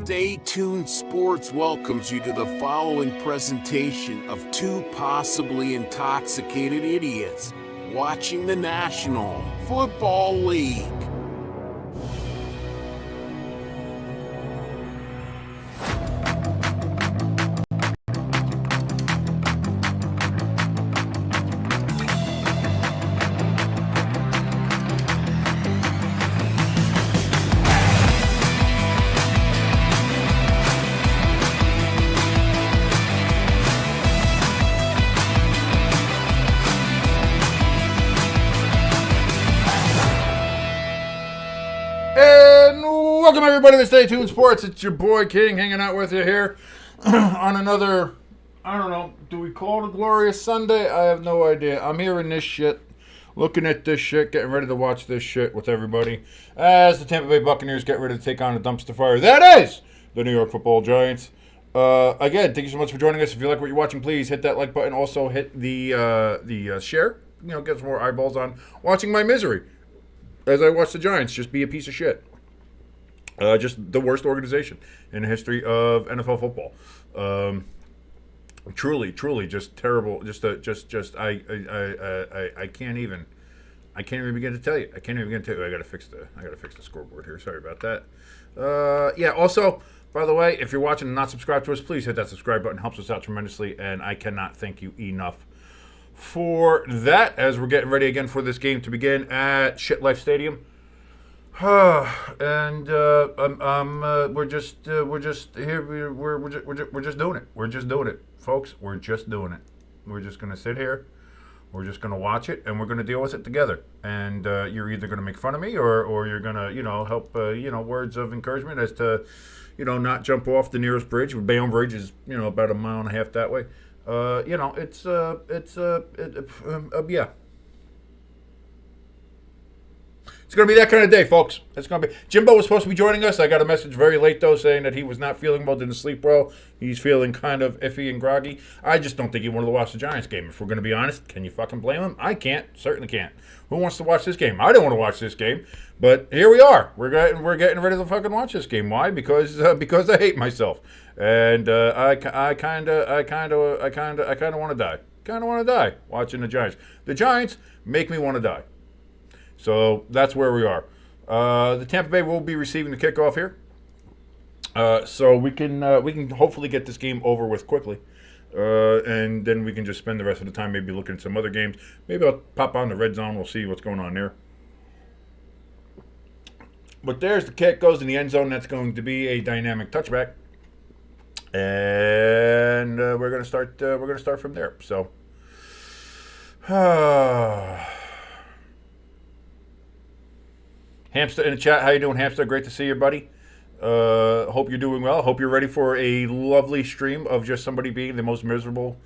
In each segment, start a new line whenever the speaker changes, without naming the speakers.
Stay Tuned Sports welcomes you to the following presentation of two possibly intoxicated idiots watching the National Football League.
Welcome everybody to Stay Tuned Sports. It's your boy King hanging out with you here on another, I don't know, do we call it a glorious Sunday? I have no idea. I'm hearing this shit, looking at this shit, getting ready to watch this shit with everybody as the Tampa Bay Buccaneers get ready to take on a dumpster fire. That is the New York Football Giants. Again, thank you so much for joining us. If you like what you're watching, please hit that like button. Also hit the share. You know, get some more eyeballs on watching my misery as I watch the Giants just be a piece of shit. Just the worst organization in the history of NFL football. Truly, just terrible. I can't even begin to tell you. I gotta fix the scoreboard here. Sorry about that. Yeah. Also, by the way, if you're watching and not subscribed to us, please hit that subscribe button. It helps us out tremendously, and I cannot thank you enough for that. As we're getting ready again for this game to begin at MetLife Stadium. And we're just here. We're just doing it. We're just doing it, folks. We're just doing it. We're just gonna sit here. We're just gonna watch it, and we're gonna deal with it together. And you're either gonna make fun of me, or you're gonna, help, words of encouragement as to, not jump off the nearest bridge. Bayonne Bridge is, about a mile and a half that way. Yeah. It's going to be that kind of day, folks. It's going to be. Jimbo was supposed to be joining us. I got a message very late, though, saying that he was not feeling well, didn't sleep well. He's feeling kind of iffy and groggy. I just don't think he wanted to watch the Giants game. If we're going to be honest, can you fucking blame him? I can't. Certainly can't. Who wants to watch this game? I don't want to watch this game. But here we are. We're getting ready to fucking watch this game. Why? Because I hate myself. And I kind of want to die. Kind of want to die watching the Giants. The Giants make me want to die. So that's where we are. The Tampa Bay will be receiving the kickoff here, so we can hopefully get this game over with quickly, and then we can just spend the rest of the time maybe looking at some other games. Maybe I'll pop on the red zone. We'll see what's going on there. But there's the kick, goes in the end zone. That's going to be a dynamic touchback, and we're gonna start. We're gonna start from there. So. Hamster in the chat, how you doing, Hamster? Great to see you, buddy. Hope you're doing well. Hope you're ready for a lovely stream of just somebody being the most miserable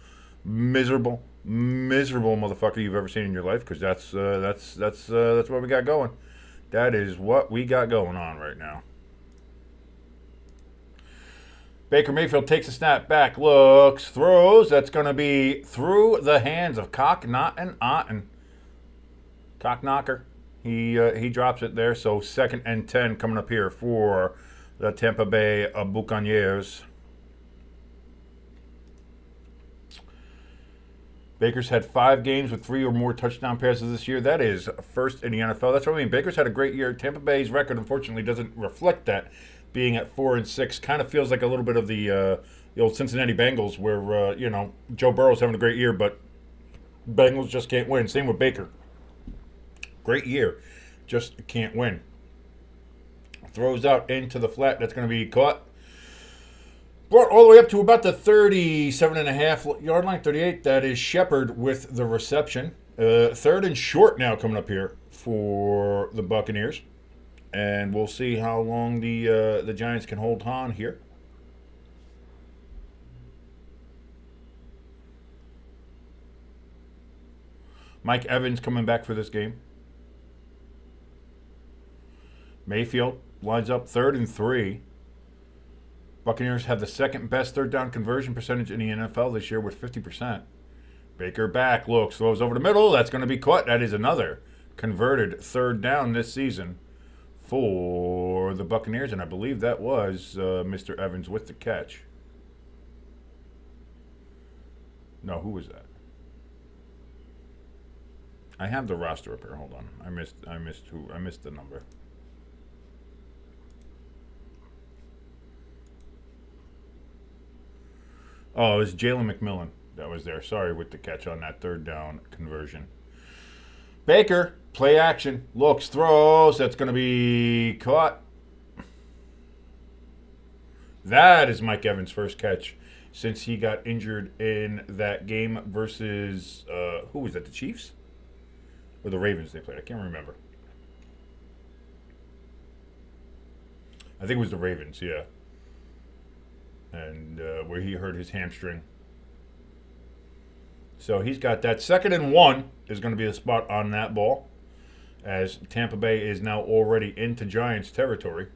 motherfucker you've ever seen in your life. Because that's what we got going. That is what we got going on right now. Baker Mayfield takes a snap back, looks, throws. That's going to be through the hands of Cock Knocken Otten. Cock Knocker. He drops it there, so 2nd and 10 coming up here for the Tampa Bay Buccaneers. Baker's had 5 games with 3 or more touchdown passes this year. That is first in the NFL. That's what I mean. Baker's had a great year. Tampa Bay's record, unfortunately, doesn't reflect that, being at 4-6. Kind of feels like a little bit of the old Cincinnati Bengals, where Joe Burrow's having a great year, but Bengals just can't win. Same with Baker. Great year. Just can't win. Throws out into the flat. That's going to be caught. Brought all the way up to about the 37.5 yard line, 38. That is Shepard with the reception. 3rd and short now coming up here for the Buccaneers. And we'll see how long the Giants can hold on here. Mike Evans coming back for this game. Mayfield lines up 3rd and 3. Buccaneers have the 2nd best 3rd down conversion percentage in the NFL this year with 50%. Baker back, looks, throws over the middle. That's going to be caught. That is another converted 3rd down this season for the Buccaneers, and I believe that was Mr. Evans with the catch. No, who was that? I have the roster up here. Hold on. I missed the number. Oh, it was Jalen McMillan that was there. Sorry, with the catch on that third down conversion. Baker, play action, looks, throws. That's going to be caught. That is Mike Evans' first catch since he got injured in that game versus, who was that, the Chiefs? Or the Ravens they played? I can't remember. I think it was the Ravens, yeah. And where he hurt his hamstring. So he's got that. 2nd and 1 is going to be the spot on that ball, as Tampa Bay is now already into Giants territory.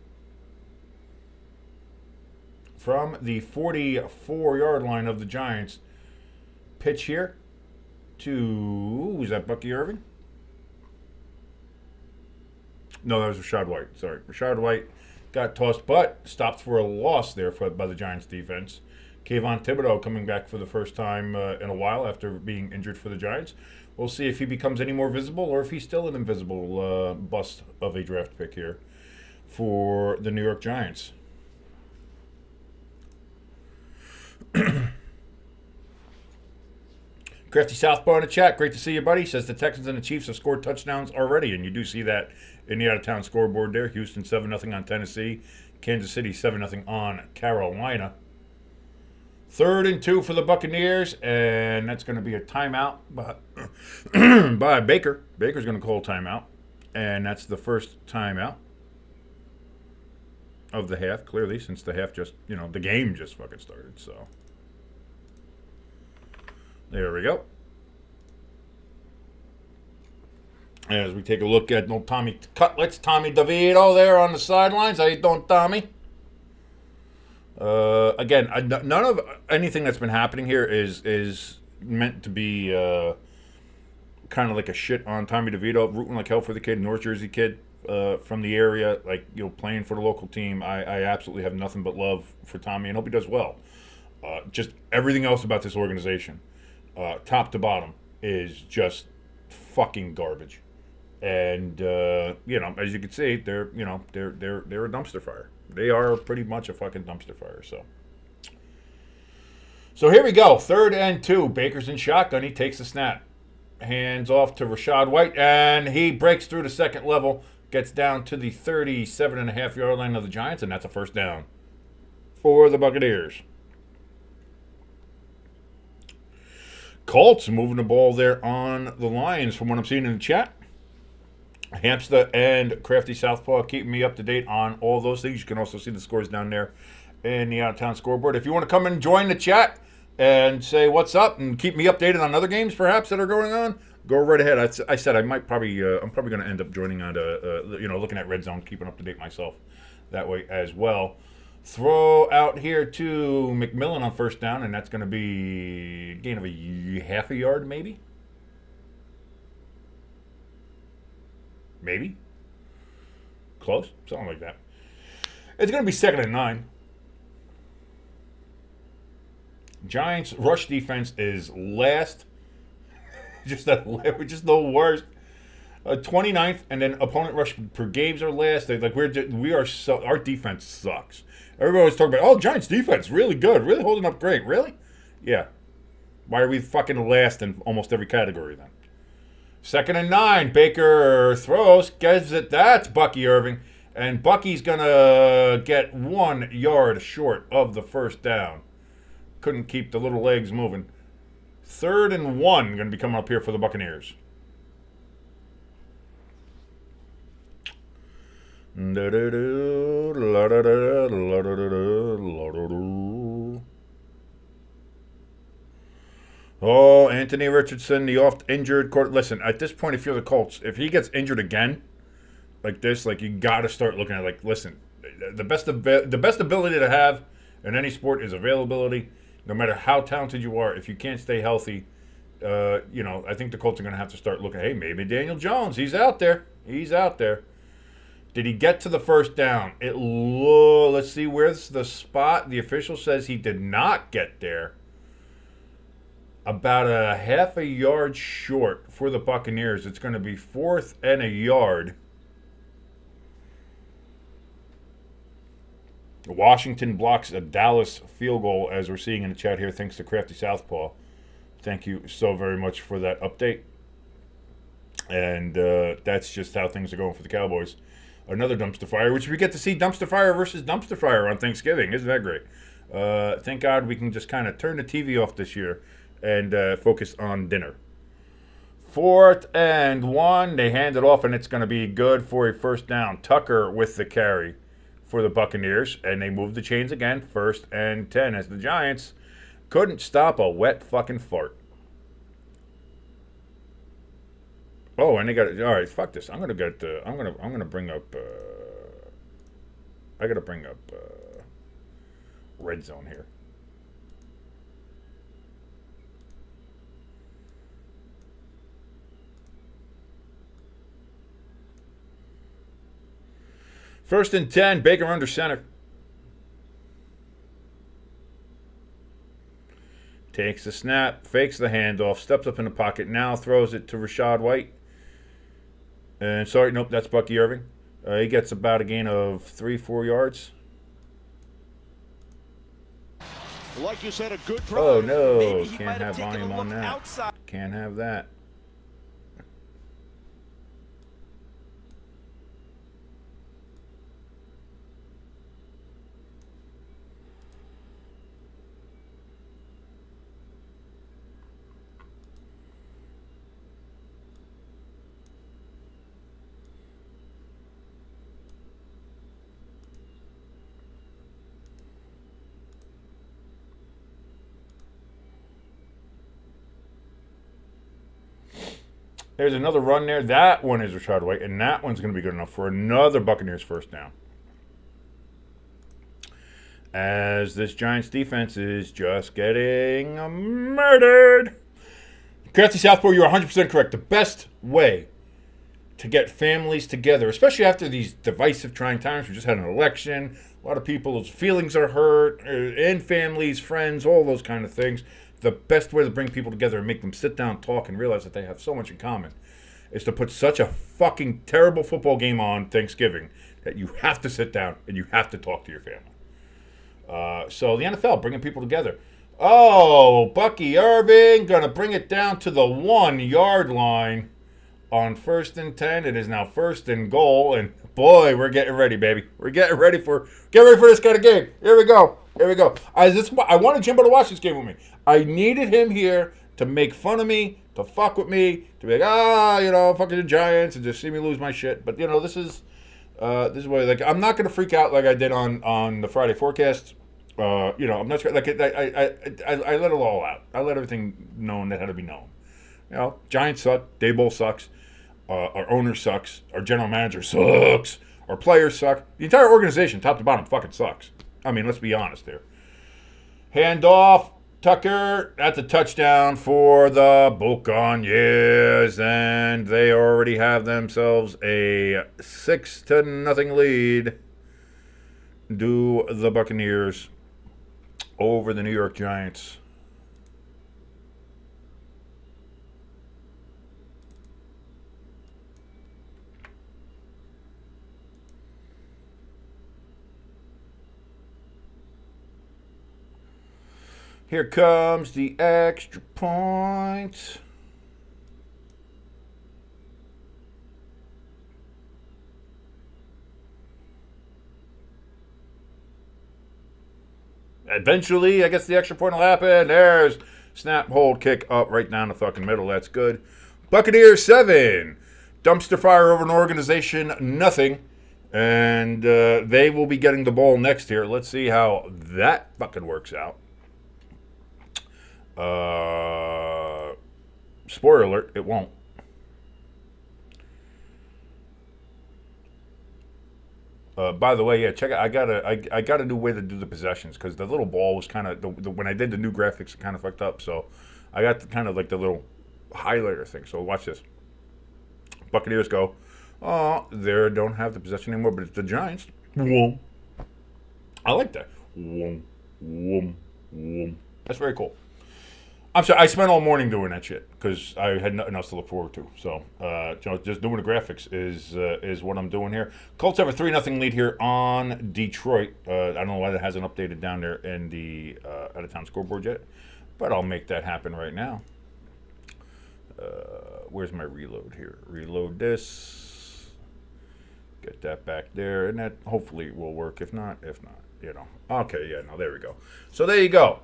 From the 44-yard line of the Giants, pitch here to, who's that, Bucky Irving? No, that was Rachaad White. Sorry. Rachaad White got tossed, but stopped for a loss there by the Giants defense. Kayvon Thibodeau coming back for the first time in a while after being injured for the Giants. We'll see if he becomes any more visible or if he's still an invisible bust of a draft pick here for the New York Giants. Crafty Southpaw in the chat. Great to see you, buddy. Says the Texans and the Chiefs have scored touchdowns already, and you do see that in the out-of-town scoreboard there. Houston 7-0 on Tennessee. Kansas City 7-0 on Carolina. 3rd and 2 for the Buccaneers, and that's going to be a timeout by Baker. Baker's going to call timeout, and that's the first timeout of the half, clearly, since the half just, the game just fucking started, so. There we go. As we take a look at no Tommy Cutlets, Tommy DeVito there on the sidelines. How you doing, Tommy? Again, none of anything that's been happening here is meant to be kind of like a shit on Tommy DeVito, rooting like hell for the kid, North Jersey kid from the area, like, playing for the local team. I absolutely have nothing but love for Tommy and hope he does well. Just everything else about this organization, top to bottom, is just fucking garbage. And as you can see, they're a dumpster fire. They are pretty much a fucking dumpster fire. So here we go. 3rd and 2. Baker's in shotgun. He takes the snap. Hands off to Rachaad White, and he breaks through the second level. Gets down to the 37.5-yard line of the Giants, and that's a first down for the Buccaneers. Colts moving the ball there on the Lions from what I'm seeing in the chat. Hamster and Crafty Southpaw keeping me up to date on all those things. You can also see the scores down there in the out-of-town scoreboard. If you want to come and join the chat and say what's up and keep me updated on other games perhaps that are going on, go right ahead. I said I'm probably going to end up joining on looking at Red Zone, keeping up to date myself that way as well. Throw out here to McMillan on first down, and that's going to be a gain of a half a yard maybe. Maybe. Close. Something like that. It's going to be 2nd and 9. Giants' rush defense is last. just the worst. 29th, and then opponent rush per games are last. Our defense sucks. Everybody always talking about, Giants' defense, really good, really holding up great. Really? Yeah. Why are we fucking last in almost every category then? 2nd and 9. Baker throws, gives it. That's Bucky Irving. And Bucky's going to get 1 yard short of the first down. Couldn't keep the little legs moving. 3rd and 1 going to be coming up here for the Buccaneers. Oh, Anthony Richardson, the oft-injured court. Listen, at this point, if you're the Colts, if he gets injured again, like this, you got to start looking at, listen, the best ability to have in any sport is availability. No matter how talented you are, if you can't stay healthy, I think the Colts are going to have to start looking, hey, maybe Daniel Jones, he's out there. Did he get to the first down? Let's see, where's the spot? The official says he did not get there. About a half a yard short for the Buccaneers. It's going to be 4th and a yard. Washington blocks a Dallas field goal, as we're seeing in the chat here, thanks to Crafty Southpaw. Thank you so very much for that update. And that's just how things are going for the Cowboys. Another dumpster fire, which we get to see dumpster fire versus dumpster fire on Thanksgiving. Isn't that great? Thank God we can just kind of turn the TV off this year and focus on dinner. 4th and 1. They hand it off, and it's going to be good for a first down. Tucker with the carry for the Buccaneers, and they move the chains again. 1st and 10 as the Giants couldn't stop a wet fucking fart. Oh, and they got it. All right, fuck this. I'm gonna bring up. I gotta bring up red zone here. First and 10, Baker under center. Takes the snap, fakes the handoff, steps up in the pocket, now throws it to Rachaad White. And sorry, nope, that's Bucky Irving. He gets about a gain of 3-4 yards.
Like you said, a good drive.
Oh no, can't have volume on that. Outside. Can't have that. There's another run there. That one is Rachaad White, and that one's going to be good enough for another Buccaneers first down. As this Giants defense is just getting murdered. Crafty Southpaw, you're 100% correct. The best way to get families together, especially after these divisive, trying times, we just had an election, a lot of people's feelings are hurt, in families, friends, all those kind of things. The best way to bring people together and make them sit down, talk, and realize that they have so much in common is to put such a fucking terrible football game on Thanksgiving that you have to sit down and you have to talk to your family. So the NFL, bringing people together. Oh, Bucky Irving going to bring it down to the 1 yard line on 1st and 10. It is now 1st and goal, and boy, we're getting ready, baby. We're getting ready for this kind of game. Here we go. Here we go. I wanted Jimbo to watch this game with me. I needed him here to make fun of me, to fuck with me, to be like, fucking the Giants, and just see me lose my shit. But this is why, like, I'm not gonna freak out like I did on the Friday forecast. I'm not like I let it all out. I let everything known that had to be known. Giants suck. Daboll sucks. Our owner sucks. Our general manager sucks. Our players suck. The entire organization, top to bottom, fucking sucks. I mean, let's be honest here. Hand off. Tucker, that's a touchdown for the Buccaneers, and they already have themselves a 6-0 lead. Do the Buccaneers over the New York Giants. Here comes the extra point. Eventually, I guess the extra point will happen. There's snap, hold, kick up right down the fucking middle. That's good. Buccaneers 7. Dumpster fire over an organization, nothing. And they will be getting the ball next here. Let's see how that fucking works out. Spoiler alert, it won't. By the way, yeah, check out. I got a new way to do the possessions because the little ball was kind of when I did the new graphics, it kind of fucked up. So I got kind of like the little highlighter thing. So watch this. Buccaneers go Oh, they don't have the possession anymore, but it's the Giants. Whoom. I like that. Whoom, whoom, whoom. That's very cool. I'm sorry, I spent all morning doing that shit because I had nothing else to look forward to. So, just doing the graphics is what I'm doing here. Colts have a 3-0 lead here on Detroit. I don't know why that hasn't updated down there in the out-of-town scoreboard yet, but I'll make that happen right now. Where's my reload here? Reload this. Get that back there, and that hopefully will work. If not, Okay, yeah, no, there we go. So there you go.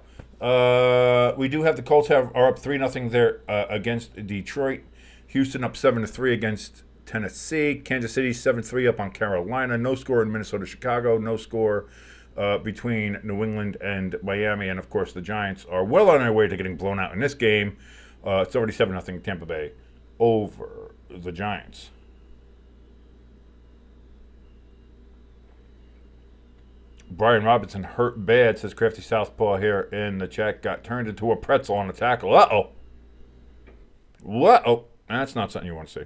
We do have the Colts are up 3-0 there against Detroit. Houston up 7-3 against Tennessee. Kansas City 7-3 up on Carolina. No score in Minnesota, Chicago. No score between New England and Miami. And of course, the Giants are well on their way to getting blown out in this game. It's already 7-0 Tampa Bay over the Giants. Brian Robinson hurt bad, says Crafty Southpaw here in the chat. Got turned into a pretzel on the tackle. Uh-oh. Uh-oh. That's not something you want to see.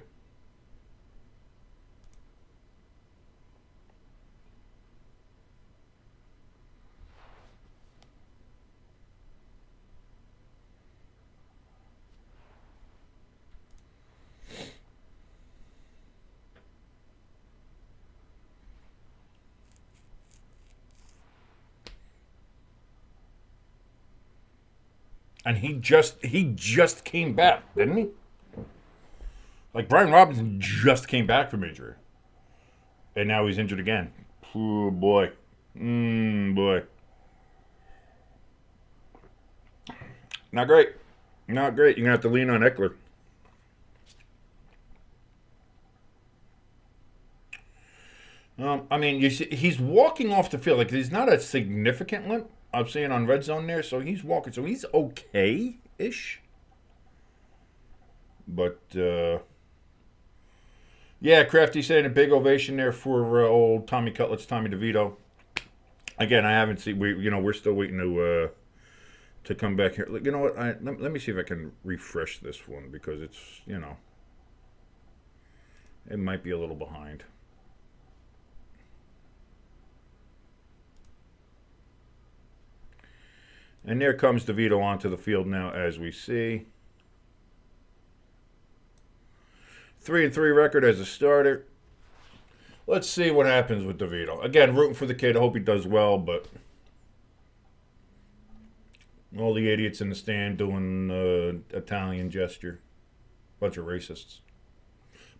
And he just came back, didn't he? Like, Brian Robinson just came back from injury. And now he's injured again. Oh, boy. Boy. Not great. Not great. You're going to have to lean on Eckler. I mean, you see, he's walking off the field. Like, he's not a significant limp. I'm seeing on red zone there, so he's walking. So he's okay-ish. But, yeah, Crafty saying a big ovation there for old Tommy Cutlets, Tommy DeVito. Again, I haven't seen. We're still waiting to come back here. You know what? Let me see if I can refresh this one because it's it might be a little behind. And there comes DeVito onto the field now, as we see. 3-3 record as a starter. Let's see what happens with DeVito. Again, rooting for the kid. I hope he does well, but all the idiots in the stand doing Italian gesture. Bunch of racists.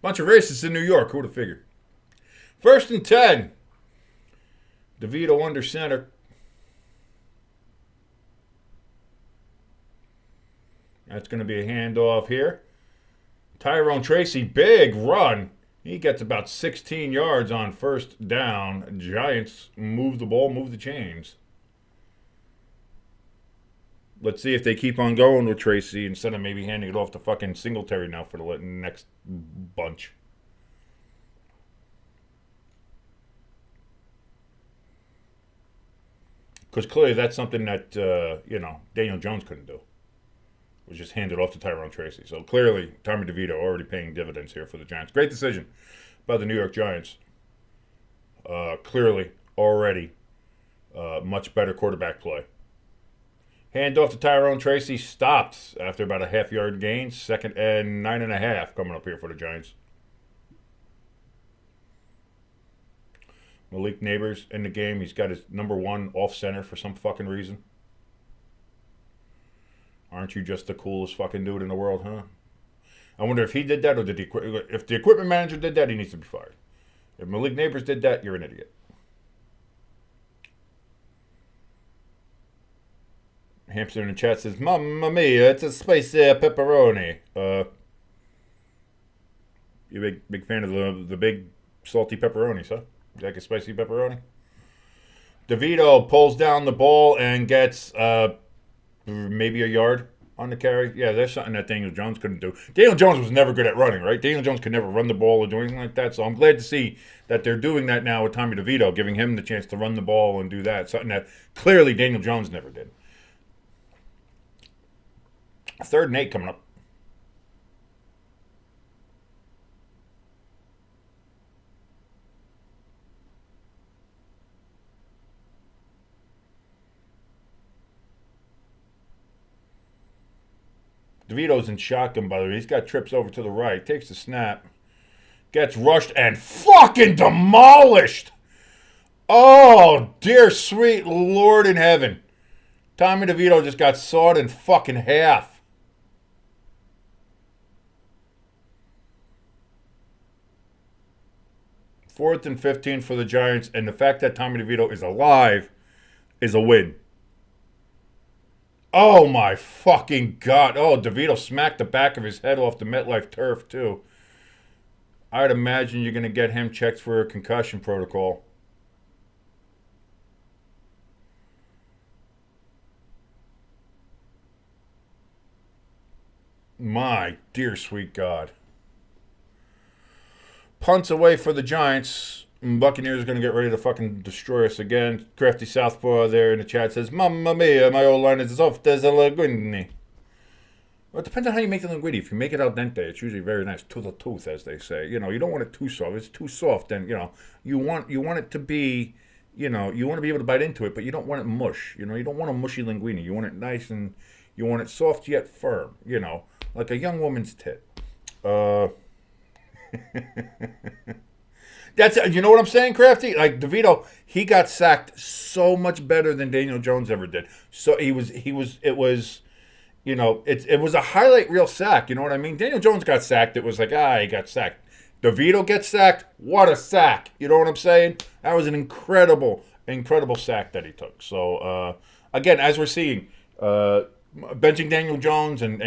Bunch of racists in New York. Who would have figured? 1st and 10. DeVito under center. That's going to be a handoff here. Tyrone Tracy, big run. He gets about 16 yards on 1st down. Giants move the ball, move the chains. Let's see if they keep on going with Tracy instead of maybe handing it off to fucking Singletary now for the next bunch. Because clearly that's something that, Daniel Jones couldn't do. Was just handed off to Tyrone Tracy. So clearly, Tommy DeVito already paying dividends here for the Giants. Great decision by the New York Giants. Clearly, already much better quarterback play. Hand off to Tyrone Tracy. Stopped after about a half-yard gain. 2nd and 9.5 coming up here for the Giants. Malik Neighbors in the game. He's got his number 1 off-center for some fucking reason. Aren't you just the coolest fucking dude in the world, huh? I wonder if he did that or if the equipment manager did that, he needs to be fired. If Malik Neighbors did that, you're an idiot. Hamster in the chat says, Mamma mia, it's a spicy pepperoni. You big fan of the big salty pepperonis, huh? You like a spicy pepperoni? DeVito pulls down the ball and gets maybe a yard on the carry. Yeah, that's something that Daniel Jones couldn't do. Daniel Jones was never good at running, right? Daniel Jones could never run the ball or do anything like that. So I'm glad to see that they're doing that now with Tommy DeVito, giving him the chance to run the ball and do that. Something that clearly Daniel Jones never did. 3rd and 8 coming up. DeVito's in shotgun, by the way. He's got trips over to the right. Takes the snap. Gets rushed and fucking demolished. Oh, dear sweet Lord in heaven. Tommy DeVito just got sawed in fucking half. Fourth and 15 for the Giants, and the fact that Tommy DeVito is alive is a win. Oh my fucking God. Oh, DeVito smacked the back of his head off the MetLife turf, too. I'd imagine you're going to get him checked for a concussion protocol. My dear sweet God. Punts away for the Giants. Buccaneers are going to get ready to fucking destroy us again. Crafty Southpaw there in the chat says, Mamma mia, my old line is as soft as a linguine. Well, it depends on how you make the linguine. If you make it al dente, it's usually very nice. To the tooth, as they say. You know, you don't want it too soft. If it's too soft, then, you know, you want it to be, you know, you want to be able to bite into it, but you don't want it mush. You know, you don't want a mushy linguine. You want it nice and you want it soft yet firm, you know, like a young woman's tit. That's, you know what I'm saying, Crafty? Like DeVito, he got sacked so much better than Daniel Jones ever did. So it was, you know, it was a highlight reel sack. You know what I mean? Daniel Jones got sacked. It was like, he got sacked. DeVito gets sacked. What a sack! You know what I'm saying? That was an incredible sack that he took. So again, as we're seeing, benching Daniel Jones and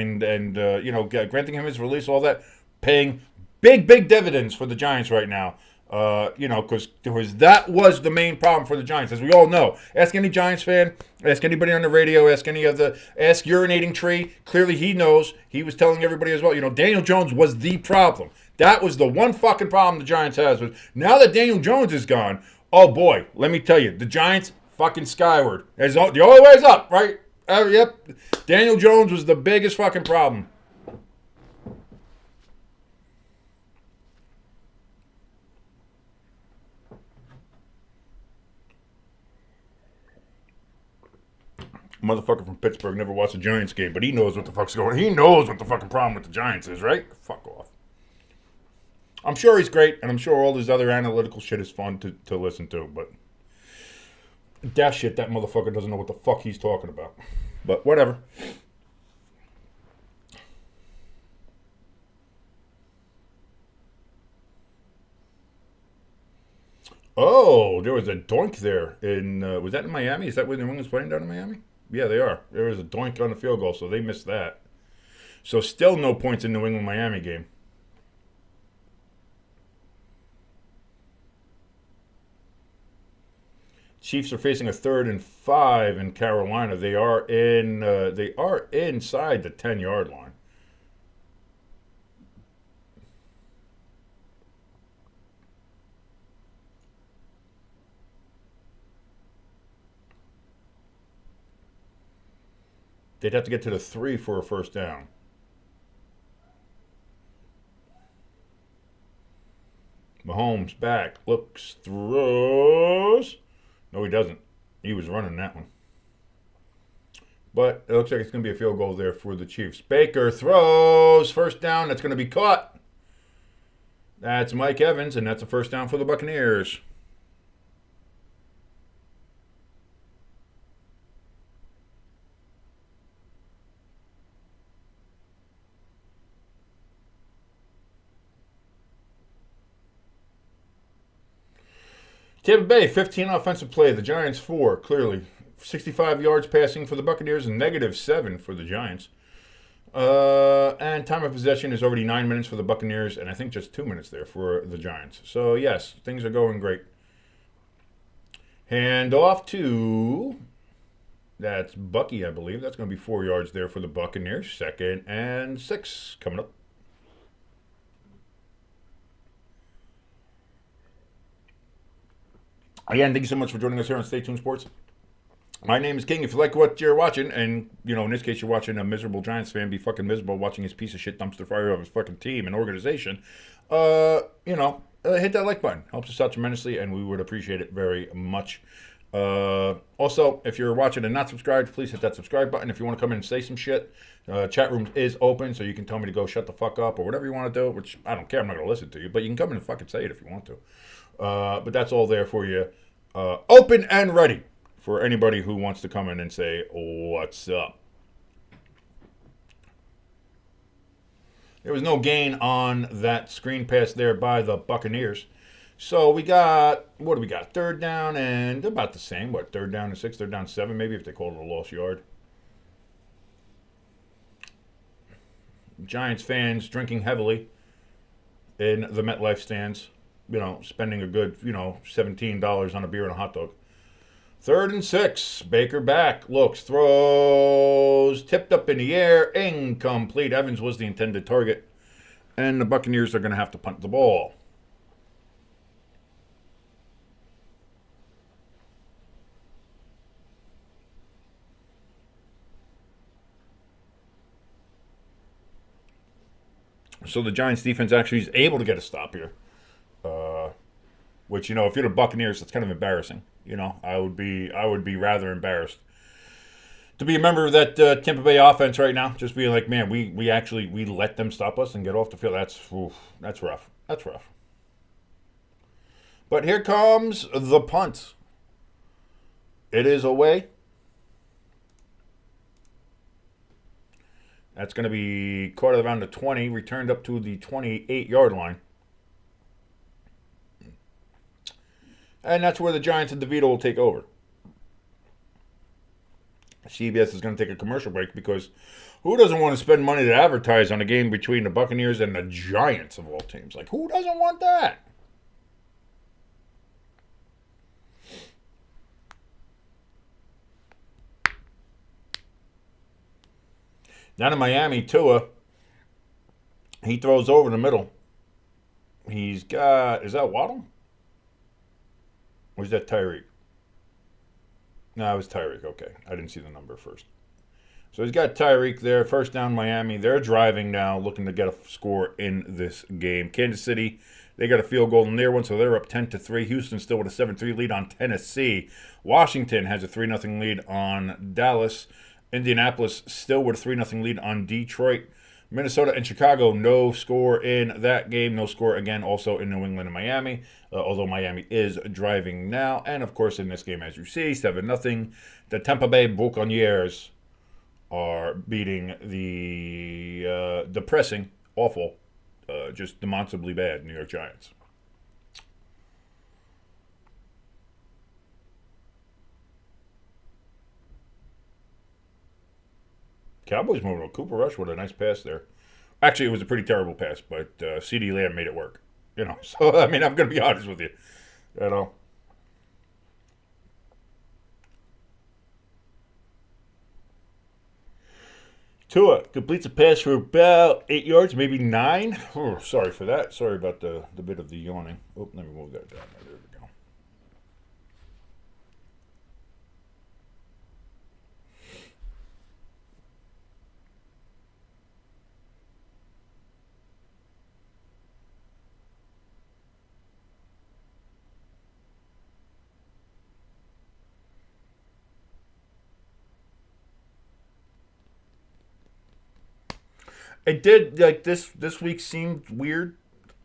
you know, granting him his release, all that, paying big dividends for the Giants right now. You know, because that was the main problem for the Giants, as we all know. Ask any Giants fan, ask anybody on the radio, ask Urinating Tree. Clearly he knows. He was telling everybody as well. You know, Daniel Jones was the problem. That was the one fucking problem the Giants has. Was now that Daniel Jones is gone, oh boy, let me tell you, the Giants fucking skyward. The only way is up, right? Yep. Daniel Jones was the biggest fucking problem. Motherfucker from Pittsburgh never watched a Giants game, but he knows what the fuck's going on. He knows what the fucking problem with the Giants is, right? Fuck off. I'm sure he's great, and I'm sure all this other analytical shit is fun to listen to, but that shit, that motherfucker doesn't know what the fuck he's talking about. But whatever. Oh, there was a doink there in, was that in Miami? Is that where New England's playing down in Miami? Yeah, they are. There was a doink on the field goal, so they missed that. So still no points in New England-Miami game. Chiefs are facing a 3rd and 5 in Carolina. They are inside the 10-yard line. They'd have to get to the 3 for a first down. Mahomes back, looks, throws. No, he doesn't. He was running that one. But it looks like it's going to be a field goal there for the Chiefs. Baker throws. First down. That's going to be caught. That's Mike Evans, and that's a first down for the Buccaneers. Tampa Bay, 15 offensive play. The Giants, 4, clearly. 65 yards passing for the Buccaneers and -7 for the Giants. And time of possession is already 9 minutes for the Buccaneers, and I think just 2 minutes there for the Giants. So, yes, things are going great. Hand off to, that's Bucky, I believe. That's going to be 4 yards there for the Buccaneers. 2nd and 6 coming up. Again, thank you so much for joining us here on Stay Tuned Sports. My name is King. If you like what you're watching, and, you know, in this case, you're watching a miserable Giants fan be fucking miserable watching his piece of shit dumpster fire of his fucking team and organization, you know, hit that like button. Helps us out tremendously, and we would appreciate it very much. Also, if you're watching and not subscribed, please hit that subscribe button. If you want to come in and say some shit, chat room is open, so you can tell me to go shut the fuck up or whatever you want to do, which I don't care. I'm not going to listen to you, but you can come in and fucking say it if you want to. But that's all there for you. Open and ready for anybody who wants to come in and say, what's up? There was no gain on that screen pass there by the Buccaneers. So we got, what do we got? Third down and about the same. What, third down and 6, third down 7 maybe if they call it a lost yard. Giants fans drinking heavily in the MetLife stands. You know, spending a good, $17 on a beer and a hot dog. 3rd and 6. Baker back. Looks, throws, tipped up in the air, incomplete. Evans was the intended target. And the Buccaneers are going to have to punt the ball. So the Giants defense actually is able to get a stop here. Which, if you're the Buccaneers, that's kind of embarrassing. I would be rather embarrassed to be a member of that Tampa Bay offense right now. Just being like, man, we let them stop us and get off the field. That's rough. That's rough. But here comes the punt. It is away. That's going to be caught around the 20, returned up to the 28-yard line. And that's where the Giants and DeVito will take over. CBS is going to take a commercial break because who doesn't want to spend money to advertise on a game between the Buccaneers and the Giants of all teams? Like, who doesn't want that? Down in Miami, Tua, he throws over the middle. He's got, is that Waddle? Or is that Tyreek? No, it was Tyreek. Okay. I didn't see the number first. So he's got Tyreek there. First down, Miami. They're driving now, looking to get a score in this game. Kansas City, they got a field goal near one, so they're up 10-3. Houston still with a 7-3 lead on Tennessee. Washington has a 3-0 lead on Dallas. Indianapolis still with a 3-0 lead on Detroit. Minnesota and Chicago, no score in that game. No score again also in New England and Miami, although Miami is driving now. And, of course, in this game, as you see, 7-0. The Tampa Bay Buccaneers are beating the depressing, awful, just demonstrably bad New York Giants. Cowboys moving with Cooper Rush with a nice pass there. Actually, it was a pretty terrible pass, but CeeDee Lamb made it work. So, I mean, I'm going to be honest with you. Tua completes a pass for about 8 yards, maybe 9. Oh, sorry for that. Sorry about the bit of the yawning. Oh, let me move that down. There we go. It did, like, this week seemed weird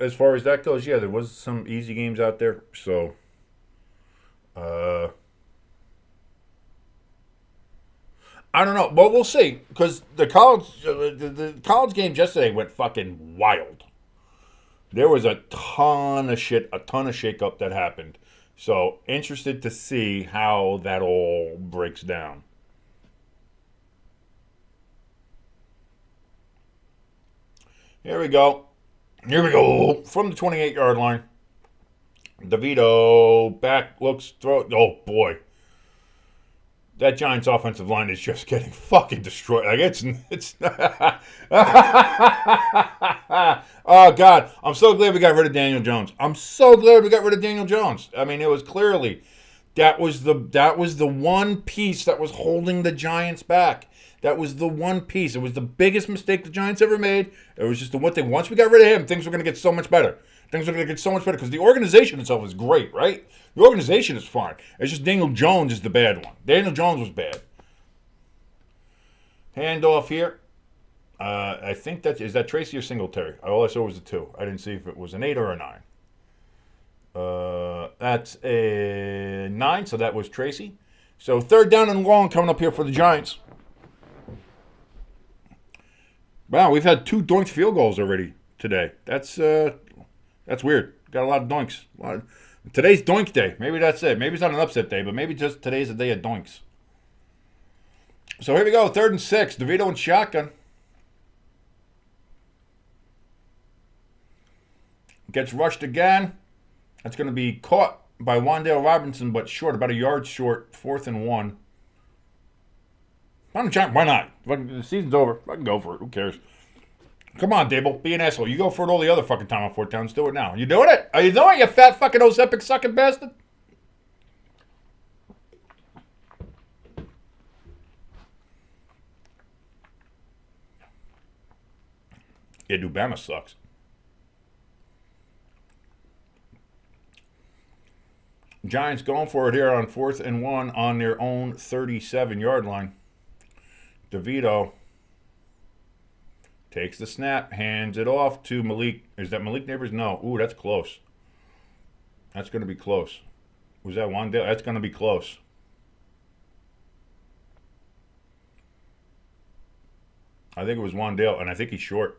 as far as that goes. Yeah, there was some easy games out there. So, I don't know. Well, we'll see. Because the college games yesterday went fucking wild. There was a ton of shit, a ton of shakeup that happened. So, interested to see how that all breaks down. Here we go. From the 28-yard line. DeVito back, looks, throw. Oh, boy. That Giants offensive line is just getting fucking destroyed. Like, it's oh, God. I'm so glad we got rid of Daniel Jones. I mean, it was clearly that was the one piece that was holding the Giants back. That was the one piece. It was the biggest mistake the Giants ever made. It was just the one thing. Once we got rid of him, things were going to get so much better. Things are going to get so much better because the organization itself is great, right? The organization is fine. It's just Daniel Jones is the bad one. Daniel Jones was bad. Handoff here. I think is that Tracy or Singletary? All I saw was a 2. I didn't see if it was an 8 or a 9. That's a 9, so that was Tracy. So 3rd down and long coming up here for the Giants. Wow, we've had 2 doinked field goals already today. That's weird. Got a lot of doinks. Today's doink day. Maybe that's it. Maybe it's not an upset day, but maybe just today's a day of doinks. So here we go. 3rd and 6. DeVito and shotgun. Gets rushed again. That's going to be caught by Wan'Dale Robinson, but short, about a yard short. 4th and 1. Why not? The season's over. I can go for it. Who cares? Come on, Dable. Be an asshole. You go for it all the other fucking time on 4th downs. Do it now. You doing it? Are you doing it, you fat fucking Ozepic sucking bastard? Yeah, Dubama sucks. Giants going for it here on 4th and 1 on their own 37-yard line. DeVito takes the snap, hands it off to Malik. Is that Malik Neighbors? No. Ooh, that's close. That's going to be close. Was that Wan'Dale? That's going to be close. I think it was Wan'Dale, and I think he's short.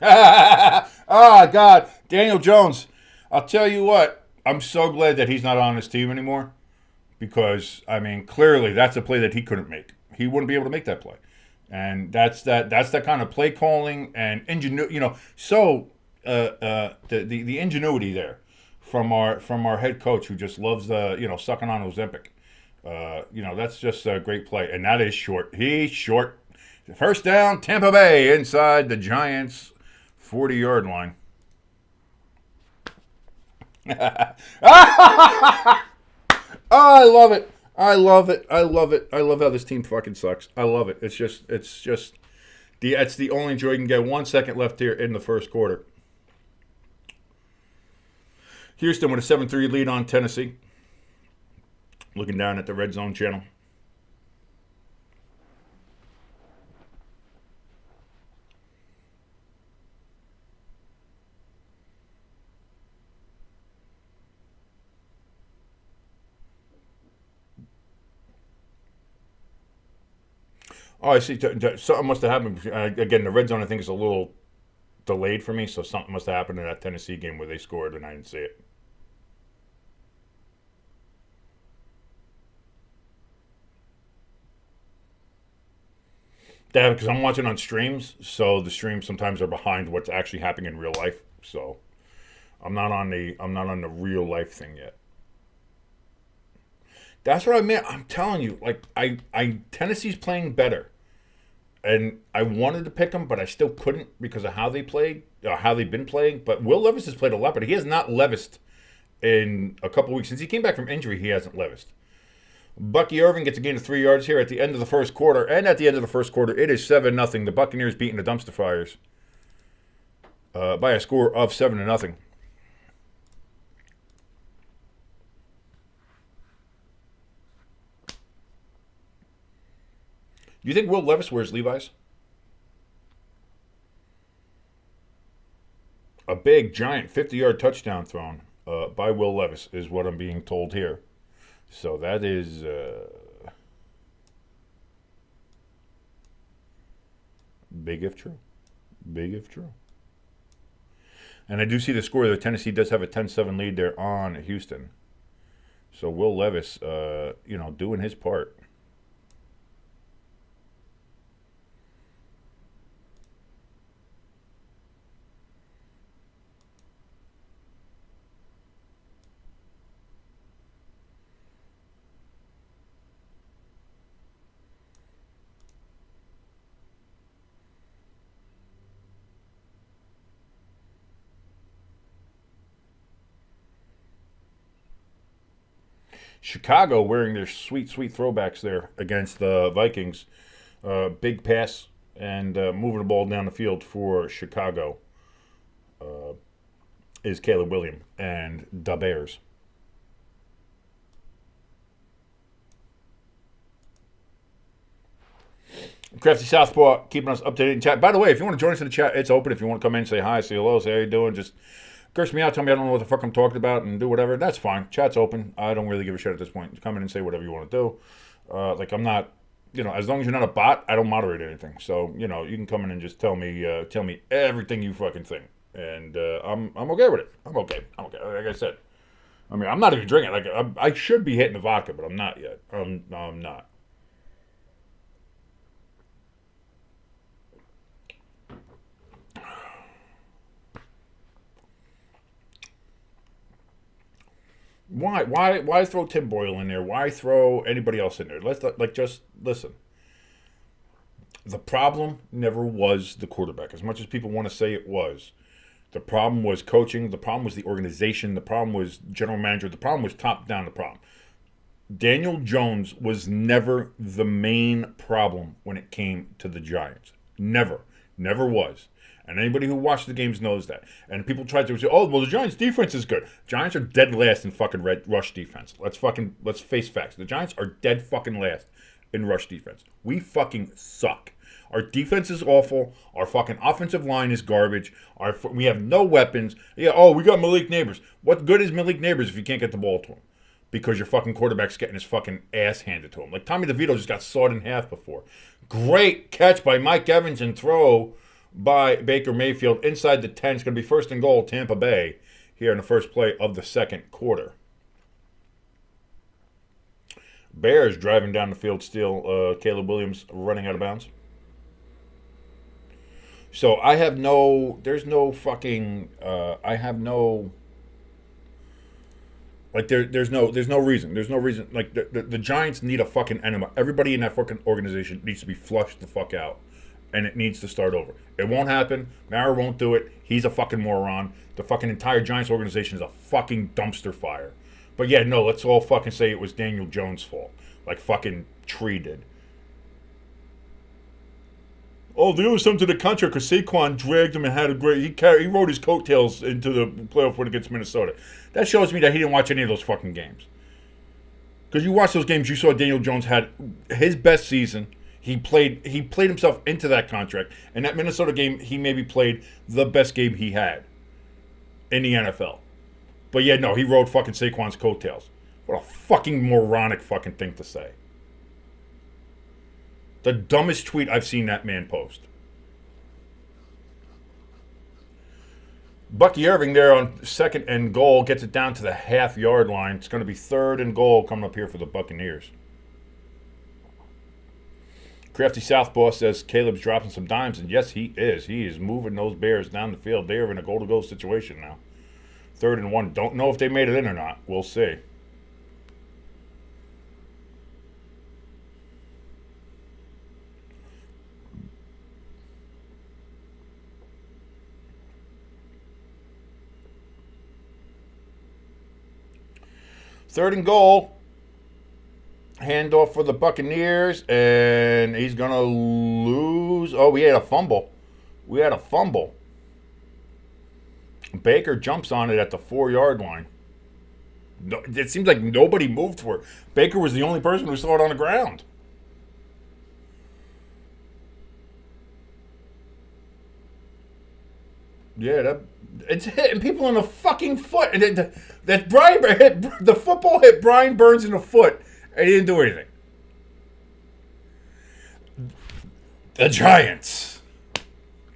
Oh, God. Daniel Jones. I'll tell you what. I'm so glad that he's not on this team anymore. Because, I mean, clearly that's a play that he couldn't make. He wouldn't be able to make that play. And that's that kind of play calling and ingenuity. You know, so the ingenuity there from our head coach who just loves sucking on Ozempic. That's just a great play. And that is short. He's short. First down, Tampa Bay inside the Giants' 40-yard line. Oh, I love it. I love it. I love it. I love how this team fucking sucks. I love it. It's the only joy you can get. 1 second left here in the first quarter. Houston with a 7-3 lead on Tennessee. Looking down at the Red Zone channel. Oh, I see. Something must have happened. Again, the Red Zone, I think, is a little delayed for me, so something must have happened in that Tennessee game where they scored and I didn't see it. Yeah, because I'm watching on streams, so the streams sometimes are behind what's actually happening in real life. So I'm not on the real life thing yet. That's what I meant. I'm telling you, like Tennessee's playing better, and I wanted to pick them, but I still couldn't because of how they played, how they've been playing. But Will Levis has played a lot better. He has not levised in a couple weeks since he came back from injury. He hasn't levised. Bucky Irving gets a gain of 3 yards here at the end of the first quarter, and at the end of the first quarter, it is 7-0. The Buccaneers beating the Dumpster Fires by a score of 7-0. Do you think Will Levis wears Levi's? A big, giant 50-yard touchdown thrown by Will Levis is what I'm being told here. So that is big if true. Big if true. And I do see the score that Tennessee does have a 10-7 lead there on Houston. So Will Levis, doing his part. Chicago wearing their sweet, sweet throwbacks there against the Vikings. Big pass and moving the ball down the field for Chicago is Caleb Williams and the Bears. Crafty Southpaw keeping us updated in chat. By the way, if you want to join us in the chat, it's open. If you want to come in, say hi, say hello, say how you doing, just curse me out, tell me I don't know what the fuck I'm talking about, and do whatever. That's fine. Chat's open. I don't really give a shit at this point. Come in and say whatever you want to do. I'm not, as long as you're not a bot, I don't moderate anything. So, you can come in and just tell me everything you fucking think, and I'm okay with it. I'm okay. Like I said, I mean, I'm not even drinking. Like I should be hitting the vodka, but I'm not yet. I'm not. Why throw Tim Boyle in there? Why throw anybody else in there? Let's just listen. The problem never was the quarterback, as much as people want to say it was. The problem was coaching. The problem was the organization. The problem was general manager. The problem was top down. The problem. Daniel Jones was never the main problem when it came to the Giants. Never was. And anybody who watched the games knows that. And people try to say, oh, well, the Giants' defense is good. Giants are dead last in fucking rush defense. Let's face facts. The Giants are dead fucking last in rush defense. We fucking suck. Our defense is awful. Our fucking offensive line is garbage. We have no weapons. Yeah, we got Malik Neighbors. What good is Malik Neighbors if you can't get the ball to him? Because your fucking quarterback's getting his fucking ass handed to him. Like Tommy DeVito just got sawed in half before. Great catch by Mike Evans and throw by Baker Mayfield inside the 10. It's going to be 1st and goal, Tampa Bay, here in the first play of the second quarter. Bears driving down the field still. Caleb Williams running out of bounds. So there's no reason. There's no reason. Like, the Giants need a fucking enema. Everybody in that fucking organization needs to be flushed the fuck out. And it needs to start over. It won't happen. Mara won't do it. He's a fucking moron. The fucking entire Giants organization is a fucking dumpster fire. But yeah, no, let's all fucking say it was Daniel Jones' fault. Like fucking Tree did. Oh, there was something to the contrary because Saquon dragged him and had a great... He rode his coattails into the playoff win against Minnesota. That shows me that he didn't watch any of those fucking games. Because you watch those games, you saw Daniel Jones had his best season. He played himself into that contract. And that Minnesota game, he maybe played the best game he had in the NFL. But yeah, no, he rode fucking Saquon's coattails. What a fucking moronic fucking thing to say. The dumbest tweet I've seen that man post. Bucky Irving there on 2nd and goal gets it down to the half-yard line. It's going to be 3rd and goal coming up here for the Buccaneers. Crafty Southpaw says Caleb's dropping some dimes, and yes, he is. He is moving those Bears down the field. They are in a goal-to-goal situation now. 3rd and 1. Don't know if they made it in or not. We'll see. Third and goal. Handoff for the Buccaneers, and he's going to lose. Oh, we had a fumble. Baker jumps on it at the 4-yard line. No, it seems like nobody moved for it. Baker was the only person who saw it on the ground. Yeah, it's hitting people in the fucking foot. And the football hit Brian Burns in the foot. And he didn't do anything. The Giants.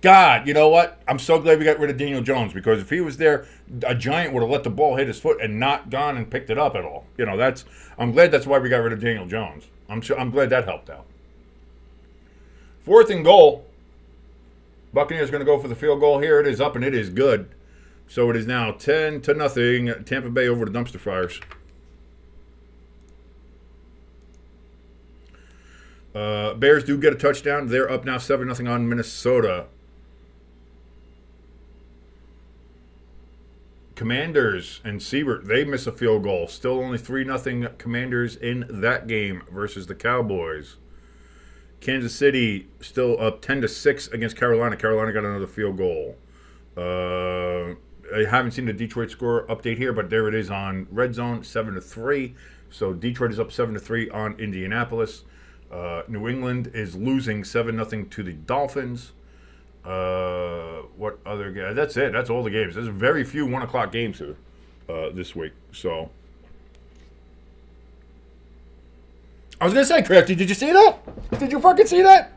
God, you know what? I'm so glad we got rid of Daniel Jones because if he was there, a Giant would have let the ball hit his foot and not gone and picked it up at all. I'm glad that's why we got rid of Daniel Jones. I'm glad that helped out. 4th and goal. Buccaneers going to go for the field goal here. It is up and it is good. So it is now 10-0. Tampa Bay over the dumpster fires. Bears do get a touchdown. They're up now 7-0 on Minnesota. Commanders and Siebert, they miss a field goal. Still only 3-0 Commanders in that game versus the Cowboys. Kansas City still up 10-6 against Carolina. Carolina got another field goal. I haven't seen the Detroit score update here, but there it is on Red Zone, 7-3. So Detroit is up 7-3 on Indianapolis. New England is losing 7-0 to the Dolphins. What other games? That's it. That's all the games. There's very few 1 o'clock games here this week. So I was gonna say, Crafty, did you see that? Did you fucking see that?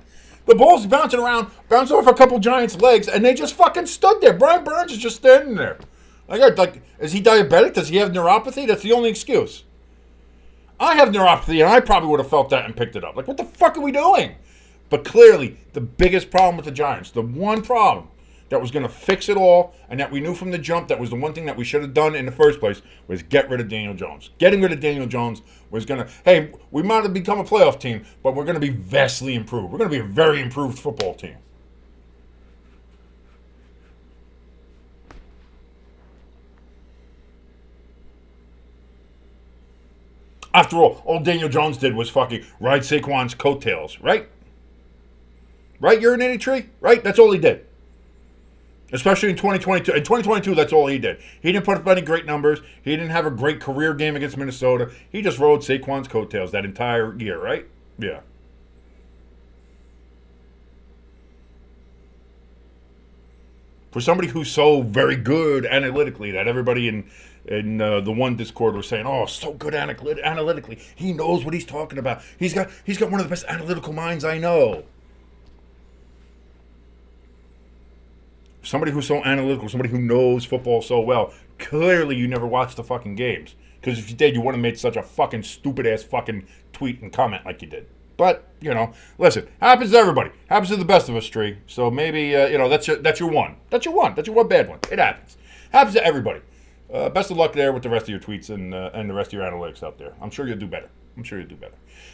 The ball's bouncing around, bounced off a couple Giants' legs, and they just fucking stood there. Brian Burns is just standing there. Is he diabetic? Does he have neuropathy? That's the only excuse. I have neuropathy, and I probably would have felt that and picked it up. Like, what the fuck are we doing? But clearly, the biggest problem with the Giants, the one problem that was going to fix it all, and that we knew from the jump that was the one thing that we should have done in the first place, was get rid of Daniel Jones. Getting rid of Daniel Jones was going to, hey, we might have become a playoff team, but we're going to be vastly improved. We're going to be a very improved football team. After all Daniel Jones did was fucking ride Saquon's coattails, right? Right, urinating tree? Right? That's all he did. Especially in 2022. In 2022, that's all he did. He didn't put up any great numbers. He didn't have a great career game against Minnesota. He just rode Saquon's coattails that entire year, right? Yeah. For somebody who's so very good analytically that everybody in the one Discord was saying, "Oh, so good analytically. He knows what he's talking about. He's got one of the best analytical minds I know." Somebody who's so analytical, somebody who knows football so well, clearly you never watched the fucking games. Because if you did, you wouldn't have made such a fucking stupid-ass fucking tweet and comment like you did. But, listen, happens to everybody. Happens to the best of us, Tree. So maybe, that's your one. That's your one. That's your one bad one. It happens. Happens to everybody. Best of luck there with the rest of your tweets and the rest of your analytics out there. I'm sure you'll do better.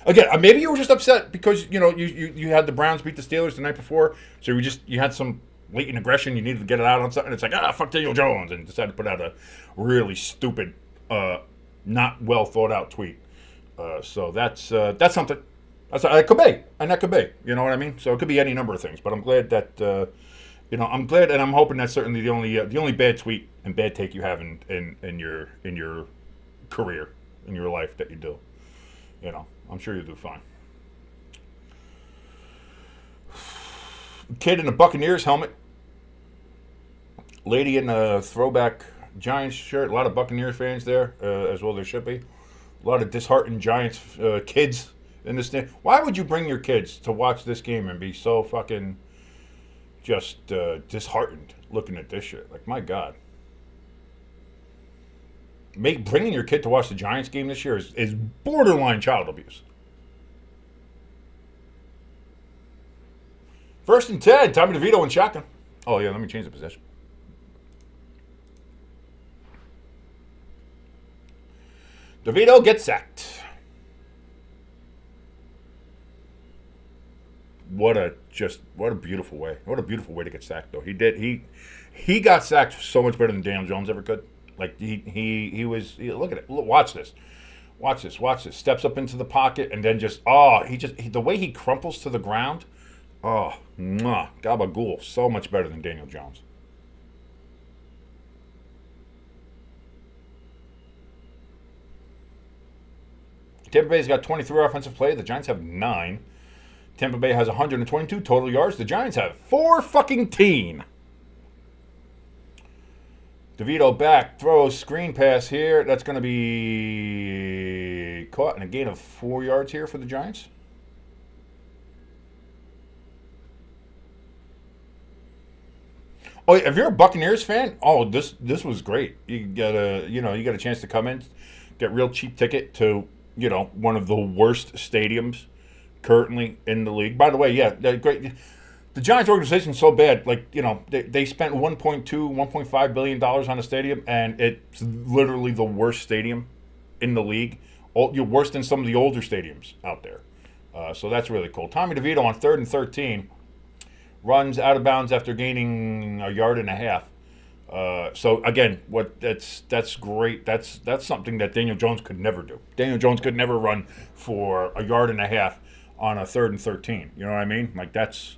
Again, maybe you were just upset because, you had the Browns beat the Steelers the night before. So you had some latent aggression, you needed to get it out on something. It's like, fuck Daniel Jones, and decided to put out a really stupid, not well thought out tweet. So that's something. It could be, and that could be. You know what I mean? So it could be any number of things. But I'm glad that I'm glad, and I'm hoping that's certainly the only bad tweet and bad take you have in your career, in your life that you do. I'm sure you'll do fine. Kid in a Buccaneers helmet. Lady in a throwback Giants shirt. A lot of Buccaneers fans there, as well there should be. A lot of disheartened Giants kids in this stand. Why would you bring your kids to watch this game and be so fucking just disheartened looking at this shit? Like, my God. Bringing your kid to watch the Giants game this year is borderline child abuse. 1st and 10, Tommy DeVito and shotgun. Oh, yeah, let me change the possession. DeVito gets sacked. What a beautiful way. What a beautiful way to get sacked, though. He got sacked so much better than Daniel Jones ever could. Like, look at it. Watch this. Watch this. Steps up into the pocket and then the way he crumples to the ground. Oh, gabagool. So much better than Daniel Jones. Tampa Bay's got 23 offensive plays. The Giants have 9. Tampa Bay has 122 total yards. The Giants have 4 DeVito back, throws, screen pass here. That's going to be caught in a gain of 4 yards here for the Giants. Oh, if you're a Buccaneers fan, this was great. You got a chance to come in, get real cheap ticket to one of the worst stadiums currently in the league. By the way, yeah, great. The Giants organization is so bad. Like, they spent $1.5 billion on a stadium, and it's literally the worst stadium in the league. You're worse than some of the older stadiums out there. So that's really cool. Tommy DeVito on 3rd and 13 runs out of bounds after gaining a yard and a half. So again, that's great. That's something that Daniel Jones could never do. Daniel Jones could never run for a yard and a half on a 3rd and 13. You know what I mean? Like that's.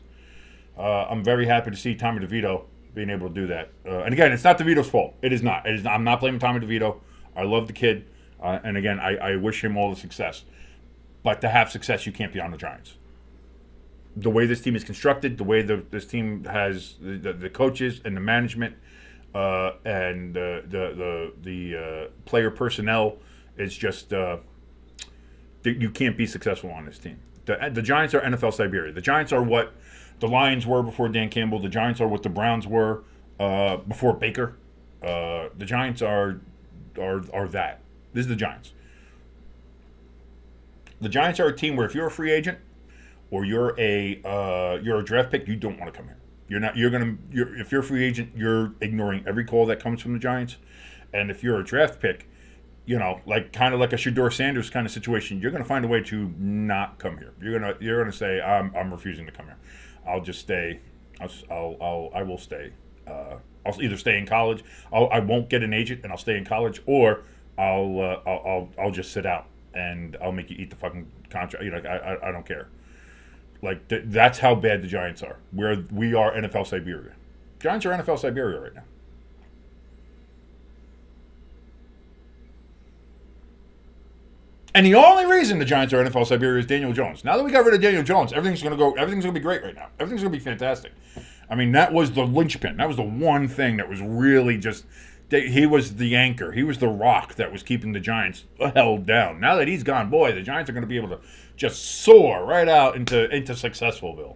I'm very happy to see Tommy DeVito being able to do that. And again, it's not DeVito's fault. It is not. It is. I'm not blaming Tommy DeVito. I love the kid, and again, I wish him all the success. But to have success, you can't be on the Giants. The way this team is constructed, the way this team has the coaches and the management, and the player personnel, is just you can't be successful on this team. The Giants are NFL Siberia. The Giants are what the Lions were before Dan Campbell. The Giants are what the Browns were before Baker. The Giants are that. This is the Giants. The Giants are a team where if you're a free agent or you're a draft pick, you don't want to come here. If you're a free agent, you're ignoring every call that comes from the Giants. And if you're a draft pick, kind of like a Shedeur Sanders kind of situation, you're gonna find a way to not come here. You're gonna say I'm refusing to come here. I'll just stay. I will stay. I'll either stay in college. I won't get an agent and I'll stay in college, or I'll just sit out and I'll make you eat the fucking contract. I don't care. Like that's how bad the Giants are. We are NFL Siberia. Giants are NFL Siberia right now. And the only reason the Giants are NFL Siberia is Daniel Jones. Now that we got rid of Daniel Jones, everything's gonna be great right now. Everything's gonna be fantastic. I mean, that was the linchpin. That was the one thing that was really just. He was the anchor. He was the rock that was keeping the Giants held down. Now that he's gone, boy, the Giants are going to be able to just soar right out into Successfulville.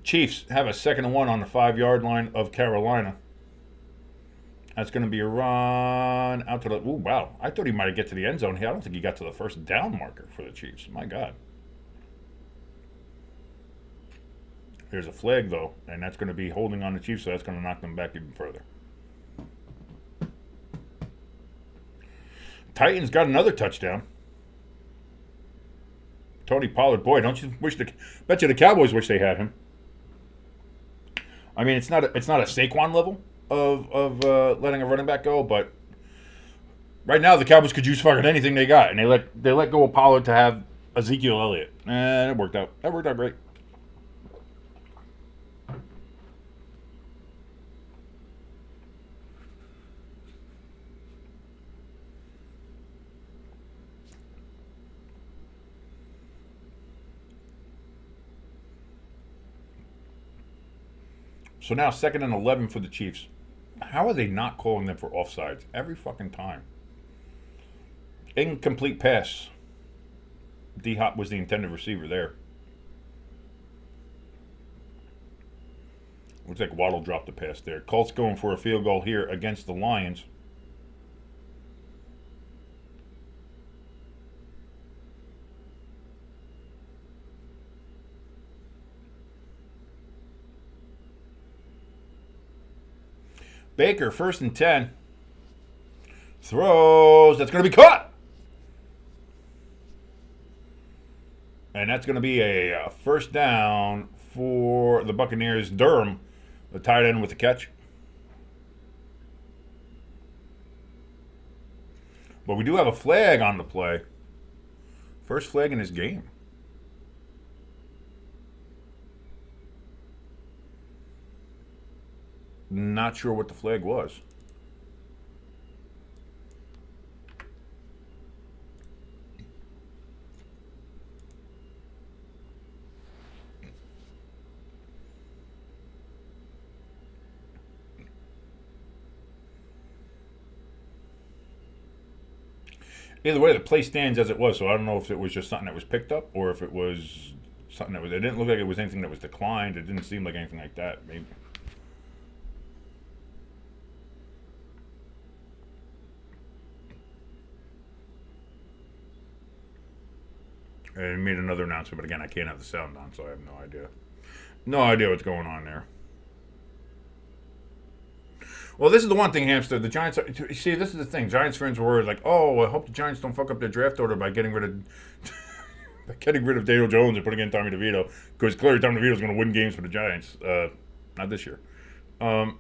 Chiefs have a 2nd and 1 on the 5-yard line of Carolina. That's going to be a run out to the. Ooh, wow! I thought he might get to the end zone here. I don't think he got to the first down marker for the Chiefs. My God. There's a flag, though, and that's going to be holding on the Chiefs, so that's going to knock them back even further. Titans got another touchdown. Tony Pollard, boy, don't you wish bet you the Cowboys wish they had him. I mean, it's not a Saquon level of letting a running back go, but right now the Cowboys could use fucking anything they got, and they let go of Pollard to have Ezekiel Elliott, and it worked out. That worked out great. So now 2nd and 11 for the Chiefs. How are they not calling them for offsides every fucking time? Incomplete pass. D-Hop was the intended receiver there. Looks like Waddle dropped the pass there. Colts going for a field goal here against the Lions. Baker, 1st and 10. Throws. That's going to be caught. And that's going to be a first down for the Buccaneers. Durham, the tight end with the catch. But we do have a flag on the play. First flag in his game. Not sure what the flag was. Either way, the play stands as it was, so I don't know if it was just something that was picked up or if it was something that was. It didn't look like it was anything that was declined. It didn't seem like anything like that. Maybe. And made another announcement, but again, I can't have the sound on, so I have no idea. No idea what's going on there. Well, this is the one thing, Hamster. The Giants are, see, this is the thing. Giants fans were worried, like, oh, I hope the Giants don't fuck up their draft order by getting rid of Daniel Jones and putting in Tommy DeVito, because clearly Tommy DeVito's going to win games for the Giants. Not this year. It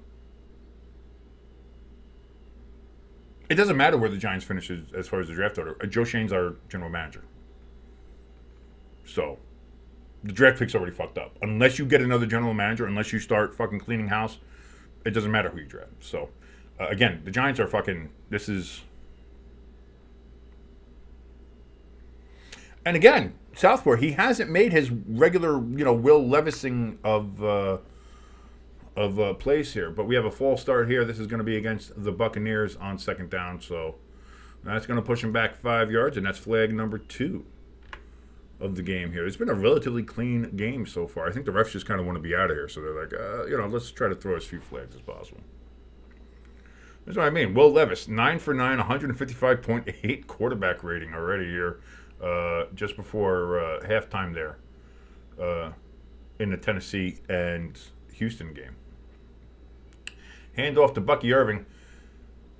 doesn't matter where the Giants finish as far as the draft order. Joe Shane's our general manager. So the draft pick's already fucked up. Unless you get another general manager, unless you start fucking cleaning house, it doesn't matter who you draft. So again, the Giants are fucking. This is. And again, Southport, he hasn't made his regular, Will Levising of plays here. But we have a false start here. This is going to be against the Buccaneers on second down. So that's going to push him back 5 yards, and that's flag number 2 of the game here. It's been a relatively clean game so far. I think the refs just kind of want to be out of here. So they're like, let's try to throw as few flags as possible. That's what I mean. Will Levis, 9 for 9, 155.8 quarterback rating already here. Just before halftime there in the Tennessee and Houston game. Hand off to Bucky Irving.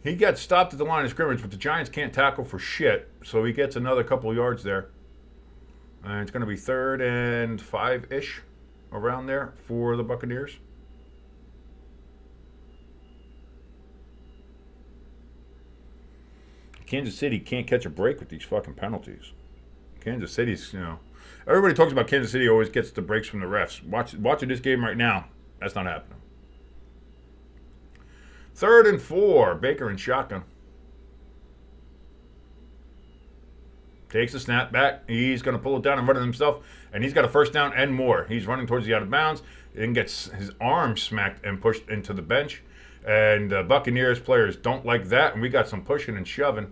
He got stopped at the line of scrimmage, but the Giants can't tackle for shit, so he gets another couple of yards there. And it's going to be 3rd and 5-ish around there for the Buccaneers. Kansas City can't catch a break with these fucking penalties. Kansas City's, everybody talks about Kansas City always gets the breaks from the refs. Watching this game right now, that's not happening. 3rd and 4, Baker in shotgun. Takes the snap back. He's going to pull it down and run it himself, and he's got a first down and more. He's running towards the out of bounds, and gets his arm smacked and pushed into the bench. And Buccaneers players don't like that, and we got some pushing and shoving.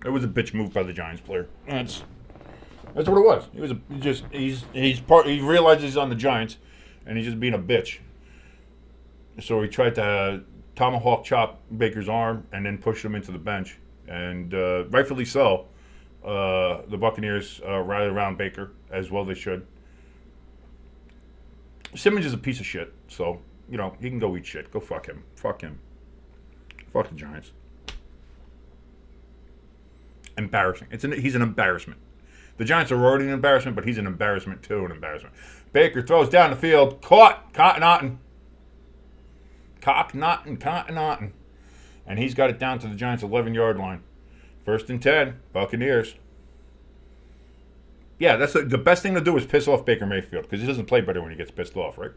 It was a bitch move by the Giants player. That's what it was. He realizes he's on the Giants, and he's just being a bitch. So he tried to tomahawk chop Baker's arm and then push him into the bench, and rightfully so. The Buccaneers rallied around Baker as well. They should. Simmons is a piece of shit, so he can go eat shit. Go fuck him. Fuck him. Fuck the Giants. Embarrassing. He's an embarrassment. The Giants are already an embarrassment, but he's an embarrassment too. An embarrassment. Baker throws down the field. Caught. Cotton-Otton. Cotton-Otton. And he's got it down to the Giants' 11-yard line. 1st and 10. Buccaneers. Yeah, that's the best thing to do is piss off Baker Mayfield, because he doesn't play better when he gets pissed off, right?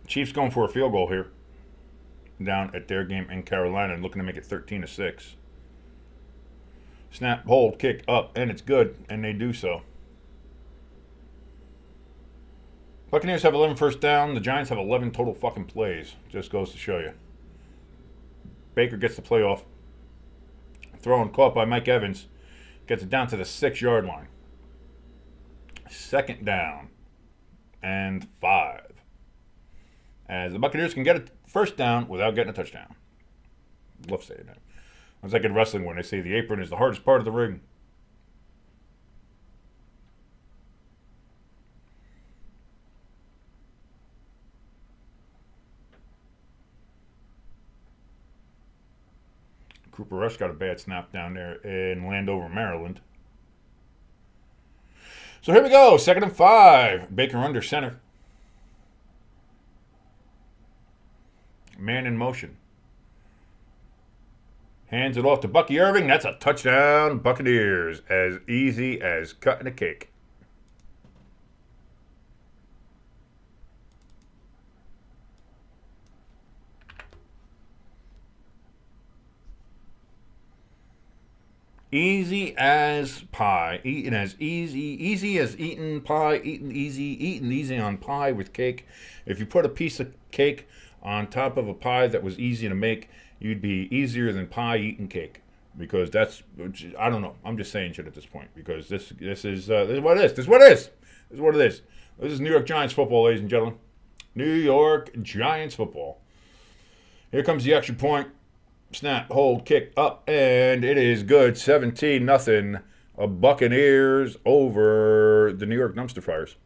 Chiefs going for a field goal here down at their game in Carolina and looking to make it 13-6. Snap, hold, kick, up, and it's good, and they do so. Buccaneers have 11 first down. The Giants have 11 total fucking plays. Just goes to show you. Baker gets the playoff. Throwing caught by Mike Evans. Gets it down to the 6-yard line. 2nd down and 5. As the Buccaneers can get a first down without getting a touchdown. Love saying that. It's like in wrestling when they say the apron is the hardest part of the ring. Cooper Rush got a bad snap down there in Landover, Maryland. So here we go. 2nd and 5. Baker under center. Man in motion. Hands it off to Bucky Irving. That's a touchdown, Buccaneers. As easy as cutting a cake. Easy as pie. Eating as easy as eating pie. Eating easy on pie with cake. If you put a piece of cake on top of a pie that was easy to make, you'd be easier than pie eating cake. Because that's, I don't know. I'm just saying shit at this point. Because this is what it is. This is what it is. This is what it is. This is New York Giants football, ladies and gentlemen. New York Giants football. Here comes the extra point. Snap, hold, kick, up, and it is good. 17-0. Buccaneers over the New York Dumpster Fires.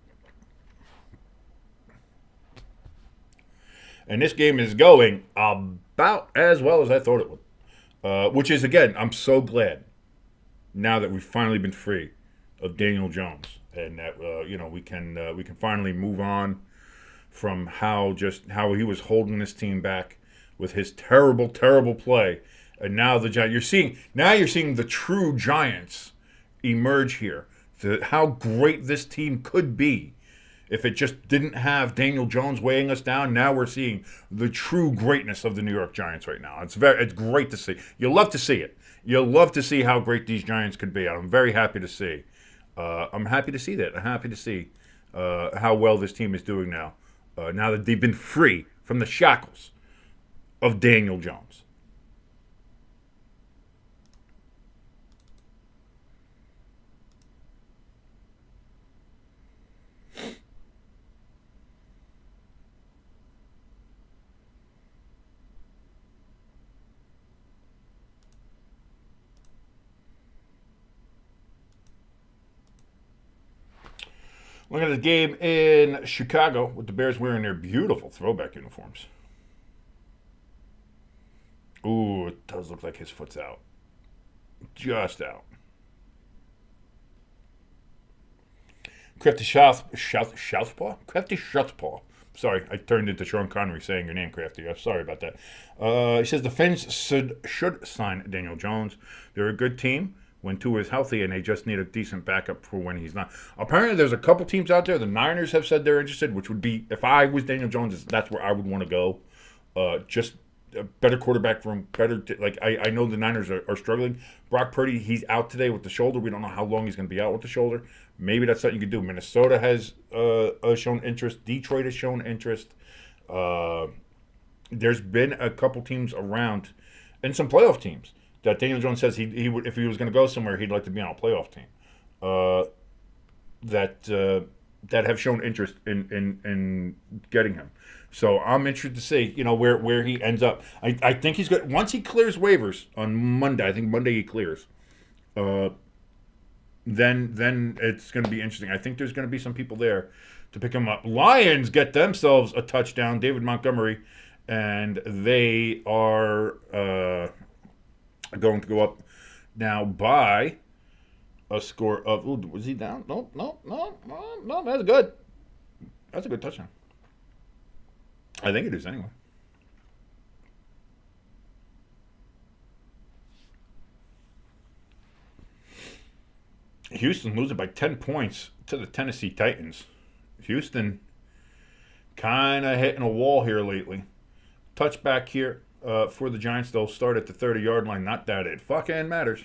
And this game is going about as well as I thought it would. Which is, again, I'm so glad now that we've finally been free of Daniel Jones, and that we can finally move on from how he was holding this team back with his terrible play. And now you're seeing the true Giants emerge here. How great this team could be if it just didn't have Daniel Jones weighing us down. Now we're seeing the true greatness of the New York Giants right now. It's great to see. You love to see it. You love to see how great these Giants could be. I'm very happy to see. I'm happy to see that. I'm happy to see how well this team is doing now. Now that they've been free from the shackles of Daniel Jones. Look at the game in Chicago with the Bears wearing their beautiful throwback uniforms. Ooh, it does look like his foot's out. Just out. Crafty Southpaw? Crafty Southpaw. Sorry, I turned into Sean Connery saying your name, Crafty. I'm sorry about that. He says the fans should sign Daniel Jones. They're a good team when Tua is healthy, and they just need a decent backup for when he's not. Apparently, there's a couple teams out there. The Niners have said they're interested, which would be, if I was Daniel Jones, that's where I would want to go. Just a better quarterback room, I know the Niners are struggling. Brock Purdy, he's out today with the shoulder. We don't know how long he's going to be out with the shoulder. Maybe that's something you could do. Minnesota has shown interest. Detroit has shown interest. There's been a couple teams around, and some playoff teams, that Daniel Jones says he would, if he was going to go somewhere, he'd like to be on a playoff team. That have shown interest in getting him. So I'm interested to see, where he ends up. I think he's good. Once he clears waivers on Monday, I think Monday he clears. Then it's going to be interesting. I think there's going to be some people there to pick him up. Lions get themselves a touchdown, David Montgomery, and they are going to go up now by a score of. Ooh, was he down? No. That's good. That's a good touchdown. I think it is anyway. Houston losing by 10 points to the Tennessee Titans. Houston kind of hitting a wall here lately. Touchback here for the Giants. They'll start at the 30-yard line. Not that it fucking matters.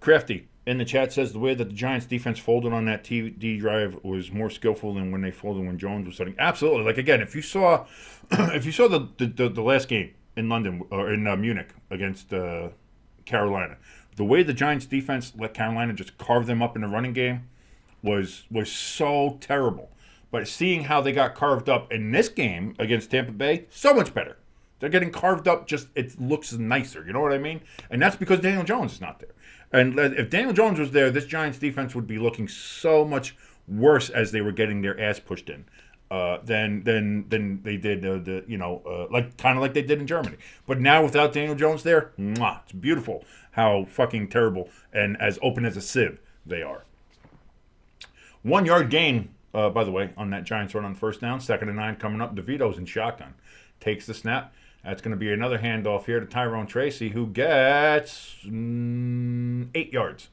Crafty in the chat says the way that the Giants defense folded on that TD drive was more skillful than when they folded when Jones was starting. Absolutely. Like, again, if you saw the last game in London or in Munich against Carolina, the way the Giants defense let Carolina just carve them up in the running game was so terrible. But seeing how they got carved up in this game against Tampa Bay, so much better. They're getting carved up, just it looks nicer. You know what I mean? And that's because Daniel Jones is not there. And if Daniel Jones was there, this Giants defense would be looking so much worse as they were getting their ass pushed in than they did, like they did in Germany. But now without Daniel Jones there, it's beautiful how fucking terrible and as open as a sieve they are. 1 yard gain, by the way, on that Giants run on first down. 2nd and 9 coming up. DeVito's in shotgun. Takes the snap. That's going to be another handoff here to Tyrone Tracy, who gets 8 yards.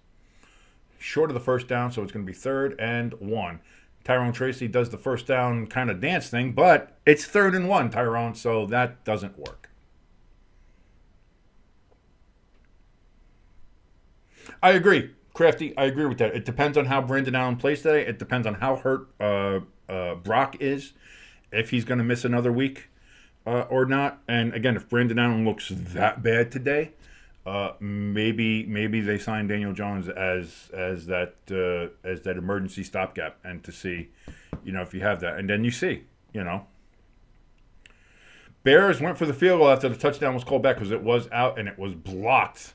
Short of the first down, so it's going to be 3rd and 1. Tyrone Tracy does the first down kind of dance thing, but it's 3rd and 1, Tyrone, so that doesn't work. I agree, Crafty. I agree with that. It depends on how Brandon Allen plays today. It depends on how hurt Brock is, if he's going to miss another week. Or not, and again, if Brandon Allen looks that bad today, maybe they sign Daniel Jones as that emergency stopgap, and to see, if you have that, and then you see, Bears went for the field goal after the touchdown was called back because it was out and it was blocked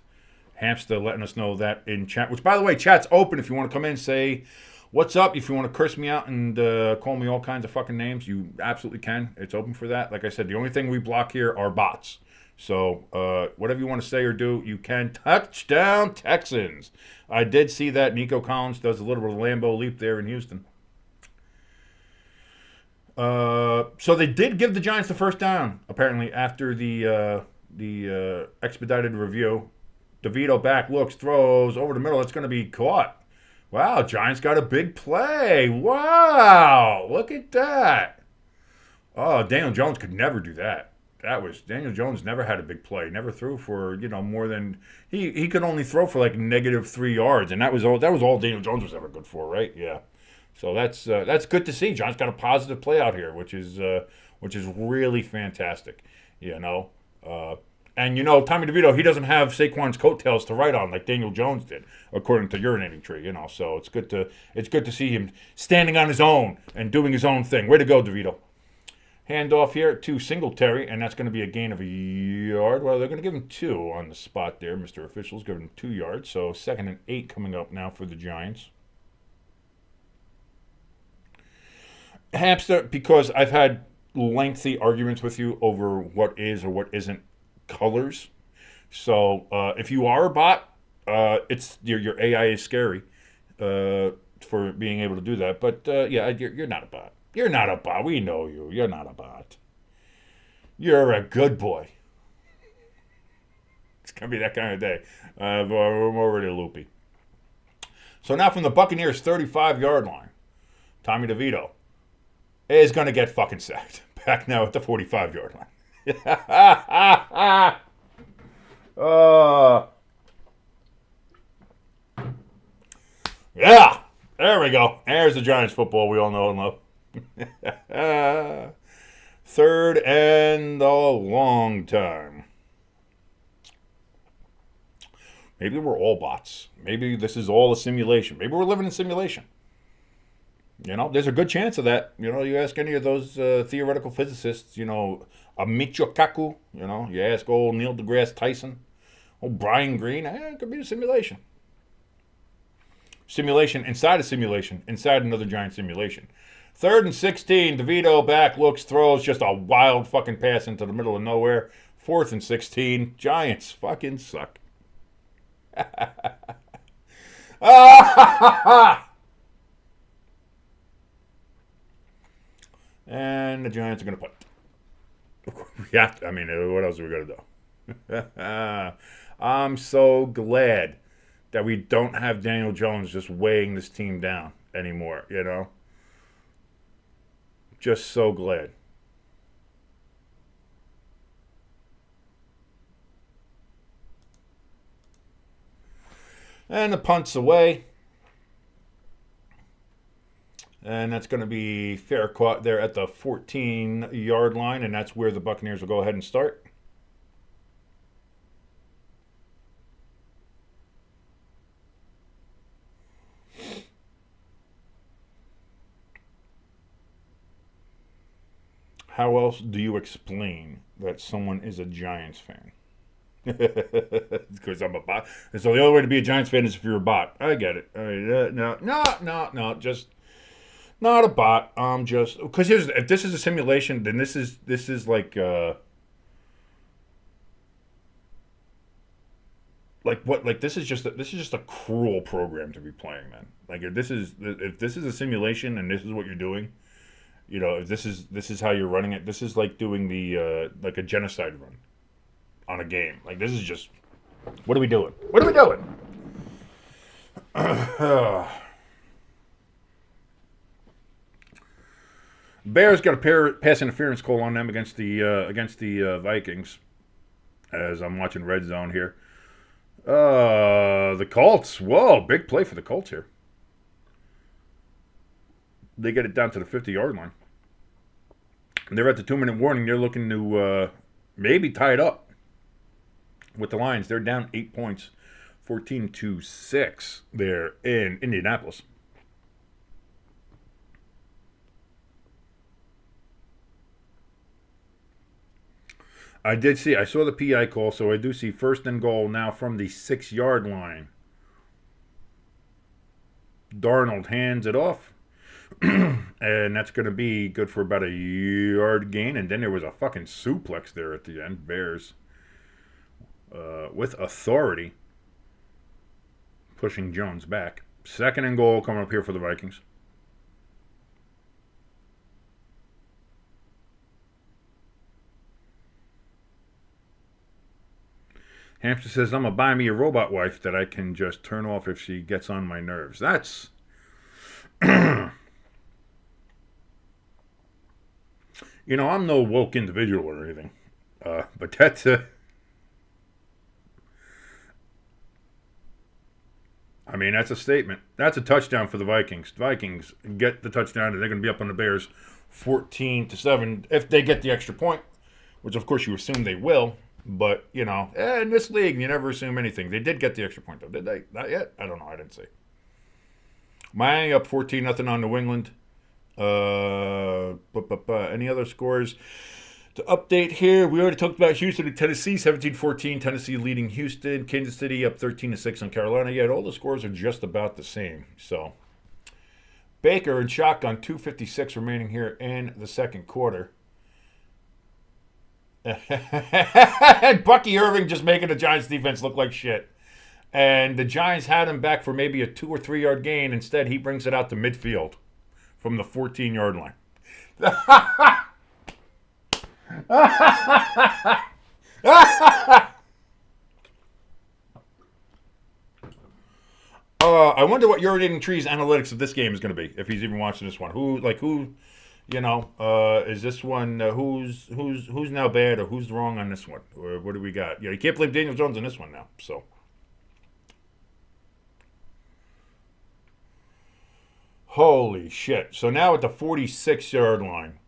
Hamster letting us know that in chat. Which, by the way, chat's open if you want to come in and say what's up. If you want to curse me out and call me all kinds of fucking names, you absolutely can. It's open for that. Like I said, the only thing we block here are bots. So whatever you want to say or do, you can. Touchdown Texans. I did see that. Nico Collins does a little bit of Lambeau leap there in Houston. So they did give the Giants the first down, apparently, after the expedited review. DeVito back, looks, throws over the middle. It's going to be caught. Wow, Giants got a big play. Wow, look at that. Oh, Daniel Jones could never do that. Daniel Jones never had a big play. Never threw for, more than he could only throw for like -3 yards, and that was all Daniel Jones was ever good for, right? Yeah. So that's good to see. Giants got a positive play out here, which is really fantastic. And Tommy DeVito, he doesn't have Saquon's coattails to ride on like Daniel Jones did, according to Urinating Tree. So it's good to see him standing on his own and doing his own thing. Way to go, DeVito. Handoff here to Singletary, and that's going to be a gain of a yard. Well, they're going to give him 2 on the spot there. Mr. Official's giving him 2 yards. So 2nd and 8 coming up now for the Giants. Hamster, because I've had lengthy arguments with you over what is or what isn't colors. So if you are a bot, it's your AI is scary for being able to do that. But you're not a bot. You're not a bot. We know you. You're not a bot. You're a good boy. It's going to be that kind of day. I'm already loopy. So now from the Buccaneers 35-yard line, Tommy DeVito is going to get fucking sacked. Back now at the 45-yard line. Yeah, there we go. There's the Giants football we all know and love. 3rd and a long time. Maybe we're all bots. Maybe this is all a simulation. Maybe we're living in simulation. There's a good chance of that. You ask any of those theoretical physicists, a Michio Kaku, you ask old Neil deGrasse Tyson, old Brian Greene, it could be a simulation. Simulation inside a simulation, inside another giant simulation. 3rd and 16, DeVito back, looks, throws, just a wild fucking pass into the middle of nowhere. 4th and 16, Giants fucking suck. And the Giants are going to punt. What else are we going to do? I'm so glad that we don't have Daniel Jones just weighing this team down anymore, Just so glad. And the punt's away. And that's going to be fair caught there at the 14-yard line, and that's where the Buccaneers will go ahead and start. How else do you explain that someone is a Giants fan? Because I'm a bot. And so the only way to be a Giants fan is if you're a bot. I get it. No, just not a bot. Because if this is a simulation, then this is like this is just a cruel program to be playing, man. Like if this is a simulation and this is what you're doing, if this is how you're running it, this is like doing the like a genocide run on a game. Like this is just, what are we doing? What are we doing? Bears got a pass interference call on them against the Vikings. As I'm watching Red Zone here, the Colts. Whoa, big play for the Colts here. They get it down to the 50-yard line. They're at the 2-minute warning. They're looking to maybe tie it up with the Lions. They're down 8 points, 14-6 there in Indianapolis. I saw the PI call, so I do see first and goal now from the 6-yard line. Darnold hands it off. And that's going to be good for about a yard gain. And then there was a fucking suplex there at the end. Bears with authority pushing Jones back. Second and goal coming up here for the Vikings. Hamster says, I'm going to buy me a robot wife that I can just turn off if she gets on my nerves. That's... You know, I'm no woke individual or anything. But that's I mean, that's a statement. That's a touchdown for the Vikings. The Vikings get the touchdown, and they're going to be up on the Bears 14-7 if they get the extra point, which, of course, you assume they will. But, you know, in this league, you never assume anything. They did get the extra point, though. Did they? Not yet? I don't know. I didn't see. Miami up 14-0 on New England. Any other scores to update here? We already talked about Houston and Tennessee, 17-14. Tennessee leading Houston. Kansas City up 13-6 on Carolina. Yet all the scores are just about the same. So Baker and shotgun, 2:56 remaining here in the second quarter. And Bucky Irving just making the Giants defense look like shit. And the Giants had him back for maybe a 2 or 3 yard gain. Instead, he brings it out to midfield from the 14-yard line. I wonder what Urinating Tree's analytics of this game is going to be, if he's even watching this one. Is this one, who's now bad or who's wrong on this one? Or what do we got? Yeah, you can't blame Daniel Jones on this one now, so. Holy shit. So now at the 46-yard line,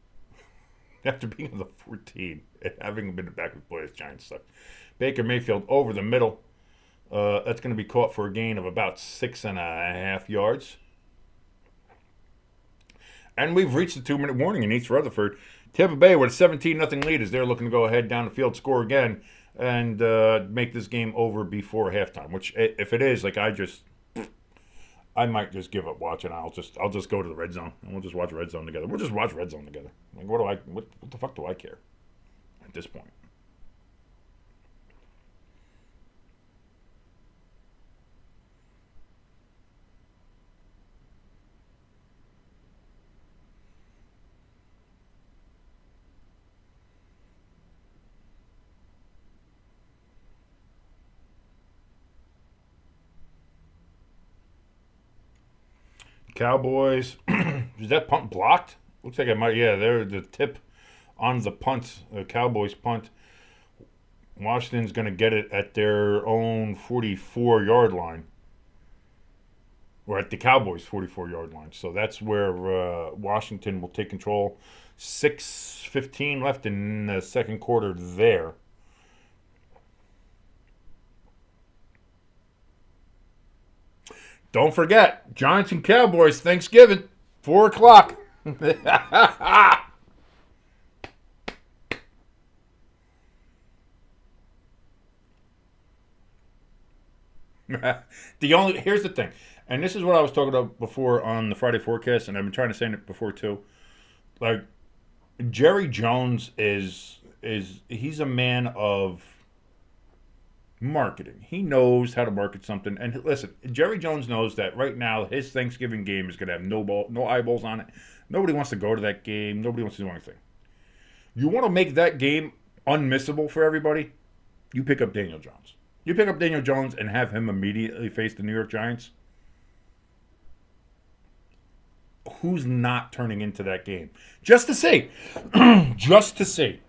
after being on the 14, and having been back with boys, Giants suck. Baker Mayfield over the middle. That's going to be caught for a gain of about 6.5 yards. And we've reached the 2-minute warning in East Rutherford. Tampa Bay with a 17-0 lead as they're looking to go ahead down the field, score again, and make this game over before halftime. Which, if it is, I might just give up watching. I'll just go to the red zone and we'll just watch Red Zone together. We'll just watch Red Zone together. Like, what the fuck do I care at this point? Cowboys. Is that punt blocked? Looks like it might. Yeah, they're the tip on the punt. The Cowboys punt. Washington's going to get it at their own 44-yard line. Or at the Cowboys' 44-yard line. So that's where Washington will take control. 6:15 left in the second quarter there. Don't forget, Giants and Cowboys, Thanksgiving, 4 o'clock. Here's the thing, and this is what I was talking about before on the Friday forecast, and I've been trying to say it before too. Like, Jerry Jones he's a man of marketing. He knows how to market something. And listen, Jerry Jones knows that right now his Thanksgiving game is going to have no eyeballs on it. Nobody wants to go to that game. Nobody wants to do anything. You want to make that game unmissable for everybody? You pick up Daniel Jones. You pick up Daniel Jones and have him immediately face the New York Giants. Who's not turning into that game? Just to see. Just to see.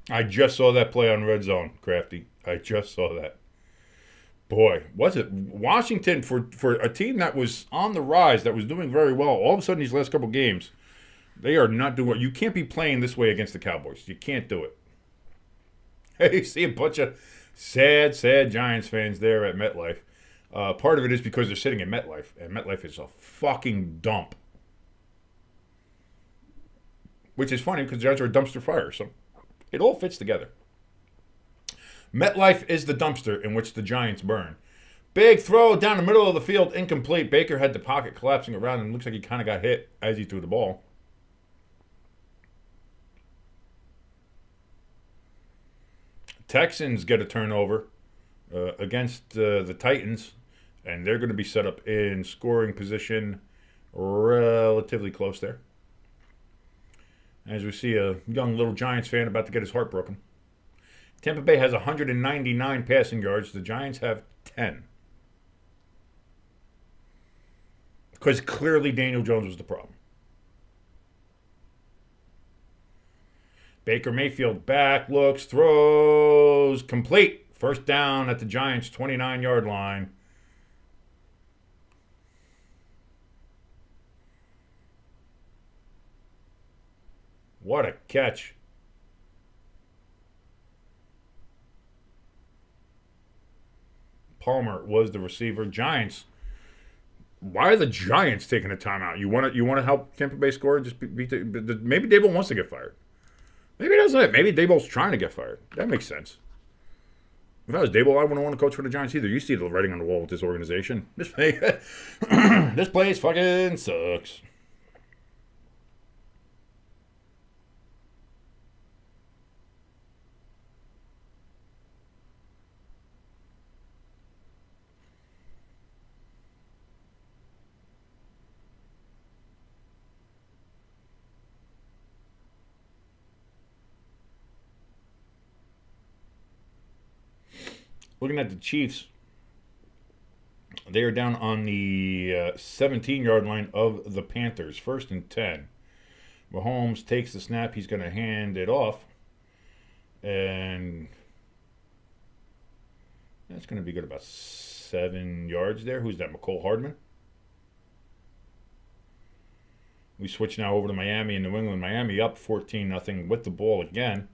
I just saw that play on Red Zone, Crafty. I just saw that. Boy, was it Washington for a team that was on the rise, that was doing very well. All of a sudden, these last couple games, They are not doing. You can't be playing this way against the Cowboys. You can't do it. Hey, you see a bunch of sad Giants fans there at MetLife. Part of it is because they're sitting at MetLife, and MetLife is a fucking dump. Which is funny because the Giants are a dumpster fire, so it all fits together. MetLife is the dumpster in which the Giants burn. Big throw down the middle of the field, incomplete. Baker had the pocket collapsing around him. Looks like he kind of got hit as he threw the ball. Texans get a turnover against the Titans, and they're going to be set up in scoring position relatively close there. As we see a young little Giants fan about to get his heart broken. Tampa Bay has 199 passing yards. The Giants have 10. Because clearly Daniel Jones was the problem. Baker Mayfield back, looks, throws, complete. First down at the Giants' 29-yard line. What a catch. Palmer was the receiver. Giants. Why are the Giants taking a timeout? You want to help Tampa Bay score? Just maybe Daboll wants to get fired. Maybe that's it. Maybe Daboll's trying to get fired. That makes sense. If I was Daboll, I wouldn't want to coach for the Giants either. You see the writing on the wall with this organization. This place fucking sucks. Looking at the Chiefs, they are down on the 17-yard line of the Panthers. 1st and 10. Mahomes takes the snap. He's going to hand it off. And that's going to be good, about 7 yards there. Who's that, McCole Hardman? We switch now over to Miami and New England. Miami up 14-0 with the ball again.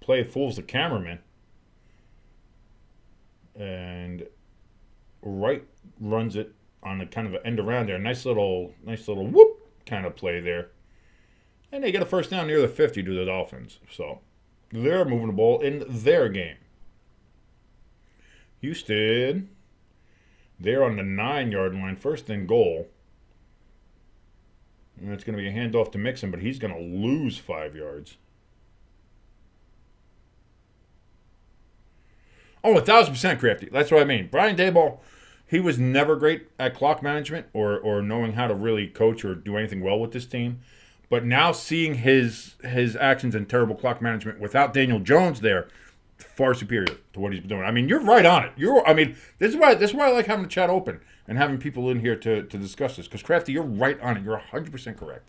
Play fools the cameraman. And Wright runs it on a kind of an end around there. Nice little whoop kind of play there. And they get a first down near the 50 to the Dolphins. So they're moving the ball in their game. Houston, they're on the 9-yard line. 1st and goal. And it's going to be a handoff to Mixon, but he's going to lose 5 yards. Oh, 1,000% crafty. That's what I mean. Brian Daboll, he was never great at clock management or knowing how to really coach or do anything well with this team. But now seeing his actions in terrible clock management without Daniel Jones there, far superior to what he's been doing. I mean, you're right on it. This is why I like having the chat open and having people in here to discuss this. Because Crafty, you're right on it. You're 100% correct.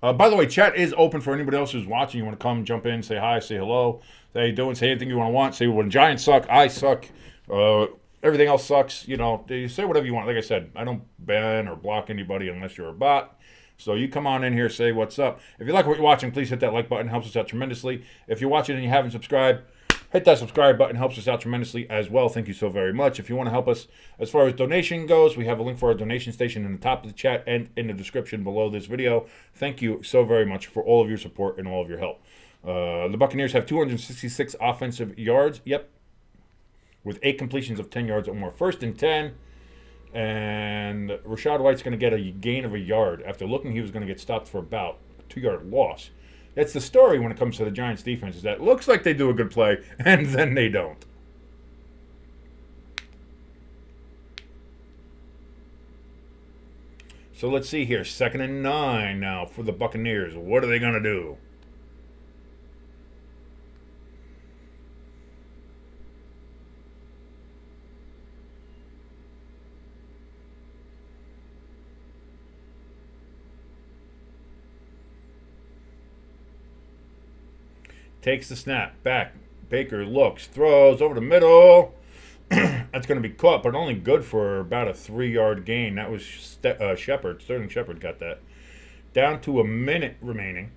By the way, chat is open for anybody else who's watching. You want to come, jump in, say hi, say hello. How you doing? Say anything you want. Say when Giants suck, I suck. Everything else sucks. You know, you say whatever you want. Like I said, I don't ban or block anybody unless you're a bot. So you come on in here, say what's up. If you like what you're watching, please hit that like button. Helps us out tremendously. If you're watching and you haven't subscribed, hit that subscribe button. Helps us out tremendously as well. Thank you so very much. If you want to help us as far as donation goes, we have a link for our donation station in the top of the chat and in the description below this video. Thank you so very much for all of your support and all of your help. The Buccaneers have 266 offensive yards. Yep. With 8 completions of 10 yards or more. 1st and 10. And Rachaad White's going to get a gain of a yard. After looking, he was going to get stopped for about a 2-yard loss. That's the story when it comes to the Giants defense, is that it looks like they do a good play, and then they don't. So let's see here. 2nd and 9 now for the Buccaneers. What are they going to do? Takes the snap. Back. Baker looks. Throws over the middle. That's going to be caught, but only good for about a 3-yard gain. That was Shepard. Sterling Shepard got that. Down to a minute remaining.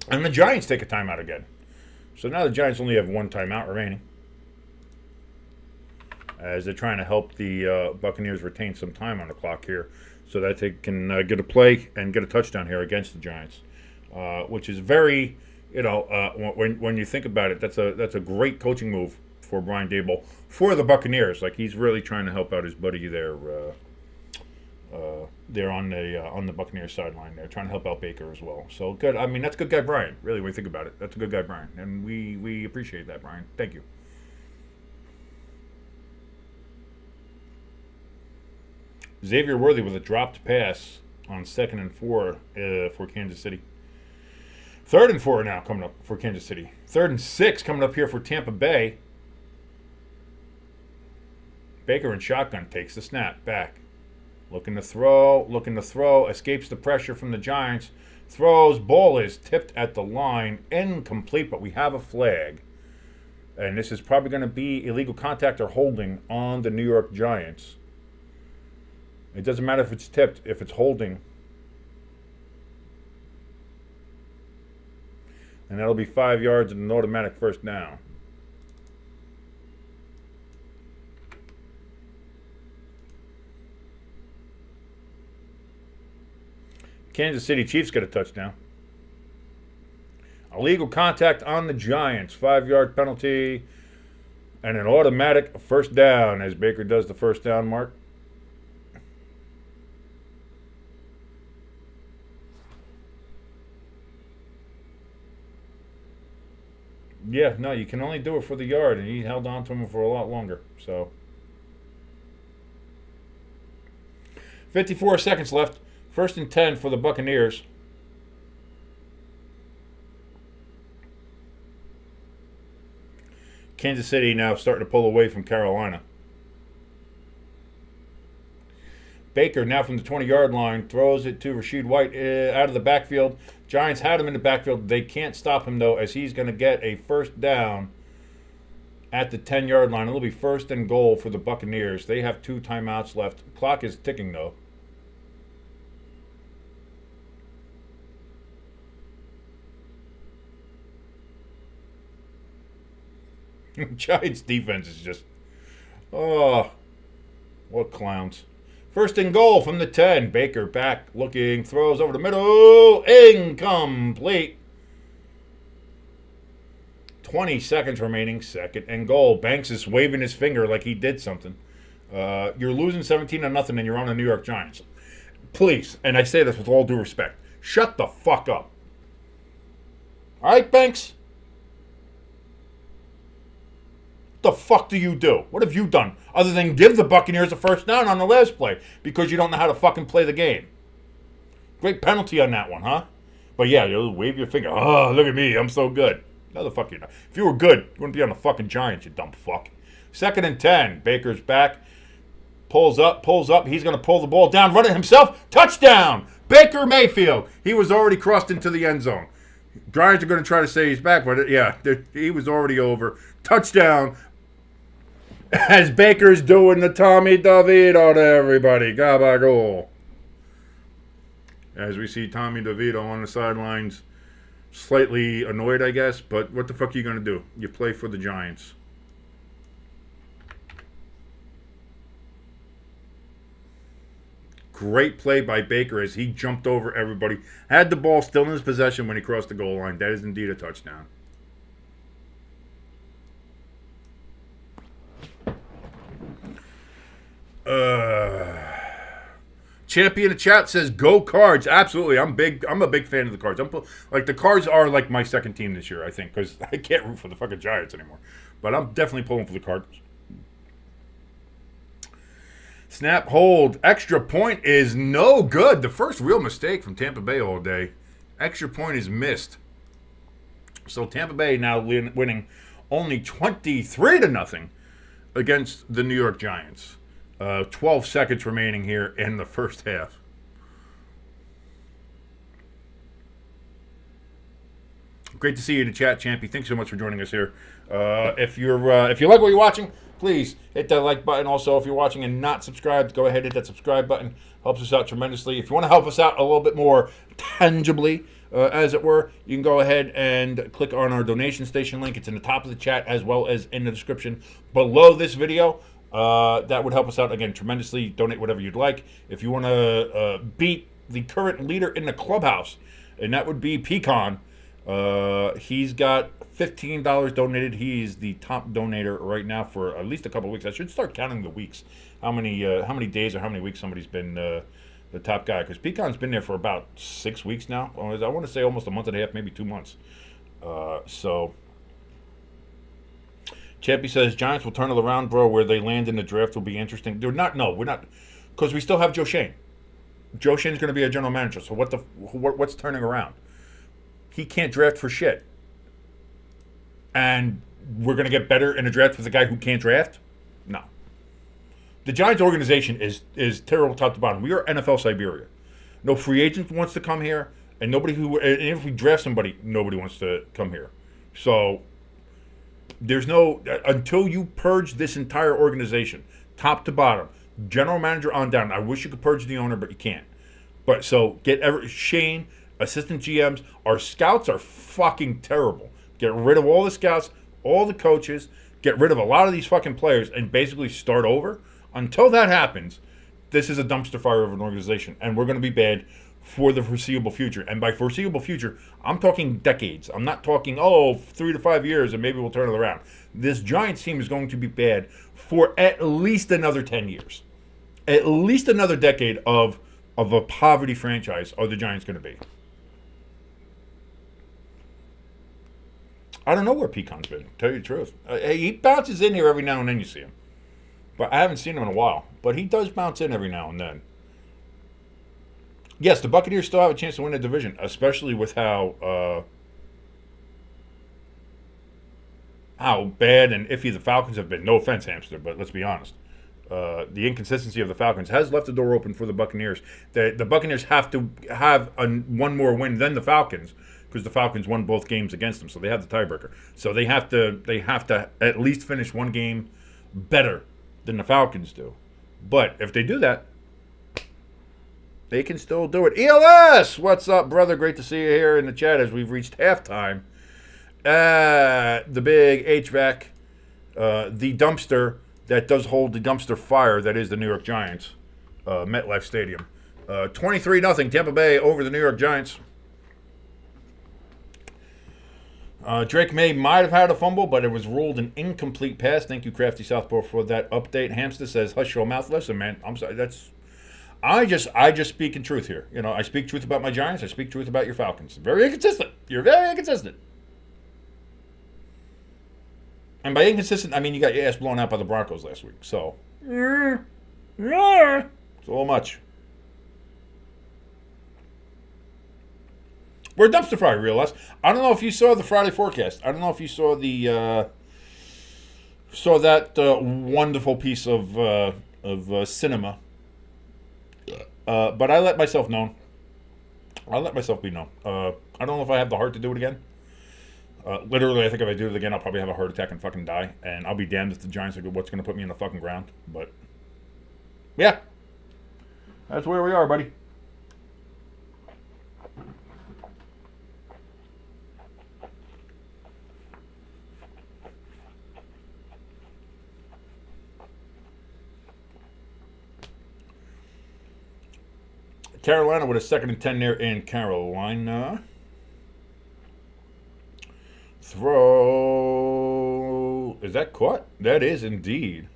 And the Giants take a timeout again. So now the Giants only have 1 timeout remaining, as they're trying to help the Buccaneers retain some time on the clock here so that they can get a play and get a touchdown here against the Giants, which is very, when you think about it, that's a great coaching move for Brian Daboll for the Buccaneers. Like, he's really trying to help out his buddy there. They're on the Buccaneers sideline. They're trying to help out Baker as well. So good. I mean, that's good guy Brian. Really, when you think about it, that's a good guy Brian, and we appreciate that, Brian. Thank you. Xavier Worthy with a dropped pass on 2nd and 4 for Kansas City. 3rd and 4 now coming up for Kansas City. 3rd and 6 coming up here for Tampa Bay. Baker in shotgun takes the snap back. Looking to throw, escapes the pressure from the Giants. Throws, ball is tipped at the line, incomplete, but we have a flag. And this is probably going to be illegal contact or holding on the New York Giants. It doesn't matter if it's tipped, if it's holding. And that'll be 5 yards and an automatic first down. Kansas City Chiefs get a touchdown. Illegal contact on the Giants. 5-yard penalty. And an automatic first down as Baker does the first down mark. Yeah, no, you can only do it for the yard, and he held on to him for a lot longer. So, 54 seconds left. 1st and 10 for the Buccaneers. Kansas City now starting to pull away from Carolina. Baker now from the 20-yard line throws it to Rachaad White out of the backfield. Giants had him in the backfield. They can't stop him, though, as he's going to get a first down at the 10-yard line. It'll be 1st and goal for the Buccaneers. They have 2 timeouts left. Clock is ticking, though. Giants defense is just, oh, what clowns. 1st and goal from the 10. Baker back looking, throws over the middle, incomplete. 20 seconds remaining, 2nd and goal. Banks is waving his finger like he did something. You're losing 17-0 and you're on the New York Giants. Please, and I say this with all due respect, shut the fuck up. All right, Banks? What the fuck do you do? What have you done other than give the Buccaneers a first down on the last play because you don't know how to fucking play the game? Great penalty on that one, huh? But yeah, you'll wave your finger. Oh, look at me. I'm so good. No, the fuck you're not. If you were good, you wouldn't be on the fucking Giants, you dumb fuck. 2nd and 10. Baker's back. Pulls up. He's going to pull the ball down. Run it himself. Touchdown. Baker Mayfield. He was already crossed into the end zone. Giants are going to try to say he's back, but yeah, he was already over. Touchdown. As Baker's doing the Tommy DeVito to everybody. Gabagool. As we see Tommy DeVito on the sidelines, slightly annoyed, I guess. But what the fuck are you going to do? You play for the Giants. Great play by Baker as he jumped over everybody. Had the ball still in his possession when he crossed the goal line. That is indeed a touchdown. Champion of Chat says go Cards. Absolutely, I'm a big fan of the Cards. Like, the Cards are like my second team this year, I think, because I can't root for the fucking Giants anymore. But I'm definitely pulling for the Cardinals. Snap, hold, extra point is no good. The first real mistake from Tampa Bay all day. Extra point is missed. So Tampa Bay now winning only 23-0 against the New York Giants. 12 seconds remaining here in the first half. Great to see you in the chat, Champy. Thanks so much for joining us here. If you like what you're watching, please hit that like button. Also, if you're watching and not subscribed, go ahead and hit that subscribe button. Helps us out tremendously. If you want to help us out a little bit more tangibly, as it were, you can go ahead and click on our donation station link. It's in the top of the chat as well as in the description below this video. That would help us out, again, tremendously. Donate whatever you'd like. If you want to beat the current leader in the clubhouse, and that would be Pecan, he's got $15 donated. He's the top donator right now for at least a couple of weeks. I should start counting the weeks, how many days or how many weeks somebody's been the top guy, because Pecan's been there for about 6 weeks now. I want to say almost a month and a half, maybe 2 months. So Chappie says Giants will turn it around, bro. Where they land in the draft will be interesting. We're not, because we still have Joe Schoen. Joe Schoen's going to be a general manager. So what's turning around? He can't draft for shit, and we're going to get better in a draft with a guy who can't draft? No. The Giants organization is terrible top to bottom. We are NFL Siberia. No free agent wants to come here, and and if we draft somebody, nobody wants to come here. So there's no, until you purge this entire organization, top to bottom, general manager on down. I wish you could purge the owner, but you can't. But so Shane, assistant GMs, our scouts are fucking terrible. Get rid of all the scouts, all the coaches, get rid of a lot of these fucking players, and basically start over. Until that happens, this is a dumpster fire of an organization, and we're going to be bad for the foreseeable future. And by foreseeable future, I'm talking decades. I'm not talking, 3 to 5 years, and maybe we'll turn it around. This Giants team is going to be bad for at least another 10 years. At least another decade of a poverty franchise are the Giants going to be. I don't know where Pecan's been, to tell you the truth. He bounces in here every now and then, you see him. But I haven't seen him in a while. But he does bounce in every now and then. Yes, the Buccaneers still have a chance to win the division, especially with how bad and iffy the Falcons have been. No offense, Hamster, but let's be honest. The inconsistency of the Falcons has left the door open for the Buccaneers. The Buccaneers have to have one more win than the Falcons, because the Falcons won both games against them, so they have the tiebreaker. So they have to at least finish one game better than the Falcons do. But if they do that, they can still do it. ELS! What's up, brother? Great to see you here in the chat as we've reached halftime. The big HVAC, the dumpster that does hold the dumpster fire that is the New York Giants, MetLife Stadium. 23-0 Tampa Bay over the New York Giants. Drake May might have had a fumble, but it was ruled an incomplete pass. Thank you, Crafty Southpaw, for that update. Hamster says, "Hush your mouth." Listen, man, I'm sorry. I just speak in truth here. You know, I speak truth about my Giants. I speak truth about your Falcons. Very inconsistent. You're very inconsistent. And by inconsistent, I mean you got your ass blown out by the Broncos last week. So, it's a little much. We're a dumpster fire, realize. I don't know if you saw the Friday forecast. I don't know if you saw that wonderful piece of cinema. But I let myself know. I'll let myself be known. I don't know if I have the heart to do it again. Literally, I think if I do it again, I'll probably have a heart attack and fucking die. And I'll be damned if the Giants are what's going to put me in the fucking ground. But, yeah. That's where we are, buddy. Carolina with a 2nd and 10 there in Carolina. Throw. Is that caught? That is indeed.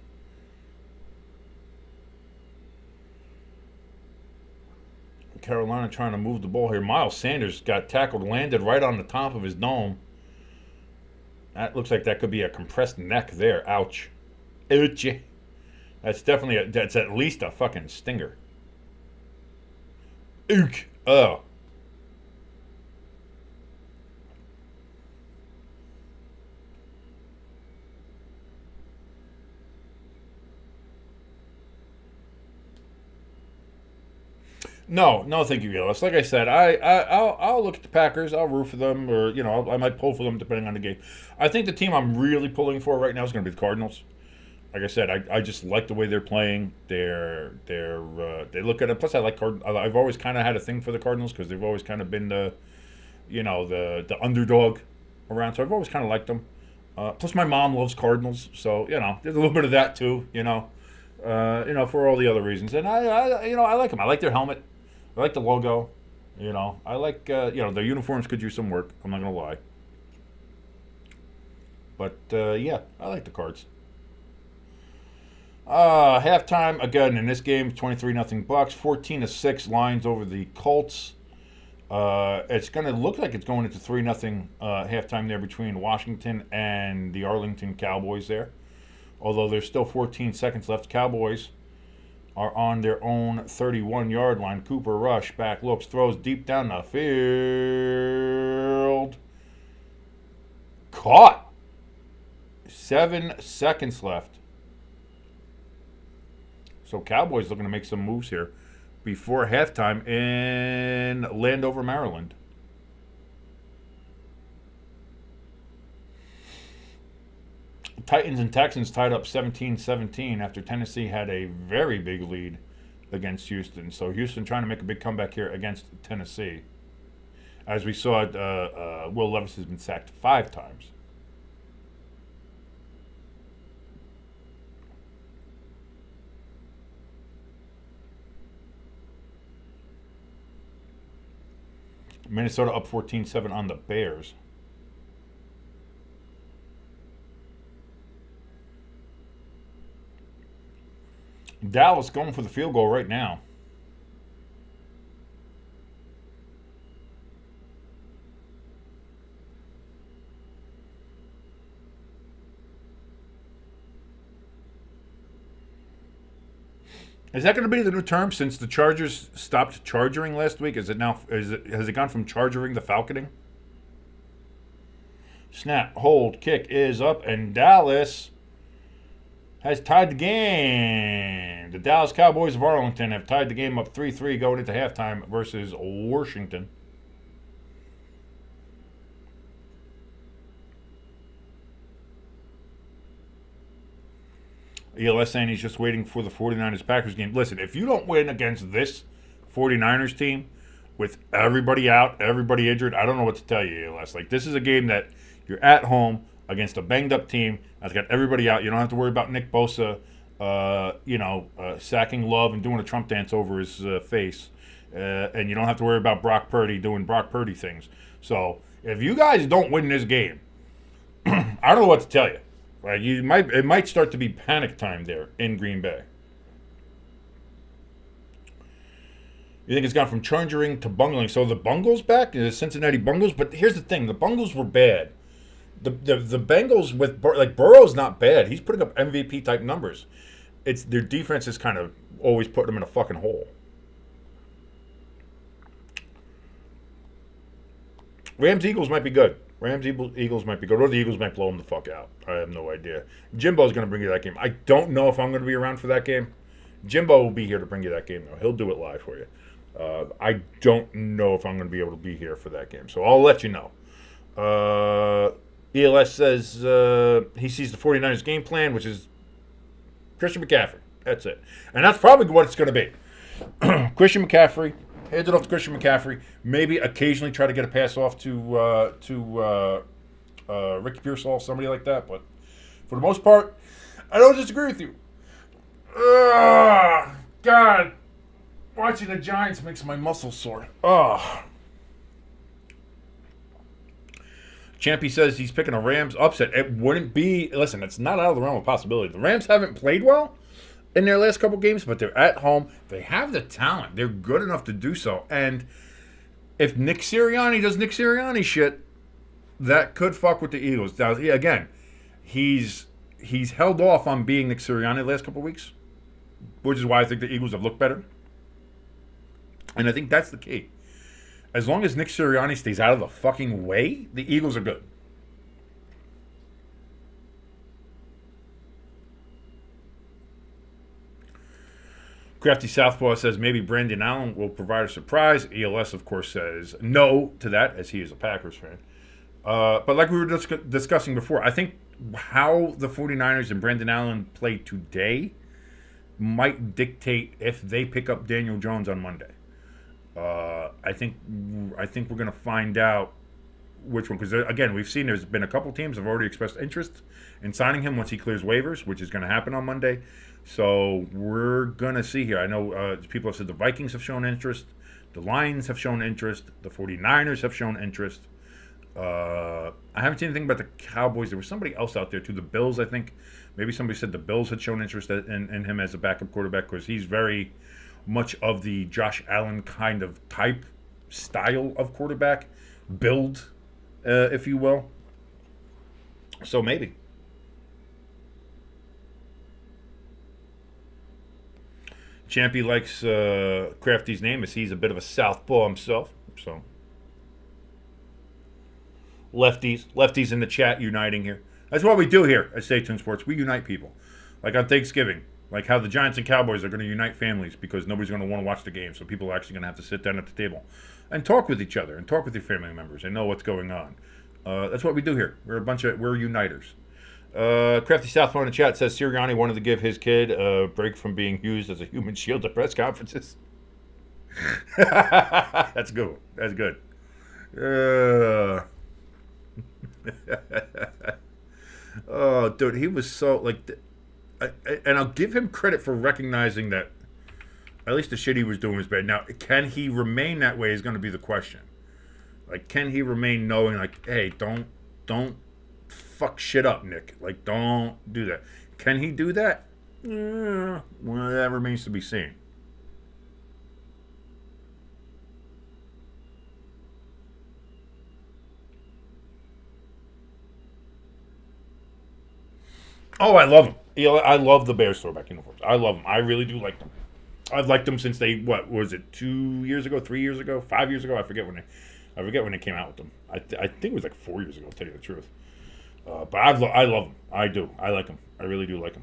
Carolina trying to move the ball here. Miles Sanders got tackled, landed right on the top of his dome. That looks like that could be a compressed neck there. Ouch. Ouch. That's definitely that's at least a fucking stinger. Ook. Oh. No, no, thank you, Gillis. Like I said, I'll look at the Packers. I'll root for them, or I might pull for them depending on the game. I think the team I'm really pulling for right now is going to be the Cardinals. Like I said, I just like the way they're playing. They look at it. Plus, I like I've always kind of had a thing for the Cardinals because they've always kind of been the underdog around. So I've always kind of liked them. Plus, my mom loves Cardinals, so there's a little bit of that too. For all the other reasons, and I like them. I like their helmet. I like the logo. I like their uniforms could use some work. I'm not gonna lie. But yeah, I like the Cards. Halftime again in this game, 23-0 Bucs, 14-6 Lions over the Colts. It's going to look like it's going into 3-0 halftime there between Washington and the Arlington Cowboys there. Although there's still 14 seconds left. Cowboys are on their own 31-yard line. Cooper Rush back, looks, throws deep down the field. Caught. 7 seconds left. So Cowboys looking to make some moves here before halftime in Landover, Maryland. Titans and Texans tied up 17-17 after Tennessee had a very big lead against Houston. So Houston trying to make a big comeback here against Tennessee. As we saw, Will Levis has been sacked 5 times. Minnesota up 14-7 on the Bears. Dallas going for the field goal right now. Is that going to be the new term since the Chargers stopped chargering last week? Has it gone from chargering to falconing? Snap, hold, kick is up, and Dallas has tied the game. The Dallas Cowboys of Arlington have tied the game up 3-3 going into halftime versus Washington. ELS saying he's just waiting for the 49ers-Packers game. Listen, if you don't win against this 49ers team with everybody out, everybody injured, I don't know what to tell you, ELS. Like, this is a game that you're at home against a banged-up team that's got everybody out. You don't have to worry about Nick Bosa, sacking Love and doing a Trump dance over his face. And you don't have to worry about Brock Purdy doing Brock Purdy things. So, if you guys don't win this game, I don't know what to tell you. Right, it might start to be panic time there in Green Bay. You think it's gone from charging to bungling? So the Bungles back, the Cincinnati Bungles. But here's the thing: the Bungles were bad. The Bengals with Burrow's not bad. He's putting up MVP type numbers. It's their defense is kind of always putting them in a fucking hole. Rams Eagles might be good. Eagles might be good, or the Eagles might blow them the fuck out. I have no idea. Jimbo's going to bring you that game. I don't know if I'm going to be around for that game. Jimbo will be here to bring you that game, though. He'll do it live for you. I don't know if I'm going to be able to be here for that game, so I'll let you know. ELS says he sees the 49ers game plan, which is Christian McCaffrey. That's it. And that's probably what it's going to be. Christian McCaffrey. Hand it off to Christian McCaffrey. Maybe occasionally try to get a pass off to Ricky Pearsall, somebody like that. But for the most part, I don't disagree with you. God. Watching the Giants makes my muscles sore. Champy says he's picking a Rams upset. It wouldn't be... Listen, it's not out of the realm of possibility. The Rams haven't played well in their last couple games, but they're at home. They have the talent. They're good enough to do so. And if Nick Sirianni does Nick Sirianni shit, that could fuck with the Eagles. Now, again, he's held off on being Nick Sirianni the last couple weeks, which is why I think the Eagles have looked better. And I think that's the key. As long as Nick Sirianni stays out of the fucking way, the Eagles are good. Crafty Southpaw says maybe Brandon Allen will provide a surprise. ELS, of course, says no to that, as he is a Packers fan. But like we were discussing before, I think how the 49ers and Brandon Allen play today might dictate if they pick up Daniel Jones on Monday. I think we're going to find out which one, because again, we've seen there's been a couple teams have already expressed interest in signing him once he clears waivers, which is going to happen on Monday. So we're going to see here. I know people have said the Vikings have shown interest, the Lions have shown interest, the 49ers have shown interest. I haven't seen anything about the Cowboys. There was somebody else out there too, the Bills, I think. Maybe somebody said the Bills had shown interest in him as a backup quarterback because he's very much of the Josh Allen kind of type, style of quarterback, build, if you will. So maybe. Champy likes Crafty's name as he's a bit of a southpaw himself. So lefties in the chat uniting here. That's what we do here at Stay Tuned Sports. We unite people. Like on Thanksgiving. Like how the Giants and Cowboys are going to unite families because nobody's going to want to watch the game. So people are actually going to have to sit down at the table and talk with each other and talk with your family members and know what's going on. That's what we do here. We're uniters. Crafty Southpaw in the chat says Sirianni wanted to give his kid a break from being used as a human shield at press conferences. That's good. That's good. Oh, dude, he was so like, and I'll give him credit for recognizing that at least the shit he was doing was bad. Now, can he remain that way is going to be the question. Like, can he remain knowing, like, hey, don't fuck shit up, Nick. Like, don't do that. Can he do that? Well, that remains to be seen. Oh, I love them. I love the Bears throwback uniforms. I love them. I really do like them. I've liked them since they, what was it, 2 years ago, 3 years ago, 5 years ago? I forget when they came out with them. I think it was like 4 years ago, to tell you the truth. But I love them. I do. I like them. I really do like them.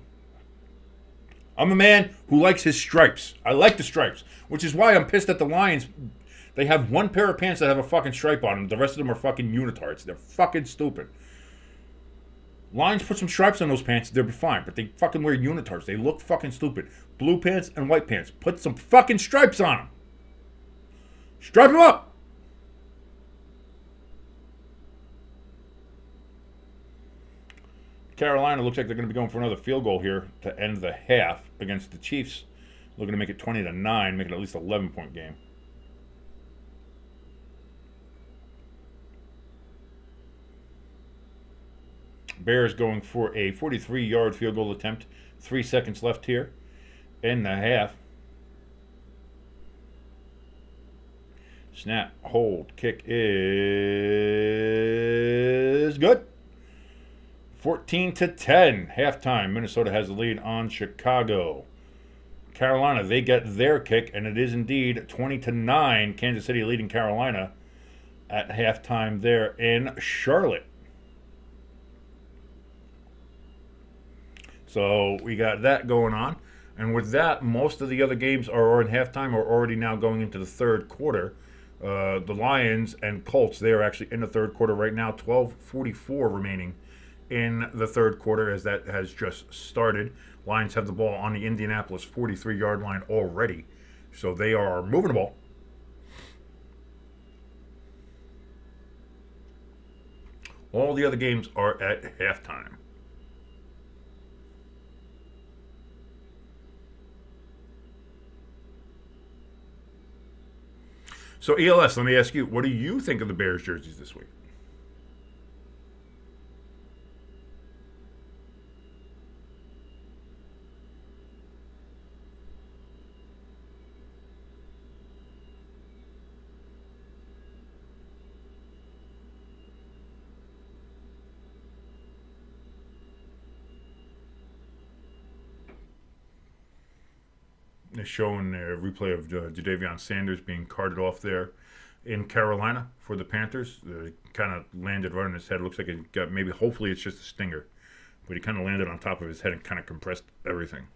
I'm a man who likes his stripes. I like the stripes, which is why I'm pissed at the Lions. They have one pair of pants that have a fucking stripe on them. The rest of them are fucking unitards. They're fucking stupid. Lions put some stripes on those pants, they'll be fine. But they fucking wear unitards. They look fucking stupid. Blue pants and white pants. Put some fucking stripes on them. Stripe them up. Carolina looks like they're going to be going for another field goal here to end the half against the Chiefs. Looking to make it 20-9, make it at least an 11-point game. Bears going for a 43-yard field goal attempt. 3 seconds left here in the half. Snap, hold, kick is good. 14-10, halftime. Minnesota has the lead on Chicago. Carolina, they get their kick, and it is indeed 20-9. Kansas City leading Carolina at halftime there in Charlotte. So we got that going on. And with that, most of the other games are in halftime or already now going into the third quarter. The Lions and Colts, they are actually in the third quarter right now. 12:44 remaining in the third quarter as that has just started. Lions have the ball on the Indianapolis 43-yard line already. So they are moving the ball. All the other games are at halftime. So, ELS, let me ask you, what do you think of the Bears jerseys this week? They're showing a replay of Jadavion Sanders being carted off there in Carolina for the Panthers. Kind of landed right on his head. It looks like it got hopefully it's just a stinger. But he kind of landed on top of his head and kind of compressed everything.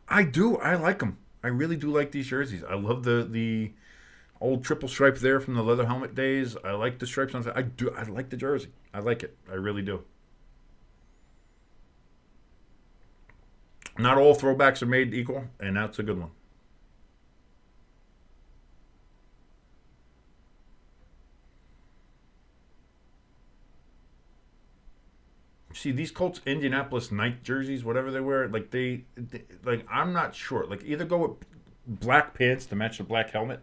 I do. I like them. I really do like these jerseys. I love the old triple stripe there from the leather helmet days. I like the stripes on the. I do. I like the jersey. I like it. I really do. Not all throwbacks are made equal, and that's a good one. See these Colts Indianapolis night jerseys, whatever they wear, like like I'm not sure. Like either go with black pants to match the black helmet,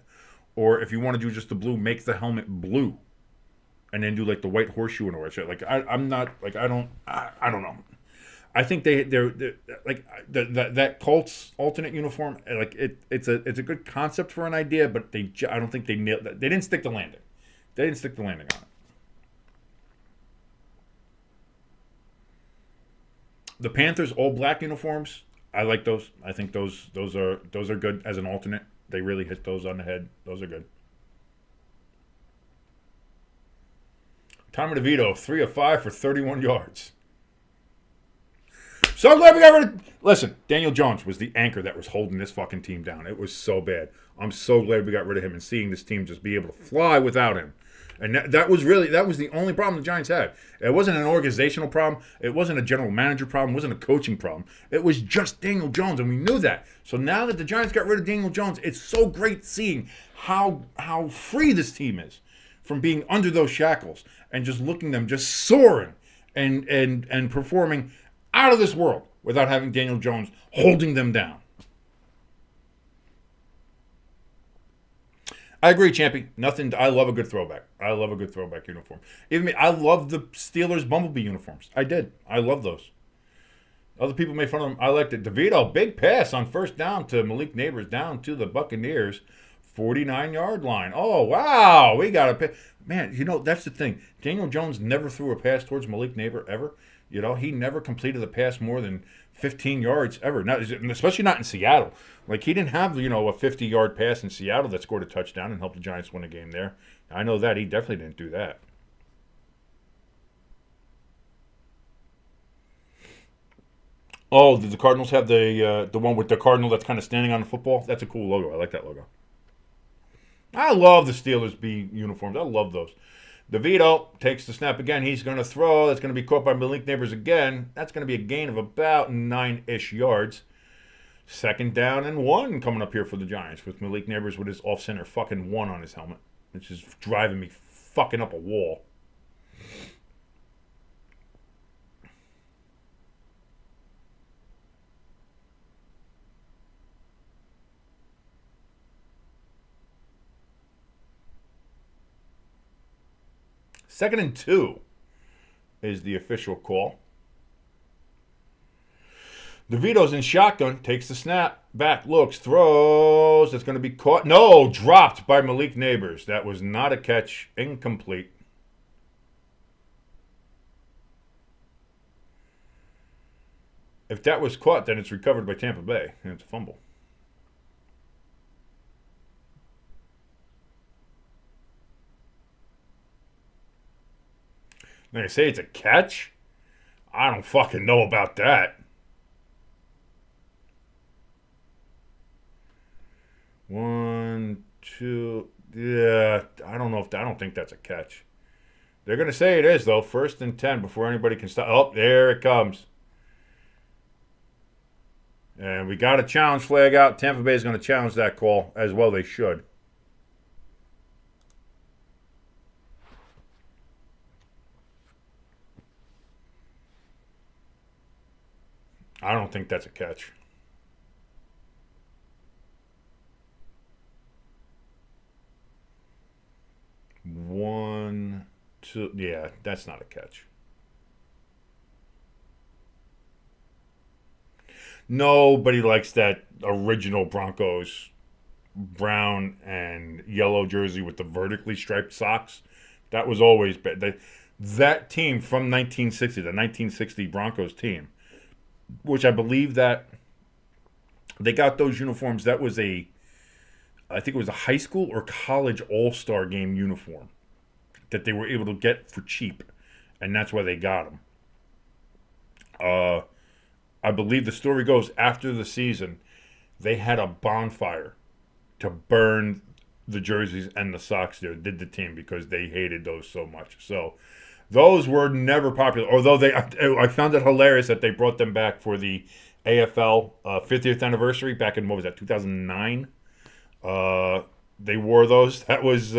or if you want to do just the blue, make the helmet blue, and then do like the white horseshoe and all that shit. Like I'm not like I don't know. I think they're like that Colts alternate uniform. Like it's a good concept for an idea, but I don't think they nailed. They didn't stick the landing. They didn't stick the landing on it. The Panthers all black uniforms. I like those. I think those are good as an alternate. They really hit those on the head. Those are good. Tommy DeVito, 3 of 5 for 31 yards. So glad we got rid of. Listen, Daniel Jones was the anchor that was holding this fucking team down. It was so bad. I'm so glad we got rid of him and seeing this team just be able to fly without him. And that was the only problem the Giants had. It wasn't an organizational problem. It wasn't a general manager problem. It wasn't a coaching problem. It was just Daniel Jones, and we knew that. So now that the Giants got rid of Daniel Jones, it's so great seeing how free this team is from being under those shackles and just looking them just soaring and performing out of this world without having Daniel Jones holding them down. I agree, Champy. Nothing. I love a good throwback. I love a good throwback uniform. Even me, I love the Steelers Bumblebee uniforms. I did. I love those. Other people made fun of them. I liked it. DeVito, big pass on first down to Malik Neighbors down to the Buccaneers, 49-yard line. Oh, wow. We got a pass. Man, that's the thing. Daniel Jones never threw a pass towards Malik Neighbor ever. He never completed a pass more than 15 yards ever. Not, especially not in Seattle. Like, he didn't have, a 50-yard pass in Seattle that scored a touchdown and helped the Giants win a game there. I know that. He definitely didn't do that. Oh, did the Cardinals have the one with the Cardinal that's kind of standing on the football? That's a cool logo. I like that logo. I love the Steelers B uniforms. I love those. DeVito takes the snap again. He's going to throw. That's going to be caught by Malik Neighbors again. That's going to be a gain of about 9-ish yards. 2nd down and 1 coming up here for the Giants with Malik Neighbors with his off-center fucking 1 on his helmet, which is driving me fucking up a wall. Second and 2 is the official call. DeVito's in shotgun, takes the snap, back, looks, throws. That's going to be caught. No, dropped by Malik Neighbors. That was not a catch. Incomplete. If that was caught, then it's recovered by Tampa Bay, and it's a fumble. They say it's a catch? I don't fucking know about that. 1, 2, yeah, I don't think that's a catch. They're going to say it is, though. 1st and 10 before anybody can stop. Oh, there it comes. And we got a challenge flag out. Tampa Bay is going to challenge that call, as well they should. I don't think that's a catch. 1, 2, yeah, that's not a catch. Nobody likes that original Broncos brown and yellow jersey with the vertically striped socks. That was always bad. That team from 1960, the 1960 Broncos team, which I believe that they got those uniforms. That was I think it was a high school or college all-star game uniform that they were able to get for cheap, and that's why they got them. I believe the story goes after the season, they had a bonfire to burn the jerseys and the socks there, did the team, because they hated those so much. So those were never popular. Although I found it hilarious that they brought them back for the AFL 50th anniversary back in, what was that, 2009? They wore those. That was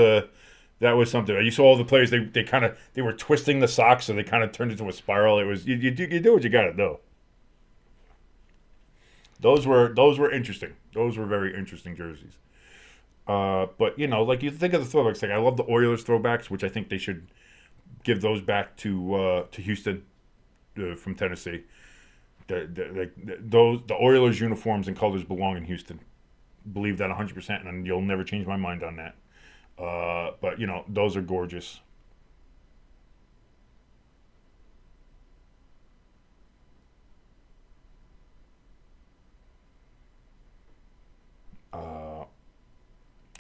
something. You saw all the players. They were twisting the socks, so they kind of turned into a spiral. It was you do what you got to do. Those were interesting. Those were very interesting jerseys. But like you think of the throwbacks. Like I love the Oilers throwbacks, which I think they should give those back to Houston from Tennessee. The Oilers uniforms and colors belong in Houston. Believe that 100%, and you'll never change my mind on that. But those are gorgeous.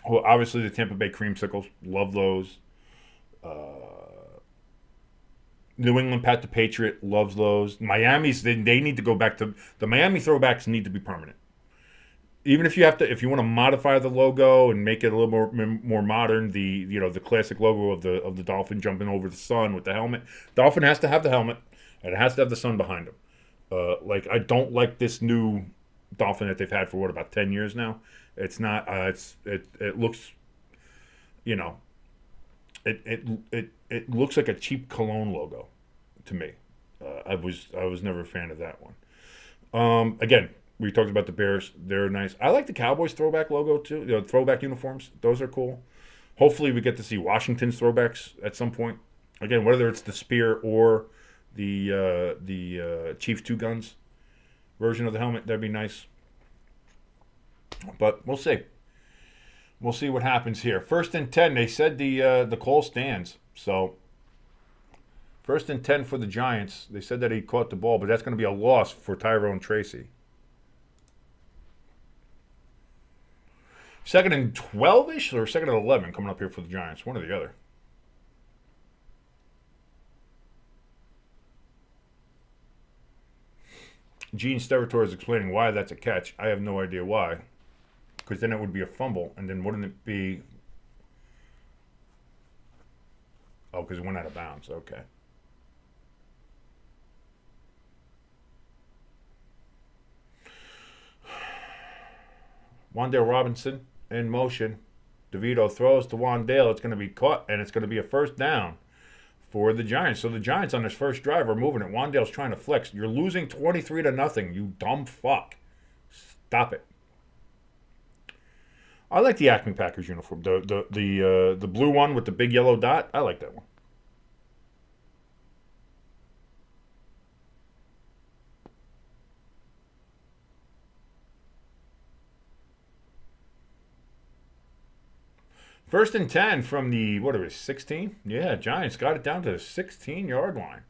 Well, obviously the Tampa Bay creamsicles, love those. New England Pat the Patriot loves those. Miami's they need to go back to the Miami throwbacks need to be permanent. Even if you want to modify the logo and make it a little more modern, the classic logo of the dolphin jumping over the sun with the helmet. Dolphin has to have the helmet, and it has to have the sun behind him. I don't like this new dolphin that they've had for about 10 years now. It's not. It looks, it looks like a cheap cologne logo to me. I was never a fan of that one. Again, we talked about the Bears. They're nice. I like the Cowboys throwback logo too. Throwback uniforms. Those are cool. Hopefully we get to see Washington's throwbacks at some point. Again, whether it's the spear or the Chiefs 2 guns version of the helmet, that'd be nice. But we'll see. We'll see what happens here. 1st and 10. They said the call stands. So 1st and 10 for the Giants. They said that he caught the ball, but that's going to be a loss for Tyrone Tracy. 2nd and 12-ish or 2nd and 11 coming up here for the Giants. One or the other. Gene Steratore is explaining why that's a catch. I have no idea why. Because then it would be a fumble, and then wouldn't it be... Oh, because it went out of bounds. Okay. Wan'Dale Robinson in motion. DeVito throws to Wan'Dale. It's going to be caught, and it's going to be a 1st down for the Giants. So the Giants on this first drive are moving it. Wan'Dale's trying to flex. You're losing 23-0, you dumb fuck. Stop it. I like the Acme Packers uniform. The blue one with the big yellow dot. I like that one. First and 10 from the, 16? Yeah, Giants got it down to the 16-yard line.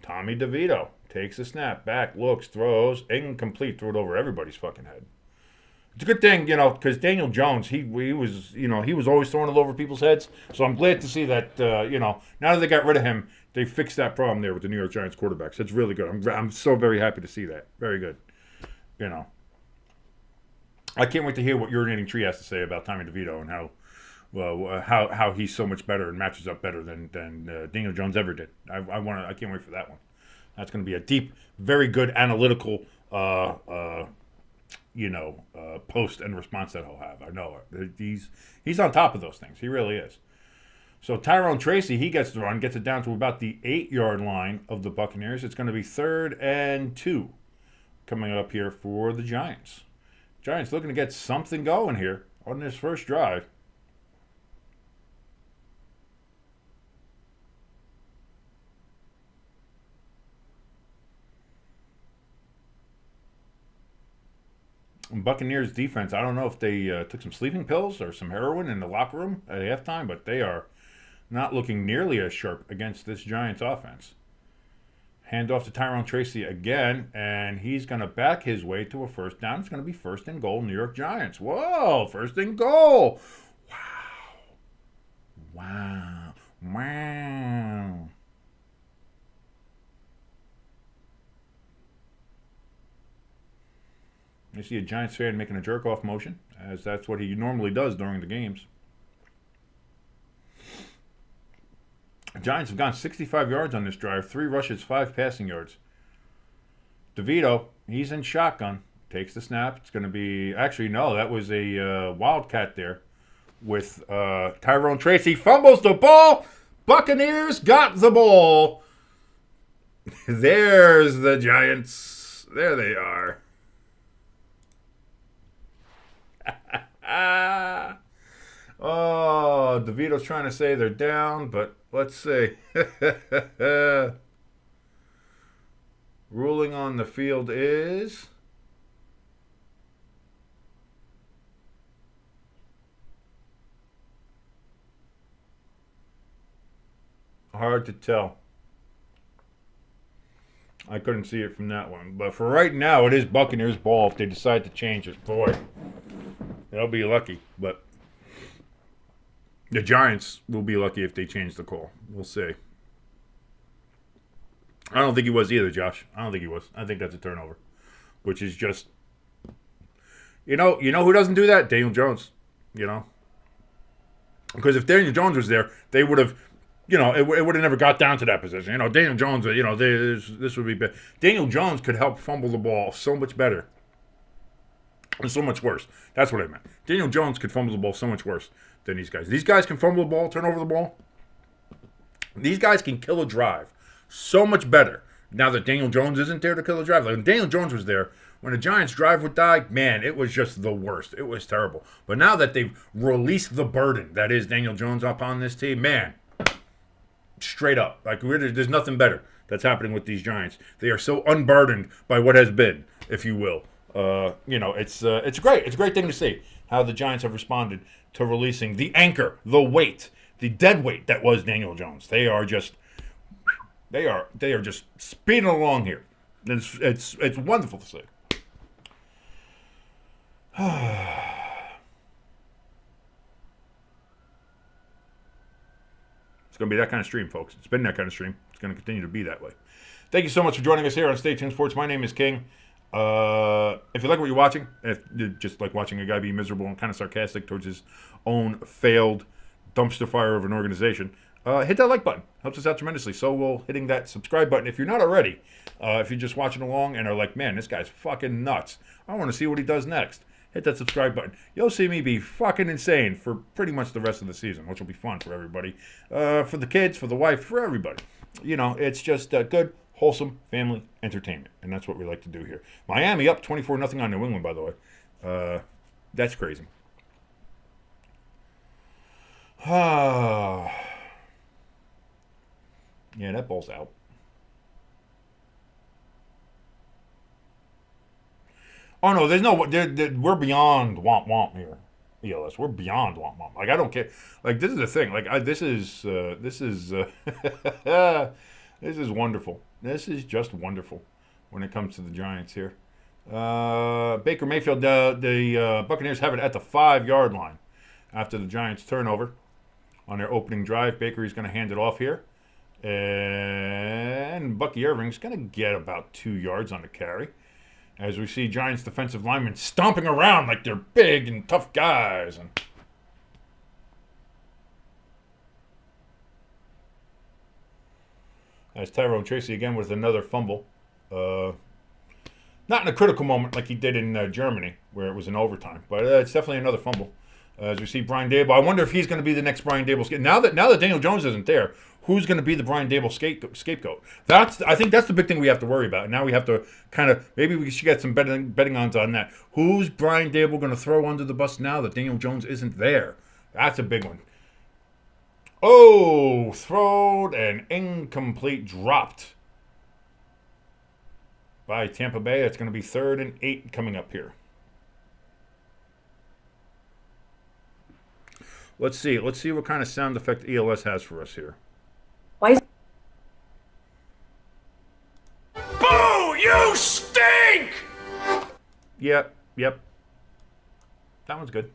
Tommy DeVito takes a snap, back, looks, throws, incomplete, threw it over everybody's fucking head. It's a good thing, because Daniel Jones, he was always throwing it over people's heads. So I'm glad to see that, now that they got rid of him, they fixed that problem there with the New York Giants quarterbacks. It's really good. I'm so very happy to see that. Very good. I can't wait to hear what Urinating Tree has to say about Tommy DeVito and how he's so much better and matches up better than Daniel Jones ever did. I can't wait for that one. That's going to be a deep, very good analytical, post and response that he'll have. I know he's on top of those things. He really is. So Tyrone Tracy, he gets the run, gets it down to about the 8-yard line of the Buccaneers. It's going to be 3rd and 2 coming up here for the Giants. Giants looking to get something going here on this first drive. Buccaneers defense, I don't know if they took some sleeping pills or some heroin in the locker room at halftime, but they are not looking nearly as sharp against this Giants offense. Hand off to Tyrone Tracy again, and he's going to back his way to a 1st down. It's going to be 1st and goal, New York Giants. Whoa, 1st and goal. Wow. You see a Giants fan making a jerk-off motion, as that's what he normally does during the games. Giants have gone 65 yards on this drive, 3 rushes, 5 passing yards. DeVito, he's in shotgun, takes the snap. It's going to be, actually, no, that was a Wildcat there with Tyrone Tracy. Fumbles the ball. Buccaneers got the ball. There's the Giants. There they are. Oh, DeVito's trying to say they're down, but let's see. Ruling on the field is hard to tell. I couldn't see it from that one. But for right now, it is Buccaneers ball if they decide to change it. Boy, they'll be lucky. But the Giants will be lucky if they change the call. We'll see. I don't think he was either, Josh. I don't think he was. I think that's a turnover, which is just, you know who doesn't do that? Daniel Jones. Because if Daniel Jones was there, they would have, it would have never got down to that position. Daniel Jones, this would be bad. Daniel Jones could help fumble the ball so much better and so much worse. That's what I meant. Daniel Jones could fumble the ball so much worse than these guys. These guys can fumble the ball, turn over the ball. These guys can kill a drive so much better now that Daniel Jones isn't there to kill a drive. Like when Daniel Jones was there, when a Giants drive would die, man, it was just the worst. It was terrible. But now that they've released the burden that is Daniel Jones upon this team, man, straight up, like there's nothing better that's happening with these Giants. They are so unburdened by what has been, if you will. It's great. It's a great thing to see how the Giants have responded to releasing the anchor, the weight, the dead weight that was Daniel Jones. They are just speeding along here. It's wonderful to see. It's going to be that kind of stream, folks. It's been that kind of stream. It's going to continue to be that way. Thank you so much for joining us here on Stay Tuned Sports. My name is King. If you like what you're watching, if you just like watching a guy be miserable and kind of sarcastic towards his own failed dumpster fire of an organization, hit that like button. Helps us out tremendously. So will hitting that subscribe button. If you're not already, if you're just watching along and are like, man, this guy's fucking nuts. I want to see what he does next. Hit that subscribe button. You'll see me be fucking insane for pretty much the rest of the season, which will be fun for everybody. For the kids, for the wife, for everybody. It's just good, wholesome family entertainment. And that's what we like to do here. Miami up 24-0 on New England, by the way. That's crazy. Yeah, that ball's out. Oh, no, there's no... we're beyond womp-womp here, ELS. We're beyond womp-womp. Like, I don't care. Like, this is the thing. Like, this is this is wonderful. This is just wonderful when it comes to the Giants here. Baker Mayfield, the Buccaneers have it at the 5-yard line after the Giants turnover on their opening drive. Baker is going to hand it off here. And Bucky Irving's going to get about 2 yards on the carry. As we see Giants defensive linemen stomping around like they're big and tough guys. And as Tyrone Tracy again with another fumble. Not in a critical moment like he did in Germany, where it was in overtime. But it's definitely another fumble. As we see Brian Daboll. I wonder if he's going to be the next Brian Daboll. Now that Daniel Jones isn't there, who's going to be the Brian Daboll scapegoat? I think that's the big thing we have to worry about. Now we have to kind of, maybe we should get some betting odds on that. Who's Brian Daboll going to throw under the bus now that Daniel Jones isn't there? That's a big one. Oh, thrown and incomplete, dropped by Tampa Bay. It's going to be 3rd and 8 coming up here. Let's see what kind of sound effect ELS has for us here.
Why is
Boo! You stink!
Yep. That one's good.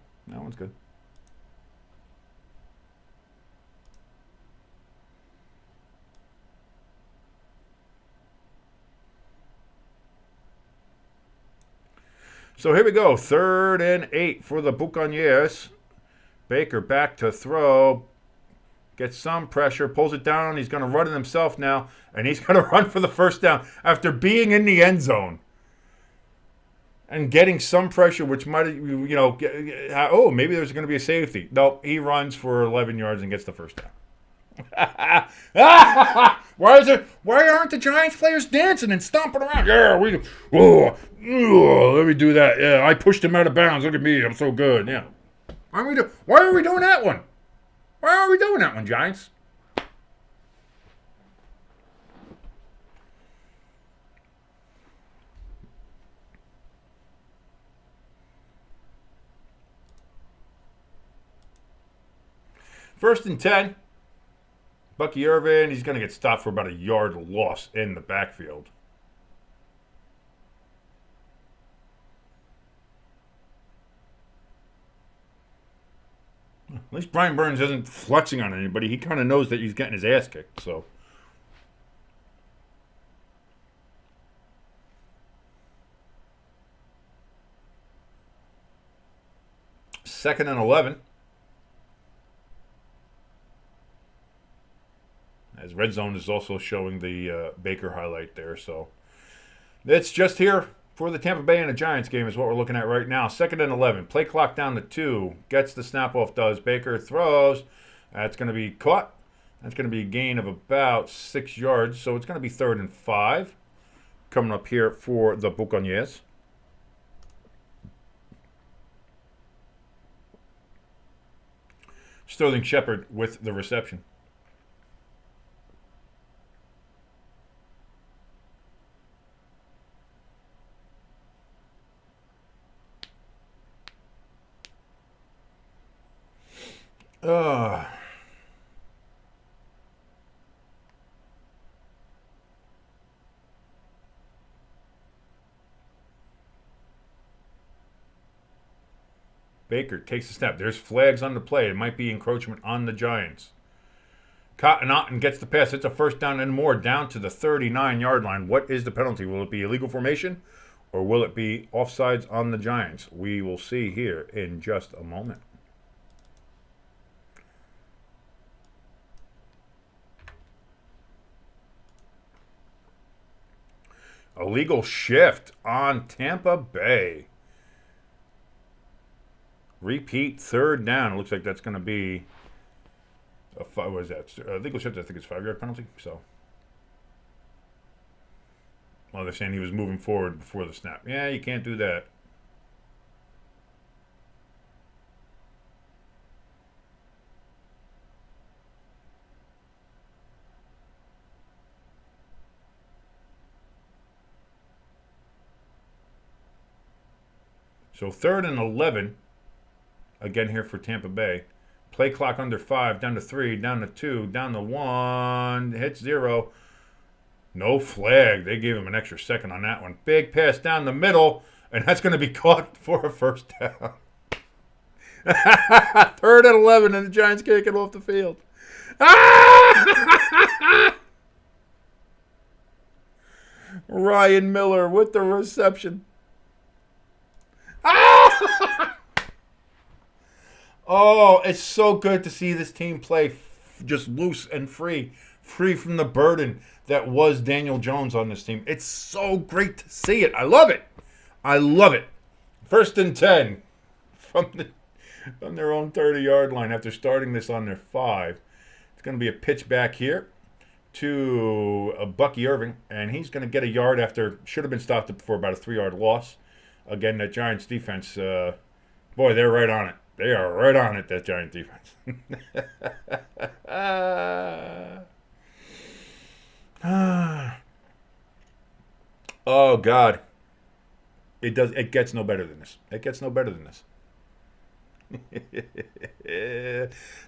So here we go. 3rd and 8 for the Buccaneers. Baker back to throw. Gets some pressure. Pulls it down. He's going to run it himself now. And he's going to run for the first down after being in the end zone. And getting some pressure, which might, maybe there's going to be a safety. No, he runs for 11 yards and gets the first down. Why aren't the Giants players dancing and stomping around? Yeah, let me do that. Yeah, I pushed him out of bounds. Look at me, I'm so good. Yeah. Why are we doing that one? Why are we doing that one, Giants? First and 10. Bucky Irvin, he's going to get stopped for about a yard loss in the backfield. At least Brian Burns isn't flexing on anybody. He kind of knows that he's getting his ass kicked, so. Second and 11. As Red Zone is also showing the Baker highlight there. So it's just here for the Tampa Bay and the Giants game is what we're looking at right now. 2nd and 11. Play clock down to 2. Gets the snap off, does. Baker throws. That's going to be caught. That's going to be a gain of about 6 yards. So it's going to be 3rd and 5. Coming up here for the Buccaneers. Sterling Shepard with the reception. Baker takes a snap. There's flags on the play. It might be encroachment on the Giants. Cotton Otten gets the pass. It's a first down and more down to the 39-yard line. What is the penalty? Will it be illegal formation or will it be offsides on the Giants? We will see here in just a moment. Illegal shift on Tampa Bay. Repeat 3rd down. It looks like that's going to be what is that? Legal shift, I think it's 5-yard penalty. So, well, they're saying he was moving forward before the snap. Yeah, you can't do that. So 3rd and 11. Again here for Tampa Bay. Play clock under 5, down to 3, down to 2, down to 1. Hits 0. No flag. They gave him an extra second on that one. Big pass down the middle, and that's going to be caught for a first down. 3rd and 11, and the Giants can't get off the field. Ryan Miller with the reception. Oh, it's so good to see this team play just loose and free from the burden that was Daniel Jones on this team. It's so great to see it. I love it. I love it. 1st and 10 from their own 30-yard line after starting this on their 5. It's going to be a pitch back here to Bucky Irving, and he's going to get a yard after should have been stopped for about a 3-yard loss. Again, that Giants defense, boy, they're right on it. They are right on it, that Giant defense. Oh, God. It gets no better than this. It gets no better than this.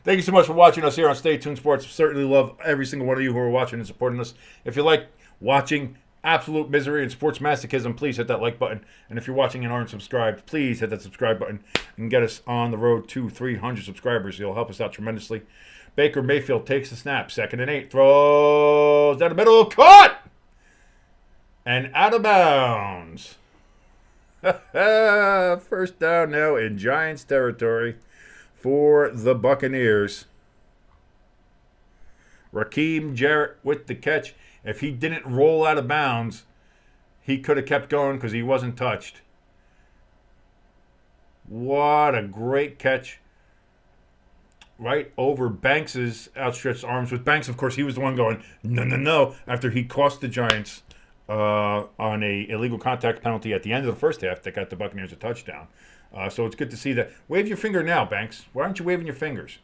Thank you so much for watching us here on Stay Tuned Sports. Certainly love every single one of you who are watching and supporting us. If you like watching absolute misery and sports masochism, please hit that like button. And if you're watching and aren't subscribed, please hit that subscribe button and get us on the road to 300 subscribers. It'll help us out tremendously. Baker Mayfield takes the snap. 2nd and 8. Throws down the middle. Caught! And out of bounds. First down now in Giants territory for the Buccaneers. Raheem Jarrett with the catch. If he didn't roll out of bounds, he could have kept going because he wasn't touched. What a great catch. Right over Banks' outstretched arms. With Banks, of course, he was the one going, no, no, no, after he cost the Giants on a illegal contact penalty at the end of the first half that got the Buccaneers a touchdown. So it's good to see that. Wave your finger now, Banks. Why aren't you waving your fingers?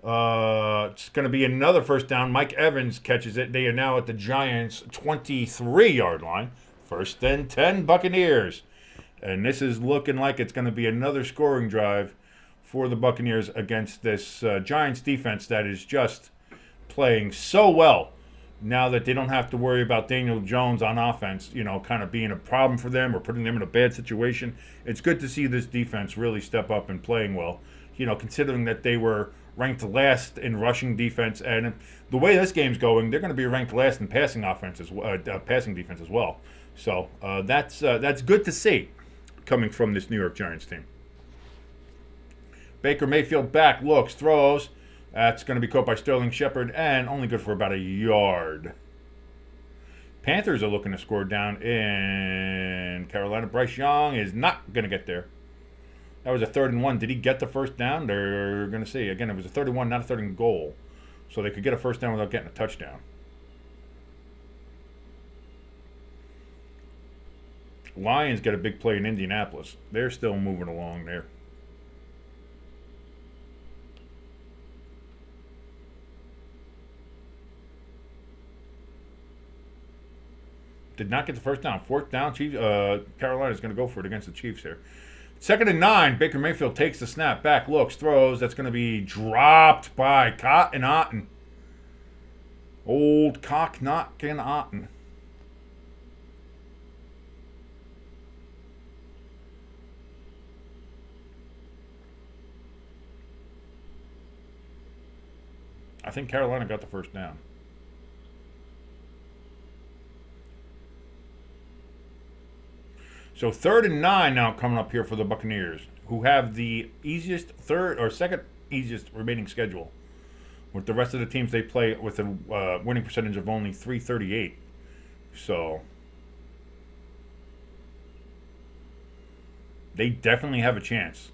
It's going to be another first down. Mike Evans catches it. They are now at the Giants' 23-yard line. First and 10 Buccaneers. And this is looking like it's going to be another scoring drive for the Buccaneers against this Giants defense that is just playing so well now that they don't have to worry about Daniel Jones on offense, kind of being a problem for them or putting them in a bad situation. It's good to see this defense really step up and playing well, considering that they were ranked last in rushing defense. And the way this game's going, they're going to be ranked last in passing defense as well. So that's good to see coming from this New York Giants team. Baker Mayfield back, looks, throws. That's going to be caught by Sterling Shepard and only good for about a yard. Panthers are looking to score down in Carolina. Bryce Young is not going to get there. That was a 3rd and 1. Did he get the first down? They're going to see. Again, it was a 3rd and 1, not a 3rd and goal. So they could get a first down without getting a touchdown. Lions get a big play in Indianapolis. They're still moving along there. Did not get the first down. 4th down. Carolina's going to go for it against the Chiefs here. 2nd and 9. Baker Mayfield takes the snap. Back, looks, throws. That's going to be dropped by Cotton Otten. Old cock-knocking Otten. I think Carolina got the first down. So 3rd and 9 now coming up here for the Buccaneers, who have the second easiest remaining schedule, with the rest of the teams they play with a winning percentage of only .338. So they definitely have a chance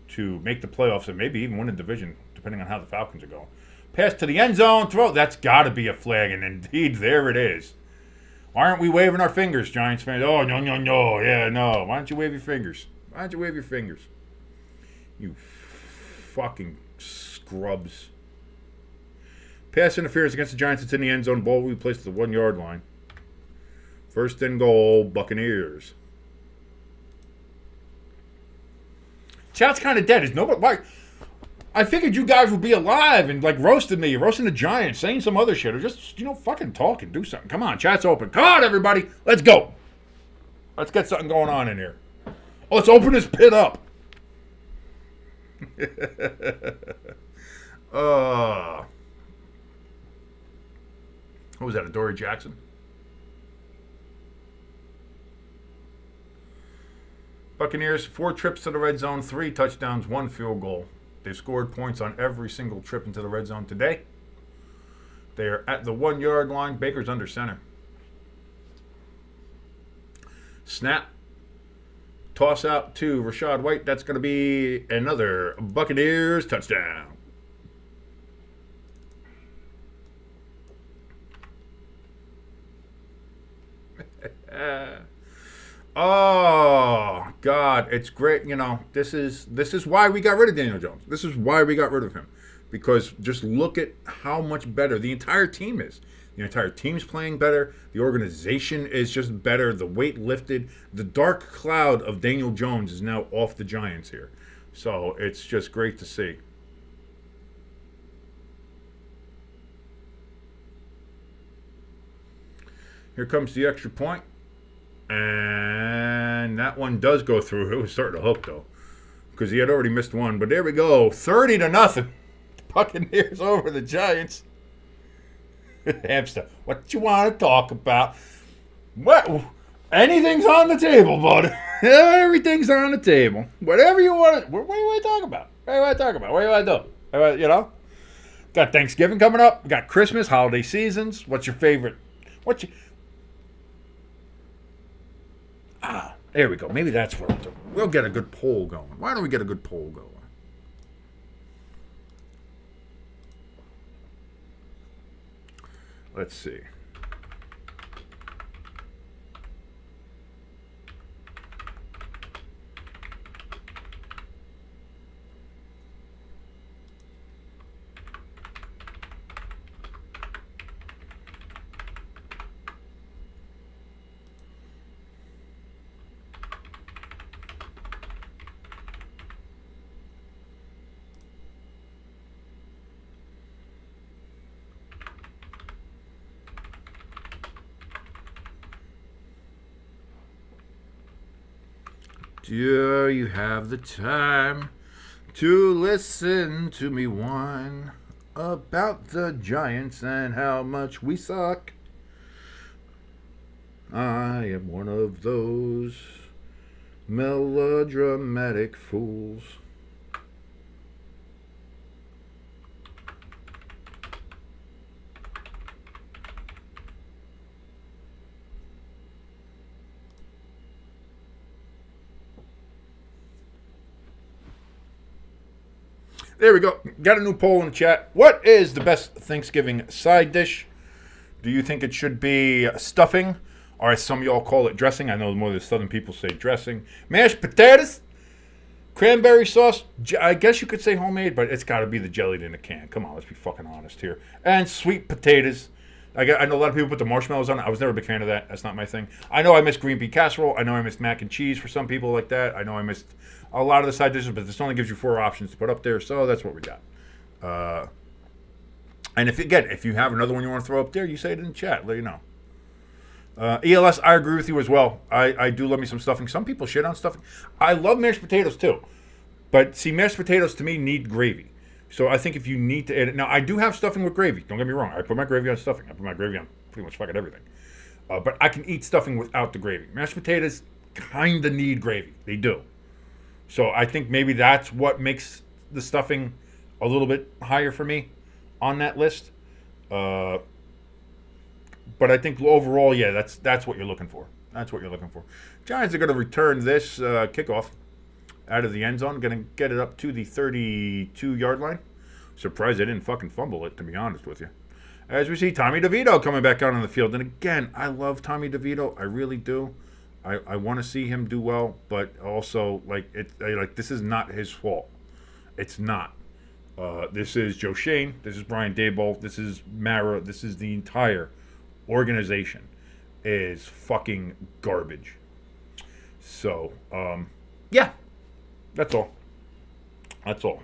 to make the playoffs and maybe even win a division, depending on how the Falcons are going. Pass to the end zone, throw. That's got to be a flag, and indeed there it is. Why aren't we waving our fingers, Giants fans? Oh, no, no, no. Yeah, no. Why don't you wave your fingers? Why don't you wave your fingers? You fucking scrubs. Pass interference against the Giants. It's in the end zone. Ball will be placed at the 1-yard line. 1st and goal, Buccaneers. Chat's kind of dead. Is nobody? Why? I figured you guys would be alive and roasting me, roasting the Giants, saying some other shit, or just fucking talk and do something. Come on, chat's open. Come on, everybody, let's go. Let's get something going on in here. Oh, let's open this pit up. What was that? A Dory Jackson? Buccaneers 4 trips to the red zone, 3 touchdowns, 1 field goal. They've scored points on every single trip into the red zone today. They are at the 1-yard line. Baker's under center. Snap. Toss out to Rachaad White. That's going to be another Buccaneers touchdown. Oh, God, it's great. This is why we got rid of Daniel Jones. This is why we got rid of him. Because just look at how much better the entire team is. The entire team's playing better. The organization is just better. The weight lifted. The dark cloud of Daniel Jones is now off the Giants here. So it's just great to see. Here comes the extra point. And that one does go through. It was starting to hook, though, because he had already missed one. But there we go. 30-0. Buccaneers over the Giants. Hamster, what you want to talk about? What? Anything's on the table, bud. Everything's on the table. Whatever you want. What do you want to talk about? What do you want to talk about? What do you want to do? You know? Got Thanksgiving coming up. We got Christmas, holiday seasons. What's your favorite? There we go. Maybe that's what we'll do. We'll get a good poll going. Why don't we get a good poll going? Let's see. Do you have the time to listen to me whine about the Giants and how much we suck? I am one of those melodramatic fools. There we go. Got a new poll in the chat. What is the best Thanksgiving side dish? Do you think it should be stuffing, or as some of y'all call it, dressing? I know more of the southern people say dressing. Mashed potatoes, cranberry sauce. I guess you could say homemade, but it's got to be the jellied in a can. Come on, let's be fucking honest here. And sweet potatoes. I know a lot of people put the marshmallows on it. I was never a big fan of that. That's not my thing. I know I missed green bean casserole. I know I missed mac and cheese for some people like that. I know I missed a lot of the side dishes, but this only gives you 4 options to put up there, so that's what we got. And if you have another one you want to throw up there, you say it in the chat. Let you know. ELS, I agree with you as well. I do love me some stuffing. Some people shit on stuffing. I love mashed potatoes too, but see, mashed potatoes to me need gravy. So I think if you need to add it, now I do have stuffing with gravy. Don't get me wrong. I put my gravy on stuffing. I put my gravy on pretty much fucking everything. But I can eat stuffing without the gravy. Mashed potatoes kind of need gravy. They do. So I think maybe that's what makes the stuffing a little bit higher for me on that list. But I think overall, yeah, that's what you're looking for. That's what you're looking for. Giants are going to return this kickoff out of the end zone. Going to get it up to the 32-yard line. Surprised they didn't fucking fumble it, to be honest with you. As we see Tommy DeVito coming back out on the field. And again, I love Tommy DeVito. I really do. I want to see him do well, but also, this is not his fault. It's not. This is Joe Shane. This is Brian Daboll. This is Mara. This is the entire organization is fucking garbage. So, yeah. That's all. That's all.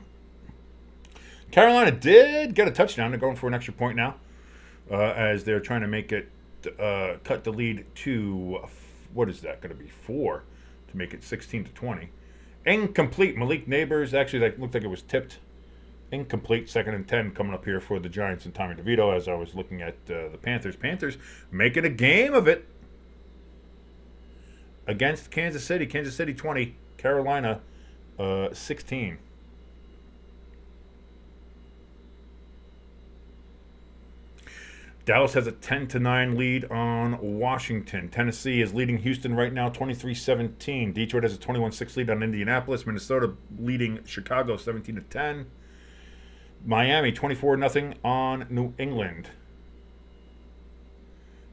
Carolina did get a touchdown. They're going for an extra point now as they're trying to make it cut the lead to, what is that going to be, 4 to make it 16-20. Incomplete. Malik Neighbors, actually, that looked like it was tipped. Incomplete. 2nd and 10 coming up here for the Giants and Tommy DeVito as I was looking at the Panthers. Panthers making a game of it against Kansas City. Kansas City 20, Carolina 16. Dallas has a 10-9 lead on Washington. Tennessee is leading Houston right now 23-17. Detroit has a 21-6 lead on Indianapolis. Minnesota leading Chicago 17-10. Miami 24-0 on New England.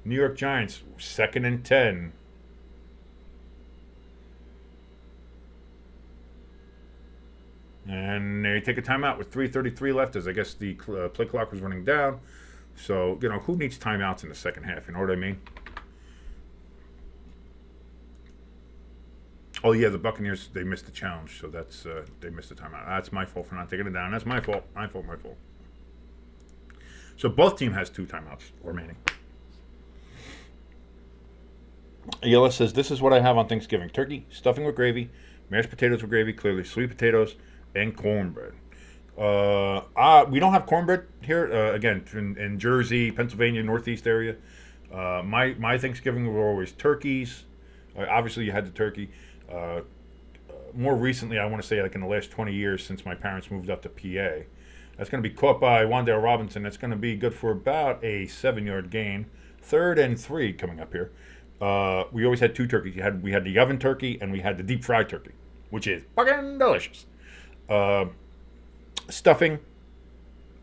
New York Giants 2nd and 10. And they take a timeout with 3:33 left as I guess the play clock was running down. So, who needs timeouts in the second half? You know what I mean? Oh, yeah, the Buccaneers, they missed the challenge. So that's, they missed the timeout. That's my fault for not taking it down. That's my fault. My fault. So both team has 2 timeouts remaining. ELS says, this is what I have on Thanksgiving. Turkey, stuffing with gravy, mashed potatoes with gravy, clearly sweet potatoes, and cornbread. We don't have cornbread here. Again, in Jersey, Pennsylvania, Northeast area. My Thanksgiving were always turkeys, Obviously, you had the turkey. More recently, I want to say like in the last 20 years since my parents moved up to PA. That's going to be caught by Wandale Robinson. That's going to be good for about a 7-yard gain. 3rd and 3 coming up here. We always had 2 turkeys. We had the oven turkey and we had the deep fried turkey, which is fucking delicious. Stuffing,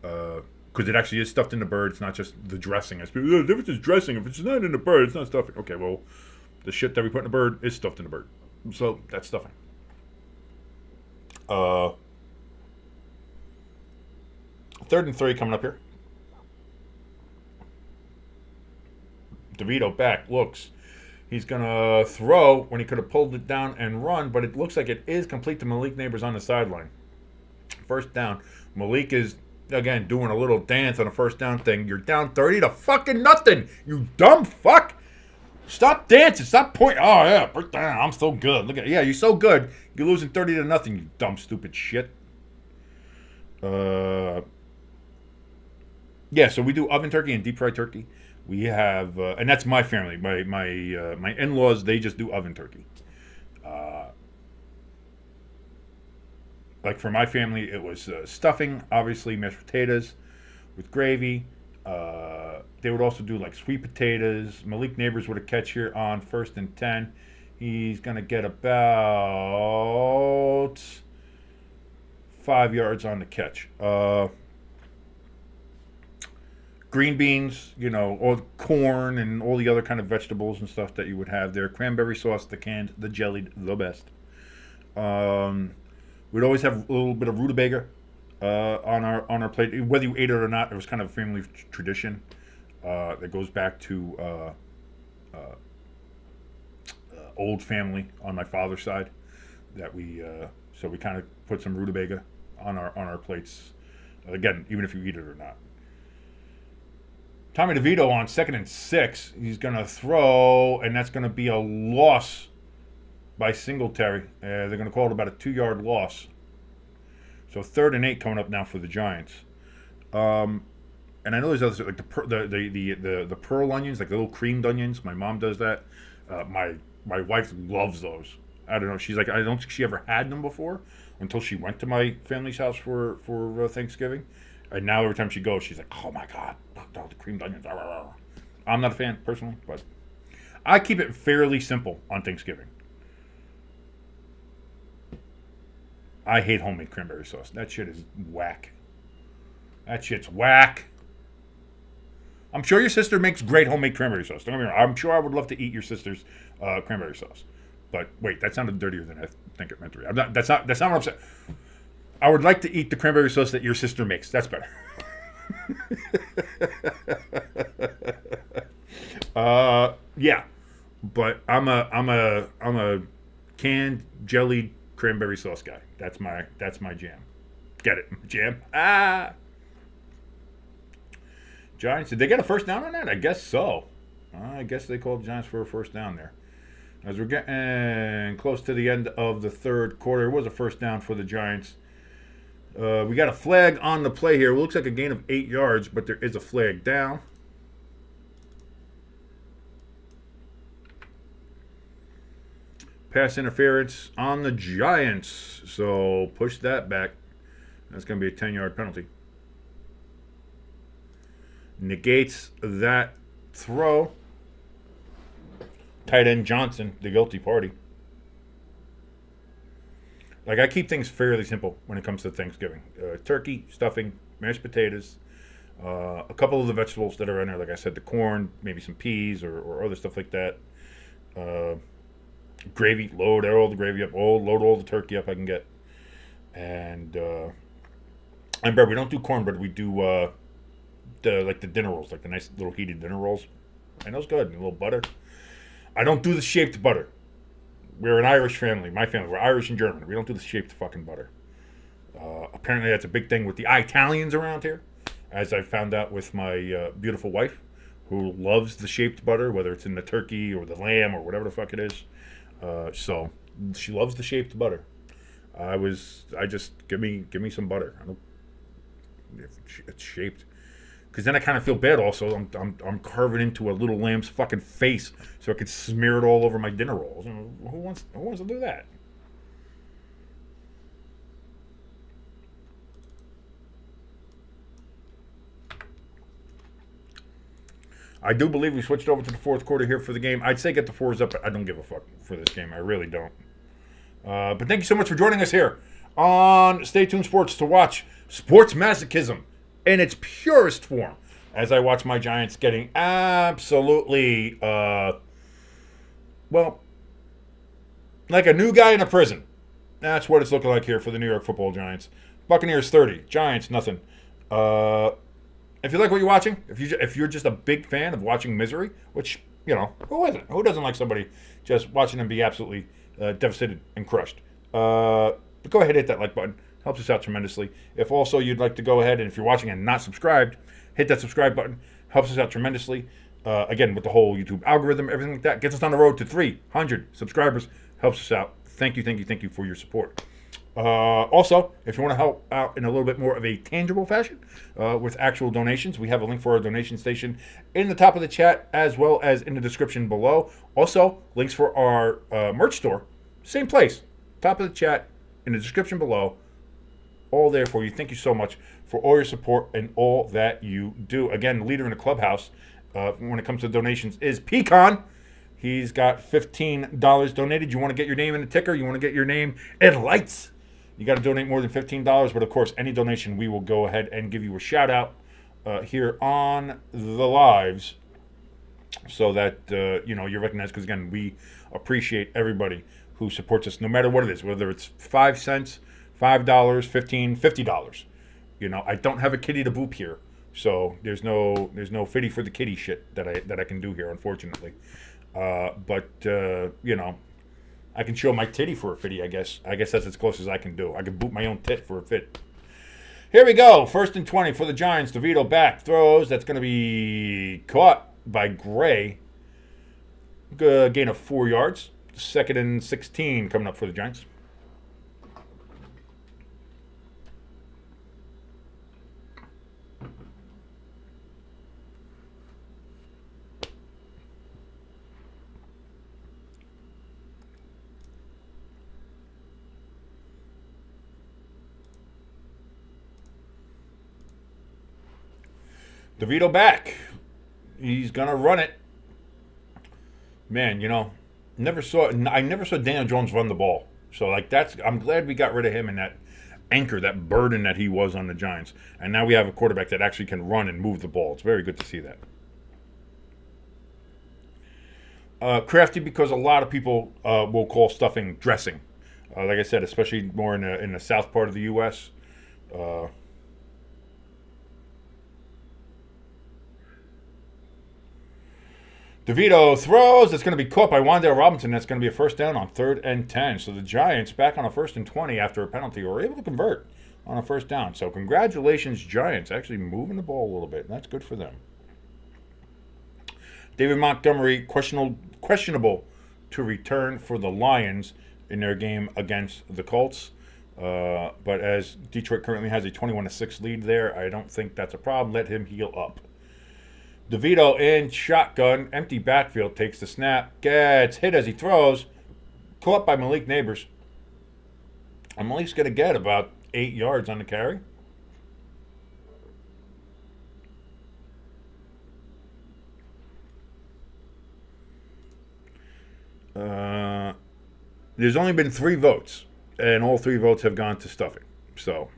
because it actually is stuffed in the bird. It's not just the dressing. As people, the difference is dressing. If it's not in the bird, it's not stuffing. Okay, well, the shit that we put in the bird is stuffed in the bird. So that's stuffing. 3rd and 3 coming up here. DeVito back, looks. He's going to throw when he could have pulled it down and run, but it looks like it is complete to Malik Neighbors on the sideline. First down. Malik is, again, doing a little dance on a first down thing. You're down 30 to fucking nothing, you dumb fuck. Stop dancing. Stop pointing. Oh, yeah, first down. I'm so good. Look at it. Yeah, you're so good. You're losing 30 to nothing, you dumb, stupid shit. Yeah, so we do oven turkey and deep fried turkey. We have, and that's my family. My in-laws, they just do oven turkey. Like for my family, it was stuffing, obviously mashed potatoes with gravy. They would also do like sweet potatoes. Malik Neighbors with a catch here on 1st and 10. He's going to get about 5 yards on the catch. Green beans, all corn and all the other kind of vegetables and stuff that you would have there. Cranberry sauce, the canned, the jellied, the best. We'd always have a little bit of rutabaga on our plate. Whether you ate it or not, it was kind of a family tradition that goes back to old family on my father's side. That so we kind of put some rutabaga on our plates. Again, even if you eat it or not. Tommy DeVito on 2nd and 6. He's going to throw, and that's going to be a loss by Singletary. They're going to call it about a 2-yard loss. So 3rd and 8 coming up now for the Giants. And I know there's others like the pearl onions, like the little creamed onions. My mom does that. My wife loves those. I don't know. She's like, I don't think she ever had them before until she went to my family's house for Thanksgiving. And now every time she goes, she's like, oh my God, look, the creamed onions. I'm not a fan personally, but I keep it fairly simple on Thanksgiving. I hate homemade cranberry sauce. That shit is whack. That shit's whack. I'm sure your sister makes great homemade cranberry sauce. Don't get me wrong. I'm sure I would love to eat your sister's cranberry sauce. But wait, that sounded dirtier than I think it meant to be. That's not what I'm saying. I would like to eat the cranberry sauce that your sister makes. That's better. Yeah, but I'm a canned jellied cranberry sauce guy. That's my jam. Get it? Jam. Giants. Did they get a first down on that? I guess so. I guess they called the Giants for a first down there. As we're getting close to the end of the 3rd quarter, it was a first down for the Giants. We got a flag on the play here. It looks like a gain of 8 yards, but there is a flag down. Pass interference on the Giants. So push that back. That's going to be a 10-yard penalty. Negates that throw. Tight end Johnson, the guilty party. Like, I keep things fairly simple when it comes to Thanksgiving. Turkey, stuffing, mashed potatoes, a couple of the vegetables that are in there, like I said, the corn, maybe some peas or other stuff like that. Gravy, load all the gravy up, load all the turkey up I can get. And bread. We don't do cornbread. We do the dinner rolls, like the nice little heated dinner rolls. And those good. And a little butter. I don't do the shaped butter. We're an Irish family. My family. We're Irish and German. We don't do the shaped fucking butter. Apparently that's a big thing with the Italians around here. As I found out with my beautiful wife, who loves the shaped butter, whether it's in the turkey or the lamb or whatever the fuck it is. So she loves the shaped butter. I just give me some butter. I don't. If it's shaped. Because then I kind of feel bad also. I'm carving into a little lamb's fucking face so I could smear it all over my dinner rolls. Who wants to do that? I do believe we switched over to the fourth quarter here for the game. I'd say get the fours up, but I don't give a fuck for this game. I really don't. But thank you so much for joining us here on Stay Tuned Sports to watch sports masochism in its purest form as I watch my Giants getting absolutely, like a new guy in a prison. That's what it's looking like here for the New York Football Giants. Buccaneers 30, Giants nothing. If you like what you're watching, if you're just a big fan of watching misery, which, who isn't? Who doesn't like somebody just watching them be absolutely devastated and crushed? Go ahead and hit that like button. Helps us out tremendously. If also you'd like to go ahead and if you're watching and not subscribed, hit that subscribe button. Helps us out tremendously. Again, with the whole YouTube algorithm, everything like that, gets us on the road to 300 subscribers. Helps us out. Thank you for your support. Also, if you want to help out in a little bit more of a tangible fashion with actual donations, we have a link for our donation station in the top of the chat as well as in the description below. Also, links for our merch store, same place, top of the chat, in the description below, all there for you. Thank you so much for all your support and all that you do. Again, the leader in the clubhouse when it comes to donations is Pecan. He's got $15 donated. You want to get your name in the ticker? You want to get your name in lights? You got to donate more than $15, but of course, any donation, we will go ahead and give you a shout out here on the lives so that, you're recognized. Because again, we appreciate everybody who supports us, no matter what it is, whether it's 5 cents, $5, $15, $50. I don't have a kitty to boop here. So there's no fitty for the kitty shit that I can do here, unfortunately. But I can show my titty for a fitty, I guess. I guess that's as close as I can do. I can boot my own tit for a fit. Here we go. 1st and 20 for the Giants. DeVito back. Throws. That's going to be caught by Gray. Gain of 4 yards. 2nd and 16 coming up for the Giants. DeVito back. He's gonna run it. Man, I never saw Daniel Jones run the ball. So I'm glad we got rid of him and that anchor, that burden that he was on the Giants. And now we have a quarterback that actually can run and move the ball. It's very good to see that. Crafty because a lot of people will call stuffing dressing. Like I said, especially more in the south part of the U.S. DeVito throws. It's going to be caught by Wan'Dale Robinson. That's going to be a first down on 3rd and 10. So the Giants, back on a 1st and 20 after a penalty, were able to convert on a first down. So congratulations, Giants, actually moving the ball a little bit. That's good for them. David Montgomery, questionable to return for the Lions in their game against the Colts. But as Detroit currently has a 21-6 lead there, I don't think that's a problem. Let him heal up. DeVito in shotgun, empty backfield, takes the snap, gets hit as he throws, caught by Malik Neighbors. And Malik's going to get about 8 yards on the carry. There's only been 3 votes, and all 3 votes have gone to stuffing. So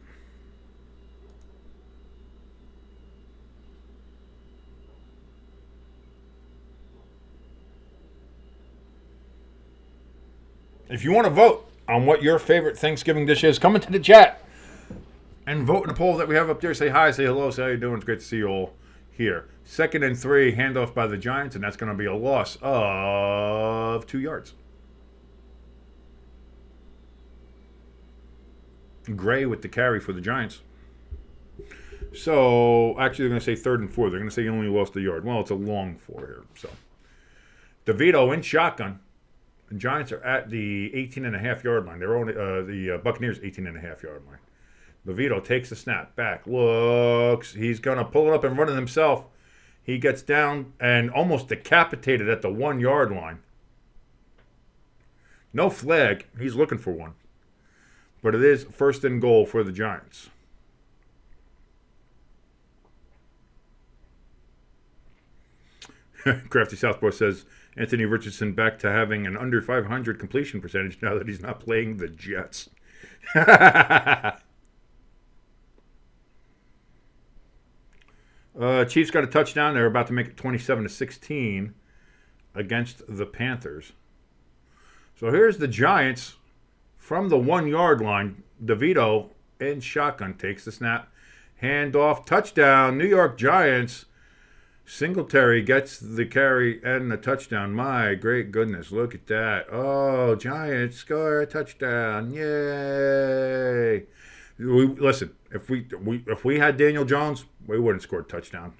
if you want to vote on what your favorite Thanksgiving dish is, come into the chat and vote in the poll that we have up there. Say hi, say hello, say how you doing. It's great to see you all here. 2nd and 3, handoff by the Giants, and that's going to be a loss of 2 yards. Gray with the carry for the Giants. So, actually, they're going to say 3rd and 4. They're going to say you only lost a yard. Well, it's a long 4 here. So, DeVito in shotgun. The Giants are at the 18.5 yard line. They're on the Buccaneers 18.5 yard line. DeVito takes the snap, back, looks. He's going to pull it up and run it himself. He gets down and almost decapitated at the 1 yard line. No flag. He's looking for one. But it is first and goal for the Giants. Crafty Southpaw says, Anthony Richardson back to having an under 500 completion percentage now that he's not playing the Jets. Chiefs got a touchdown. They're about to make it 27-16 against the Panthers. So here's the Giants from the 1 yard line. DeVito in shotgun takes the snap. Handoff, touchdown, New York Giants. Singletary gets the carry and the touchdown. My great goodness, look at that. Oh, Giants score a touchdown. Yay. Listen, if we had Daniel Jones, we wouldn't score touchdowns.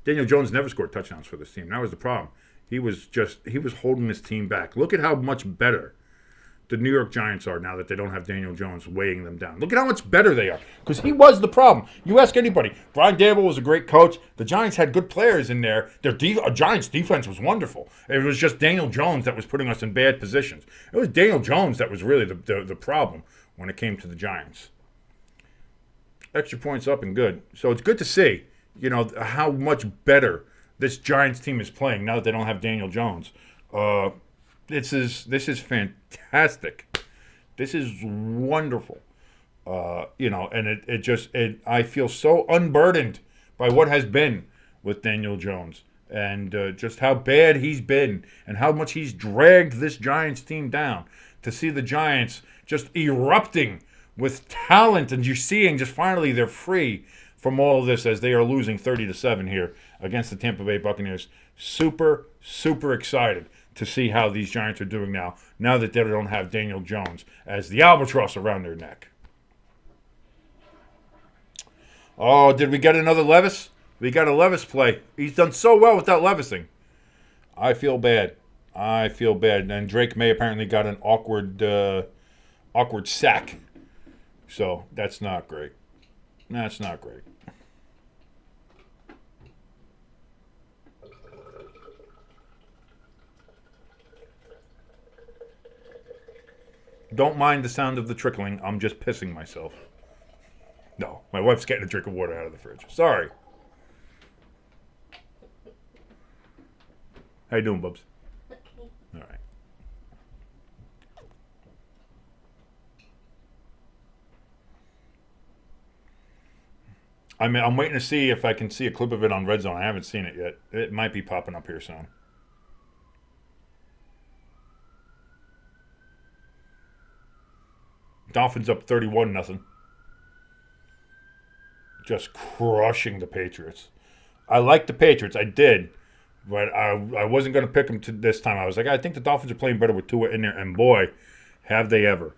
Daniel Jones never scored touchdowns for this team. That was the problem. He was holding his team back. Look at how much better the New York Giants are now that they don't have Daniel Jones weighing them down. Look at how much better they are. Because he was the problem. You ask anybody. Brian Daboll was a great coach. The Giants had good players in there. Their Giants defense was wonderful. It was just Daniel Jones that was putting us in bad positions. It was Daniel Jones that was really the problem when it came to the Giants. Extra points up and good. So it's good to see, how much better this Giants team is playing now that they don't have Daniel Jones. This is fantastic. This is wonderful. And I feel so unburdened by what has been with Daniel Jones and just how bad he's been and how much he's dragged this Giants team down. To see the Giants just erupting with talent, and you're seeing just finally they're free from all of this as they are losing 30-7 here against the Tampa Bay Buccaneers. Super, super excited to see how these Giants are doing now that they don't have Daniel Jones as the albatross around their neck. Oh, did we get another Levis? We got a Levis play. He's done so well without Levising. I feel bad. And Drake May apparently got an awkward sack. So that's not great. That's not great. Don't mind the sound of the trickling. I'm just pissing myself. No, my wife's getting a drink of water out of the fridge. Sorry. How you doing, Bubs?
Okay.
All right. I'm waiting to see if I can see a clip of it on Red Zone. I haven't seen it yet. It might be popping up here soon. Dolphins up 31-0. Just crushing the Patriots. I like the Patriots. I did. But I wasn't going to pick them this time. I was like, I think the Dolphins are playing better with Tua in there. And boy, have they ever.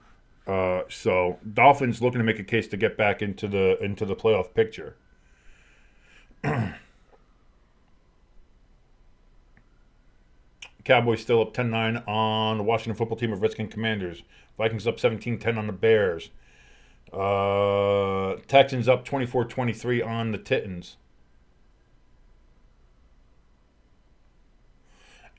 So Dolphins looking to make a case to get back into the playoff picture. Cowboys still up 10-9 on the Washington football team of Redskins Commanders. Vikings up 17-10 on the Bears. Texans up 24-23 on the Titans.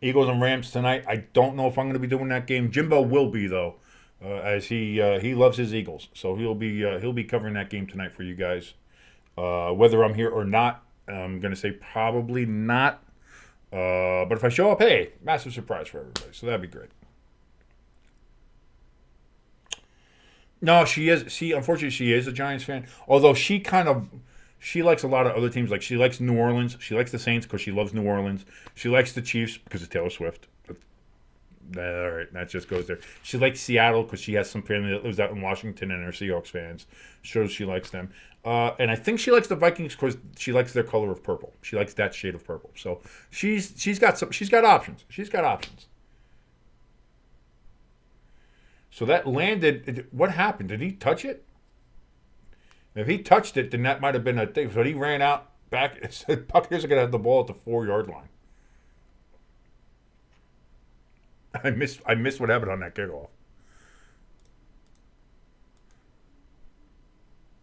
Eagles and Rams tonight. I don't know if I'm going to be doing that game. Jimbo will be though, as he loves his Eagles, so he'll be covering that game tonight for you guys. Whether I'm here or not, I'm going to say probably not. But if I show up, hey, massive surprise for everybody. So that'd be great. No, she is. Unfortunately, she is a Giants fan. Although she likes a lot of other teams. Like she likes New Orleans. She likes the Saints because she loves New Orleans. She likes the Chiefs because of Taylor Swift. All right, that just goes there. She likes Seattle because she has some family that lives out in Washington and are Seahawks fans. Shows she likes them. And I think she likes the Vikings because she likes their color of purple. She likes that shade of purple. So she's got options. She's got options. So that landed. What happened? Did he touch it? If he touched it, then that might have been a thing. So he ran out back. Buccaneers are going to have the ball at the 4-yard line. I missed what happened on that kickoff.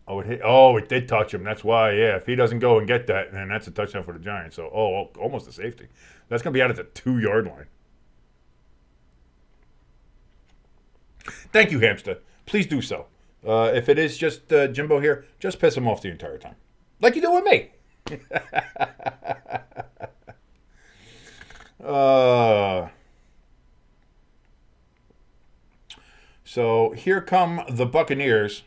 Oh, Oh, it did touch him. That's why, yeah. If he doesn't go and get that, then that's a touchdown for the Giants. So, almost a safety. That's going to be out at the 2-yard line. Thank you, Hamster. Please do so. If it is just Jimbo here, just piss him off the entire time. Like you do with me. So here come the Buccaneers.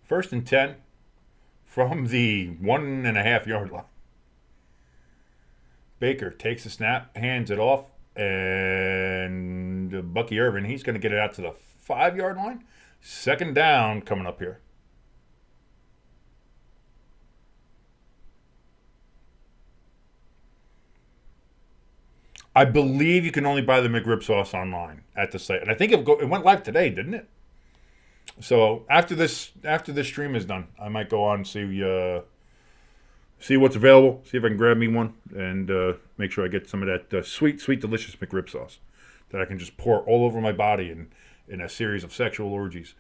First and 10 from the 1.5-yard line. Baker takes the snap, hands it off, and Bucky Irvin, he's going to get it out to the 5-yard line. Second down coming up here. I believe you can only buy the McRib sauce online at the site. And I think it went live today, didn't it? So after this stream is done, I might go on and see what's available, see if I can grab me one, and make sure I get some of that sweet, delicious McRib sauce that I can just pour all over my body in a series of sexual orgies.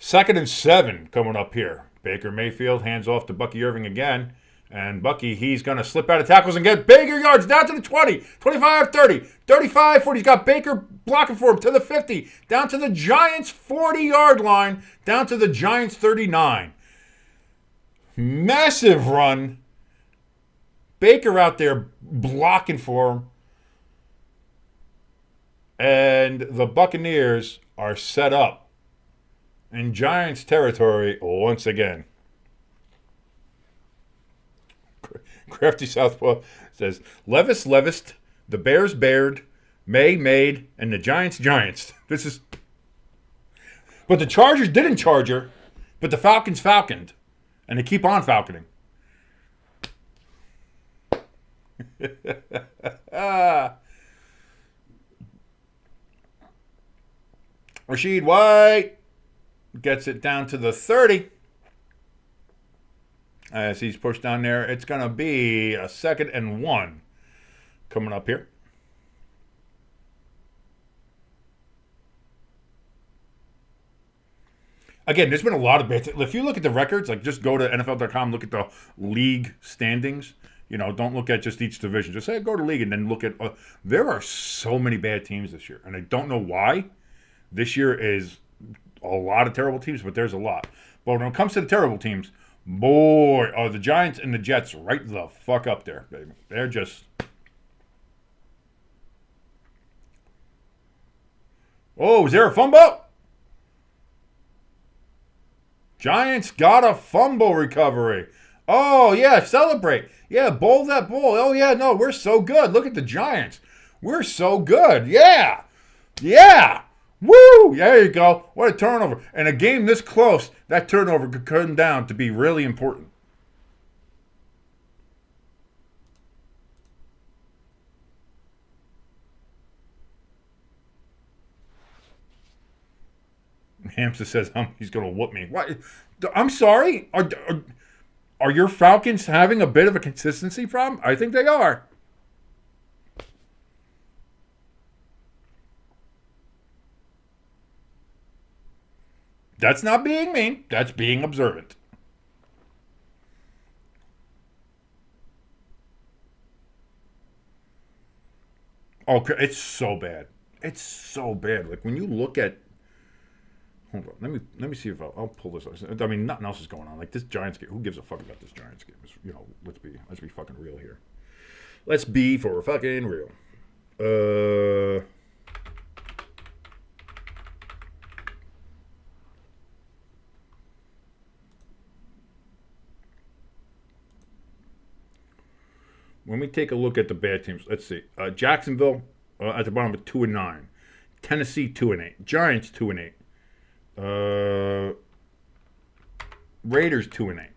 2nd and 7 coming up here. Baker Mayfield hands off to Bucky Irving again. And Bucky, he's going to slip out of tackles and get bigger yards down to the 20, 25, 30, 35, 40. He's got Baker blocking for him to the 50, down to the Giants' 40-yard line, down to the Giants' 39. Massive run. Baker out there blocking for him. And the Buccaneers are set up in Giants territory once again. Crafty Southpaw says, Levis Levised, the Bears bared, May made, and the Giants Giants. But the Chargers didn't charger, but the Falcons falconed. And they keep on falconing. Rashid White gets it down to the 30. As he's pushed down there, it's going to be a 2nd and 1 coming up here. Again, there's been a lot of bad. If you look at the records, like just go to NFL.com, look at the league standings. Don't look at just each division. Just say go to league and then look at. There are so many bad teams this year, and I don't know why. This year is a lot of terrible teams, but there's a lot. But when it comes to the terrible teams, boy, are the Giants and the Jets right the fuck up there, baby. They're just... Oh, is there a fumble? Giants got a fumble recovery. Oh, yeah, celebrate. Yeah, bowl that ball. Oh, yeah, no, we're so good. Look at the Giants. We're so good. Yeah. Yeah. Woo! There you go. What a turnover. And a game this close, that turnover could come down to be really important. Hamster says he's going to whoop me. What? I'm sorry? Are your Falcons having a bit of a consistency problem? I think they are. That's not being mean. That's being observant. Okay, it's so bad. It's so bad. Like when you look at, hold on, let me see if I'll pull this up. I mean, nothing else is going on. Like this Giants game. Who gives a fuck about this Giants game? Let's be fucking real here. Let's be for fucking real. When we take a look at the bad teams, let's see. Jacksonville at the bottom with 2-9. Tennessee 2-8. Giants 2-8. Raiders 2-8.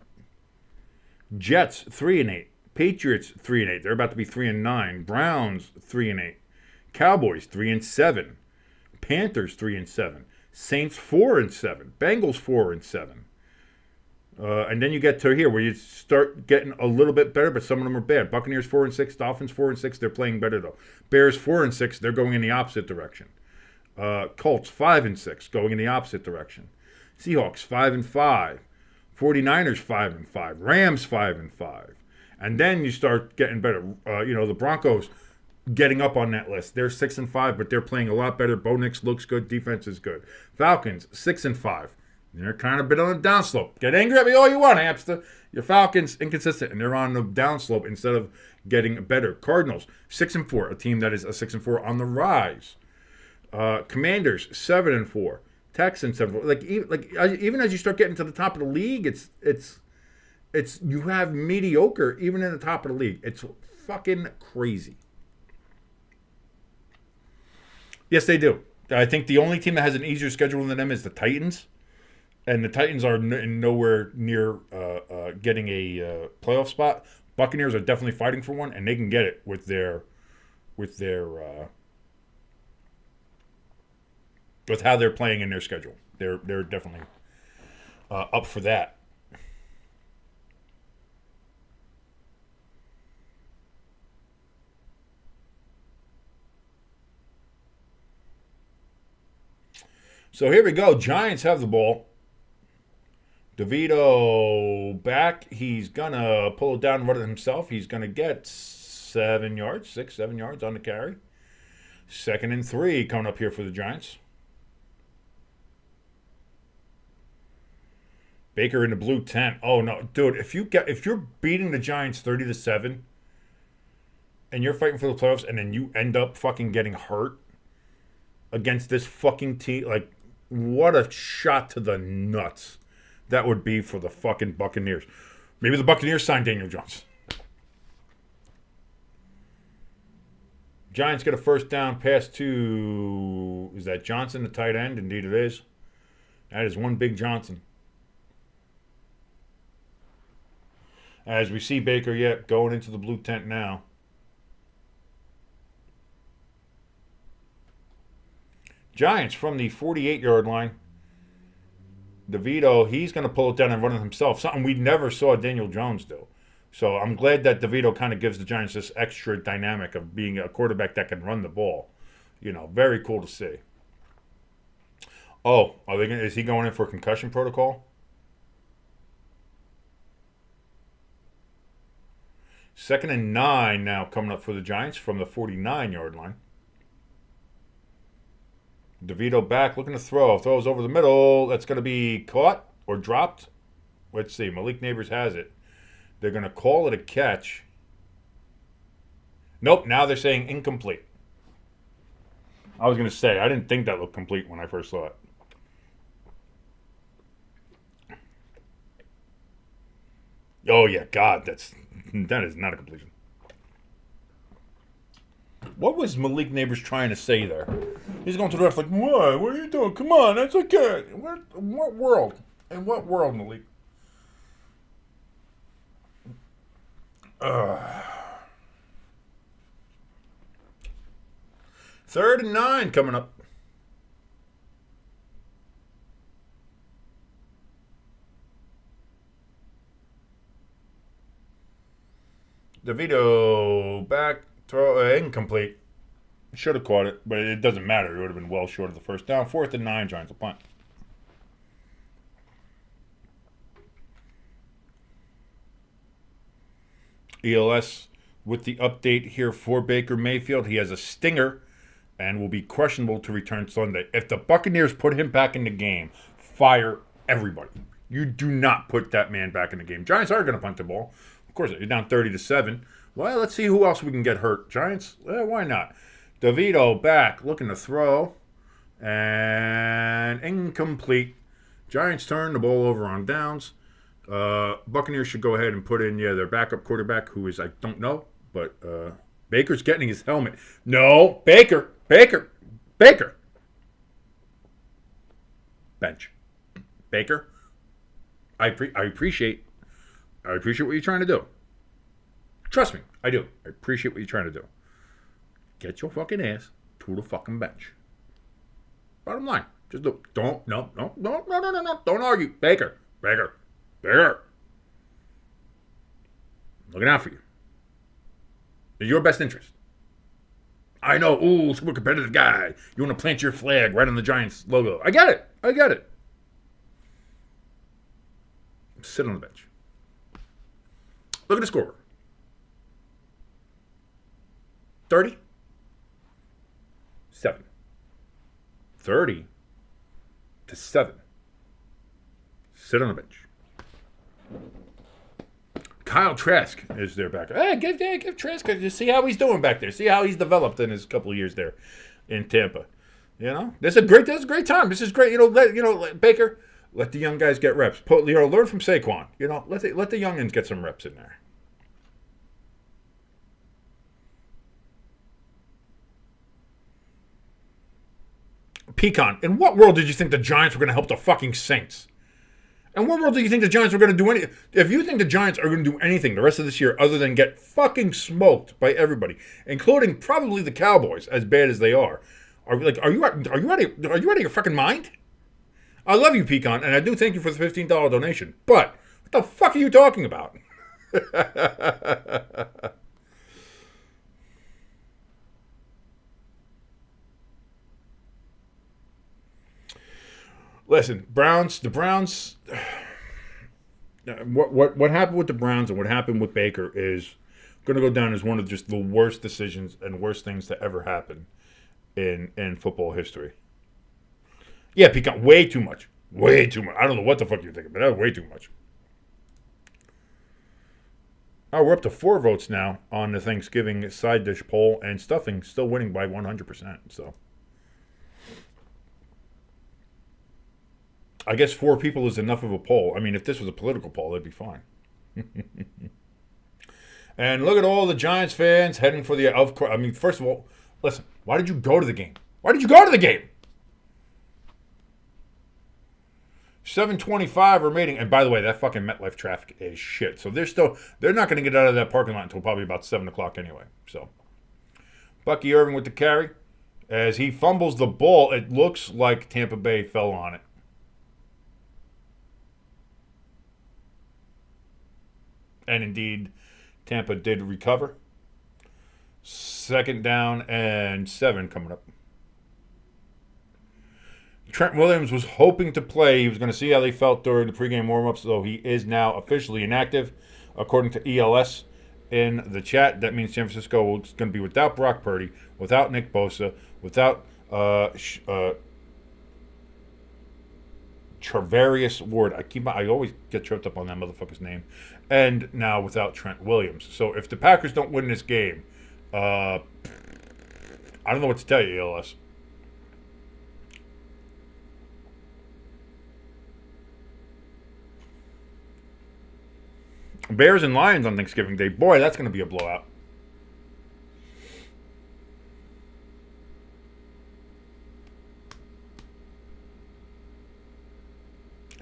Jets 3-8. Patriots 3-8. They're about to be 3-9. Browns 3-8. Cowboys 3-7. Panthers 3-7. Saints 4-7. Bengals 4-7. And then you get to here where you start getting a little bit better, but some of them are bad. Buccaneers 4-6, Dolphins 4-6. They're playing better though. Bears 4-6. They're going in the opposite direction. Colts 5-6, going in the opposite direction. Seahawks 5-5. 49ers 5-5. Rams 5-5. And then you start getting better. The Broncos getting up on that list. They're 6-5, but they're playing a lot better. Bo Nix looks good. Defense is good. Falcons 6-5. They're kind of a bit on the downslope. Get angry at me all you want, Hamster. Your Falcons inconsistent, and they're on the downslope instead of getting better. Cardinals 6-4, a team that is a 6-4 on the rise. Commanders 7-4. Texans 7-4. Even as you start getting to the top of the league, it's you have mediocre even in the top of the league. It's fucking crazy. Yes, they do. I think the only team that has an easier schedule than them is the Titans. And the Titans are nowhere near getting a playoff spot. Buccaneers are definitely fighting for one, and they can get it with how they're playing in their schedule. They're definitely up for that. So here we go. Giants have the ball. DeVito back. He's going to pull it down and run it himself. He's going to get 7 yards, 6-7 yards on the carry. 2nd and 3 coming up here for the Giants. Baker in the blue tent. Oh, no. Dude, if you're beating the Giants 30-7 and you're fighting for the playoffs and then you end up fucking getting hurt against this fucking team, like, what a shot to the nuts that would be for the fucking Buccaneers. Maybe the Buccaneers sign Daniel Jones. Giants get a first down pass to, is that Johnson, the tight end? Indeed it is. That is one big Johnson. As we see Baker, going into the blue tent now. Giants from the 48-yard line. DeVito, he's going to pull it down and run it himself. Something we never saw Daniel Jones do. So I'm glad that DeVito kind of gives the Giants this extra dynamic of being a quarterback that can run the ball. Very cool to see. Oh, is he going in for concussion protocol? 2nd and 9 now coming up for the Giants from the 49-yard line. DeVito back, looking to throw. Throws over the middle. That's going to be caught or dropped. Let's see. Malik Neighbors has it. They're going to call it a catch. Nope, now they're saying incomplete. I was going to say, I didn't think that looked complete when I first saw it. Oh, yeah, God, that is not a completion. What was Malik Neighbors trying to say there? He's going to the ref like, what? What are you doing? Come on, that's okay. What world? In what world, Malik? 3rd and 9 coming up. DeVito back. Throw incomplete. Should have caught it, but it doesn't matter. It would have been well short of the first down. 4th and 9, Giants will punt. ELS with the update here for Baker Mayfield. He has a stinger and will be questionable to return Sunday. If the Buccaneers put him back in the game, fire everybody. You do not put that man back in the game. Giants are going to punt the ball. Of course, you're down 30-7. Well, let's see who else we can get hurt. Giants? Why not? DeVito back, looking to throw. And incomplete. Giants turn the ball over on downs. Buccaneers should go ahead and put in, their backup quarterback, who is, I don't know, but Baker's getting his helmet. No, Baker. Bench. Baker, I appreciate what you're trying to do. Trust me, I do. I appreciate what you're trying to do. Get your fucking ass to the fucking bench. Bottom line. Just don't argue. Baker. Baker. Looking out for you. In your best interest. I know, ooh, super competitive guy. You want to plant your flag right on the Giants logo. I get it. Sit on the bench. Look at the score. 30. 7. 30 to 7. Sit on the bench. Kyle Trask is there back. Hey, give Trask. Just see how he's doing back there. See how he's developed in his couple of years there in Tampa. You know, this is a great time. This is great. Let Baker, let the young guys get reps. Learn from Saquon. Let the youngins get some reps in there. Pecan, in what world did you think the Giants were going to help the fucking Saints? In what world do you think the Giants were going to do anything? If you think the Giants are going to do anything the rest of this year other than get fucking smoked by everybody, including probably the Cowboys, as bad as they are you out of your fucking mind? I love you, Pecan, and I do thank you for the $15 donation. But what the fuck are you talking about? Listen, the Browns. What happened with the Browns and what happened with Baker is going to go down as one of just the worst decisions and worst things to ever happen in football history. Yeah, Pecan, way too much. I don't know what the fuck you're thinking, but that was way too much. Oh, we're up to 4 votes now on the Thanksgiving side dish poll, and stuffing still winning by 100%. So. I guess 4 people is enough of a poll. I mean, if this was a political poll, that'd be fine. And look at all the Giants fans heading for the... I mean, first of all, listen, why did you go to the game? 7:25 remaining. And by the way, that fucking MetLife traffic is shit. So they're not going to get out of that parking lot until probably about 7 o'clock anyway. So, Bucky Irving with the carry. As he fumbles the ball, it looks like Tampa Bay fell on it. And indeed, Tampa did recover. 2nd down and 7 coming up. Trent Williams was hoping to play. He was going to see how they felt during the pregame warm-ups, though he is now officially inactive, according to ELS in the chat. That means San Francisco is going to be without Brock Purdy, without Nick Bosa, without Charvarius Ward. I always get tripped up on that motherfucker's name. And now without Trent Williams. So if the Packers don't win this game, I don't know what to tell you, ELS. Bears and Lions on Thanksgiving Day. Boy, that's going to be a blowout.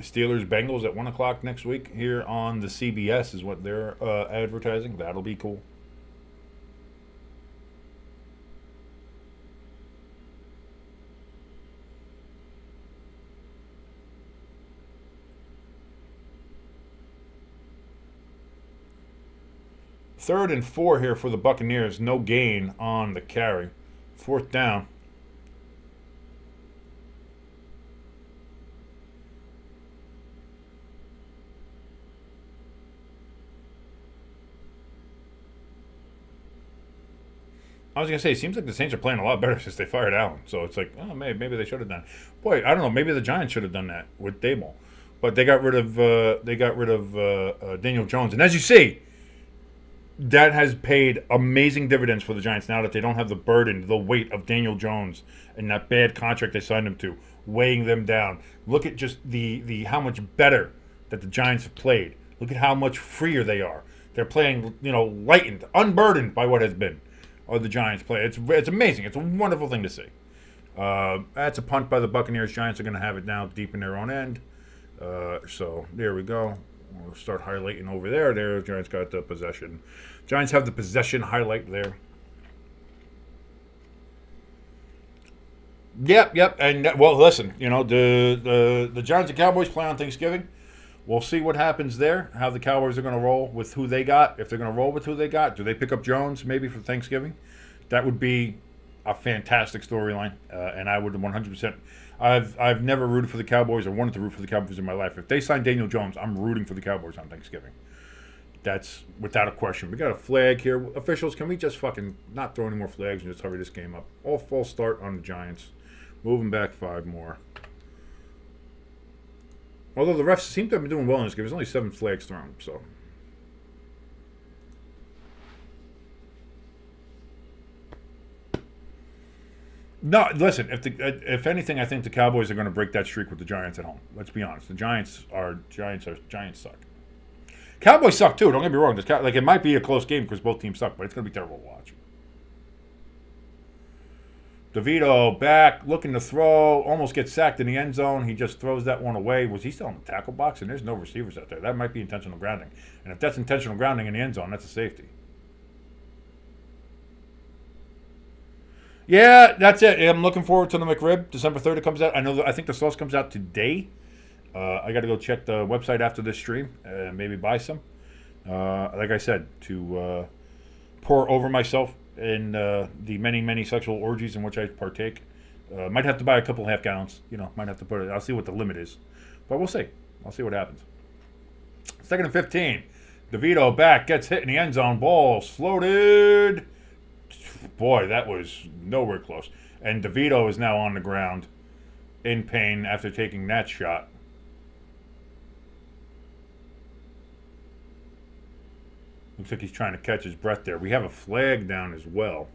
Steelers Bengals at 1 o'clock next week here on the CBS is what they're advertising. That'll be cool. Third and 4 here for the Buccaneers. No gain on the carry. 4th down. I was going to say, it seems like the Saints are playing a lot better since they fired Allen. So it's like, oh, maybe they should have done it. Boy, I don't know. Maybe the Giants should have done that with Daboll. But they got rid of Daniel Jones. And as you see, that has paid amazing dividends for the Giants now that they don't have the burden, the weight of Daniel Jones and that bad contract they signed him to, weighing them down. Look at just the how much better that the Giants have played. Look at how much freer they are. They're playing, lightened, unburdened by what has been. Or the Giants play. It's amazing. It's a wonderful thing to see. That's a punt by the Buccaneers. Giants are going to have it now deep in their own end. So there we go. We'll start highlighting over there. There, Giants got the possession. Giants have the possession highlight there. Yep. And well, listen, the Giants and Cowboys play on Thanksgiving. we'll see what happens there, how the Cowboys are going to roll with who they got. If they're going to roll with who they got, do they pick up Jones maybe for Thanksgiving? That would be a fantastic storyline, and I would 100%. I've never rooted for the Cowboys or wanted to root for the Cowboys in my life. If they sign Daniel Jones, I'm rooting for the Cowboys on Thanksgiving. That's without a question. We got a flag here. Officials, can we just fucking not throw any more flags and just hurry this game up? All false start on the Giants. Moving back 5 more. Although the refs seem to have been doing well in this game. There's only 7 flags thrown, so. No, listen. If anything, I think the Cowboys are going to break that streak with the Giants at home. Let's be honest. The Giants suck. Cowboys suck too. Don't get me wrong. It might be a close game because both teams suck, but it's going to be terrible to watch. DeVito back, looking to throw, almost gets sacked in the end zone. He just throws that one away. Was he still in the tackle box? And there's no receivers out there. That might be intentional grounding. And if that's intentional grounding in the end zone, that's a safety. Yeah, that's it. I'm looking forward to the McRib. December 3rd it comes out. I think the sauce comes out today. I got to go check the website after this stream and maybe buy some. Like I said, to pour over myself in the many, many sexual orgies in which I partake. Might have to buy a couple half gallons. Might have to put it. I'll see what the limit is. But we'll see. I'll see what happens. 2nd and 15. DeVito back, gets hit in the end zone. Ball floated. Boy, that was nowhere close. And DeVito is now on the ground in pain after taking that shot. Looks like he's trying to catch his breath there. We have a flag down as well.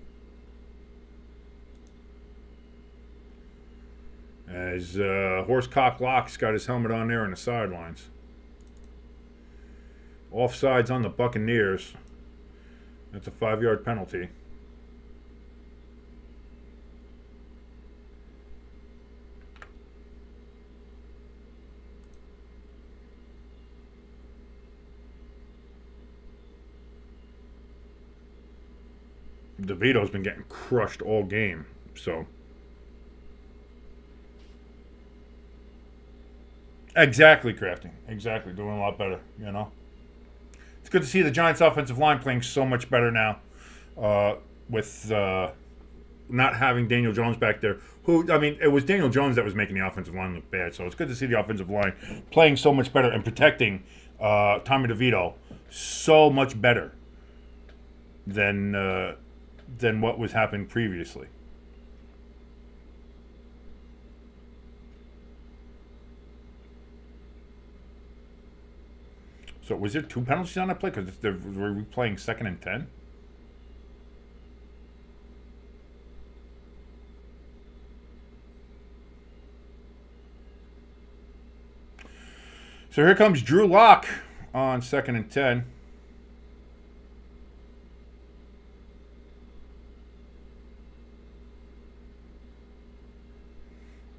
As Horsecock Locke's got his helmet on there on the sidelines. Offsides on the Buccaneers. That's a 5-yard penalty. DeVito's been getting crushed all game, so. Exactly, Crafting. Exactly. Doing a lot better, It's good to see the Giants' offensive line playing so much better now with not having Daniel Jones back there. It was Daniel Jones that was making the offensive line look bad, so it's good to see the offensive line playing so much better and protecting Tommy DeVito so much better than what was happening previously. So was there 2 penalties on that play? Because were we playing 2nd and 10? So here comes Drew Lock on 2nd and 10.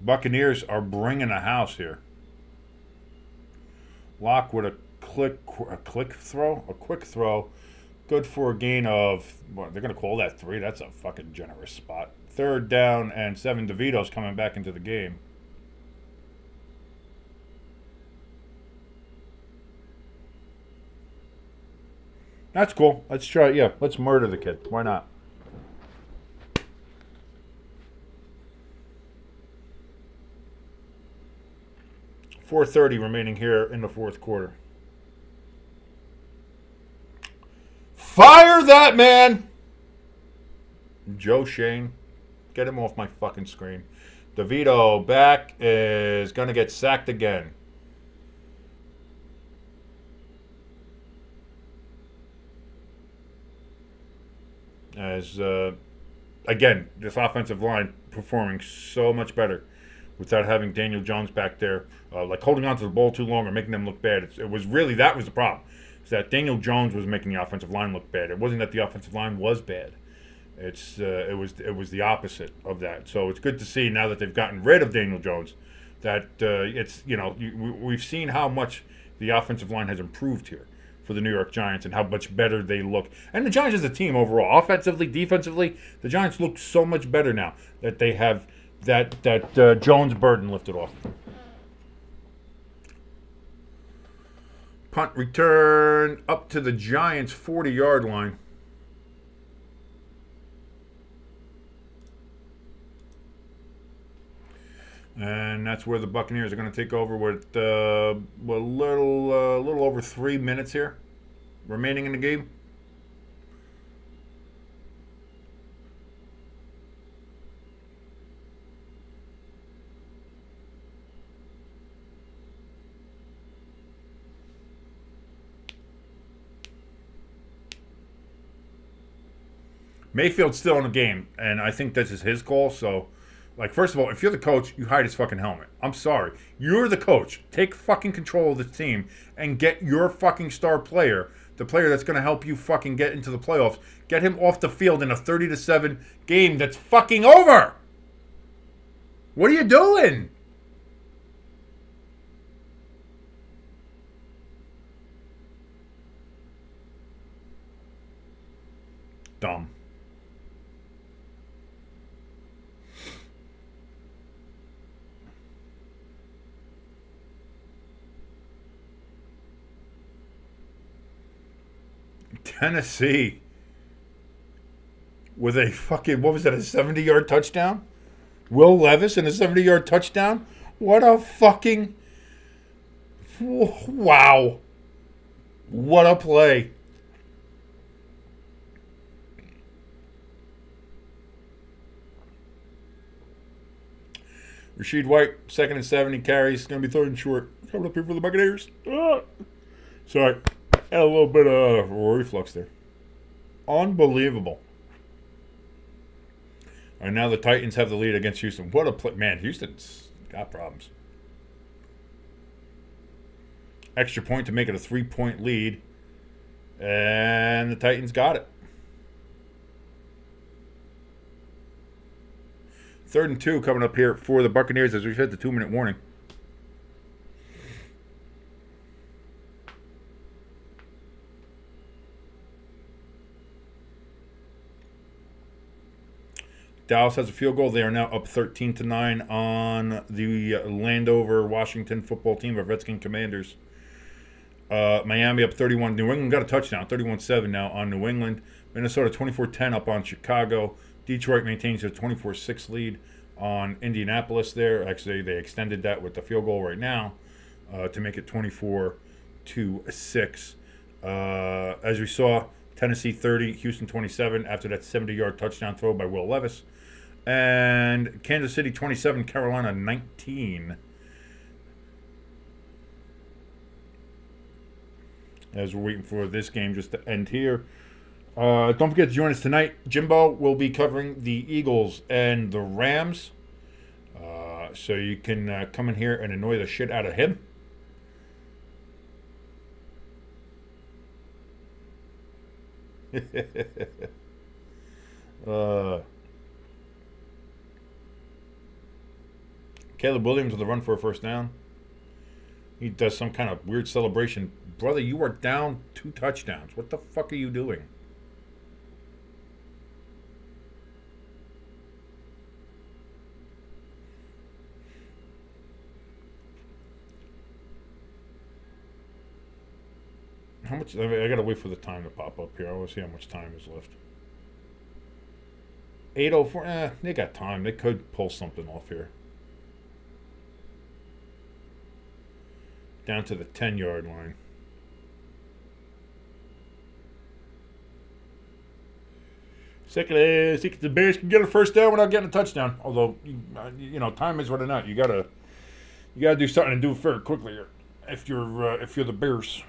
Buccaneers are bringing a house here. Lock with a quick throw. Good for a gain of, they're going to call that 3. That's a fucking generous spot. 3rd down and 7. DeVito's coming back into the game. That's cool. Let's try, let's murder the kid. Why not? .4:30 remaining here in the 4th quarter. Fire that man! Joe Shane. Get him off my fucking screen. DeVito back is going to get sacked again. As, again, this offensive line performing so much better without having Daniel Jones back there, holding on to the ball too long or making them look bad. That was the problem. Is that Daniel Jones was making the offensive line look bad. It wasn't that the offensive line was bad. It was the opposite of that. So it's good to see now that they've gotten rid of Daniel Jones that we've seen how much the offensive line has improved here for the New York Giants and how much better they look. And the Giants as a team overall, offensively, defensively, the Giants look so much better now that they have that Jones burden lifted off. Punt return up to the Giants' 40-yard line. And that's where the Buccaneers are going to take over with a little over 3 minutes here remaining in the game. Mayfield's still in the game, and I think this is his call, so... Like, first of all, if you're the coach, you hide his fucking helmet. I'm sorry. You're the coach. Take fucking control of the team and get your fucking star player, the player that's going to help you fucking get into the playoffs, get him off the field in a 30-7 game that's fucking over. What are you doing? Dumb. Tennessee with a fucking, what was that, a 70-yard touchdown? Will Levis in a 70-yard touchdown? What a fucking, wow. What a play. Rashid White, 2nd and 7, he carries. Going to be 3rd and short. Coming up here for the Buccaneers. Sorry. Had a little bit of reflux there. Unbelievable. And now the Titans have the lead against Houston. What a play. Man, Houston's got problems. Extra point to make it a 3-point lead. And the Titans got it. 3rd and 2 coming up here for the Buccaneers as we've hit the 2-minute warning. Dallas has a field goal. They are now up 13-9 on the Landover Washington football team of Redskin Commanders. Miami up 31. New England got a touchdown, 31-7 now on New England. Minnesota 24-10 up on Chicago. Detroit maintains a 24-6 lead on Indianapolis there. Actually, they extended that with the field goal right now to make it 24-6. As we saw, Tennessee 30, Houston 27 after that 70-yard touchdown throw by Will Levis. And Kansas City 27, Carolina 19. As we're waiting for this game just to end here. Don't forget to join us tonight. Jimbo will be covering the Eagles and the Rams. So you can come in here and annoy the shit out of him. Caleb Williams with a run for a first down. He does some kind of weird celebration. Brother, you are down 2 touchdowns. What the fuck are you doing? How much? I gotta wait for the time to pop up here. I want to see how much time is left. 8:04. They got time. They could pull something off here. Down to the 10-yard line. Second, the Bears can get a first down without getting a touchdown. Although, time is running out. You gotta do something and do it very quickly here. If you're the Bears.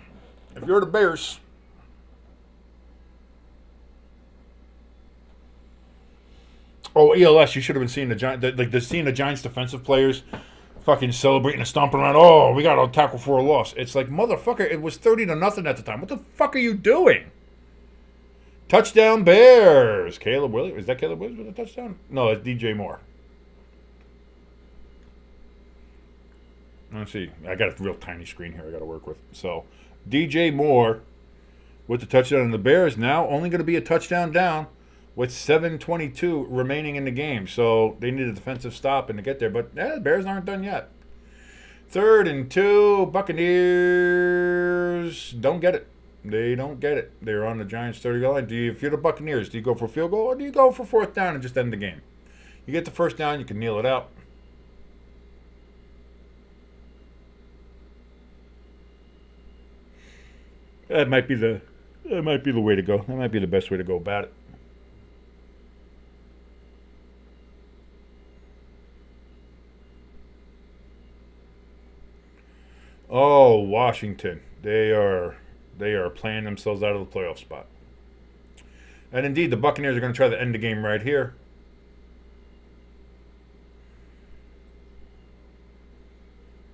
If you're the Bears. Oh, ELS, you should have been seeing the Giants, seeing the Giants defensive players fucking celebrating and stomping around. Oh, we got to tackle for a loss. It's like, motherfucker, it was 30-0 at the time. What the fuck are you doing? Touchdown Bears. Caleb Williams. Is that Caleb Williams with a touchdown? No, it's DJ Moore. Let's see. I got a real tiny screen here I got to work with. So, DJ Moore with the touchdown. And the Bears now only going to be a touchdown down with 7:22 remaining in the game. So, they need a defensive stop and to get there. But the Bears aren't done yet. 3rd and 2. Buccaneers Buccaneers don't get it. They don't get it. They're on the Giants' 30-yard line. If you're the Buccaneers, do you go for a field goal or do you go for fourth down and just end the game? You get the first down, you can kneel it out. That might be the way to go. That might be the best way to go about it. Oh, Washington. They are playing themselves out of the playoff spot. And indeed, the Buccaneers are going to try to end the game right here.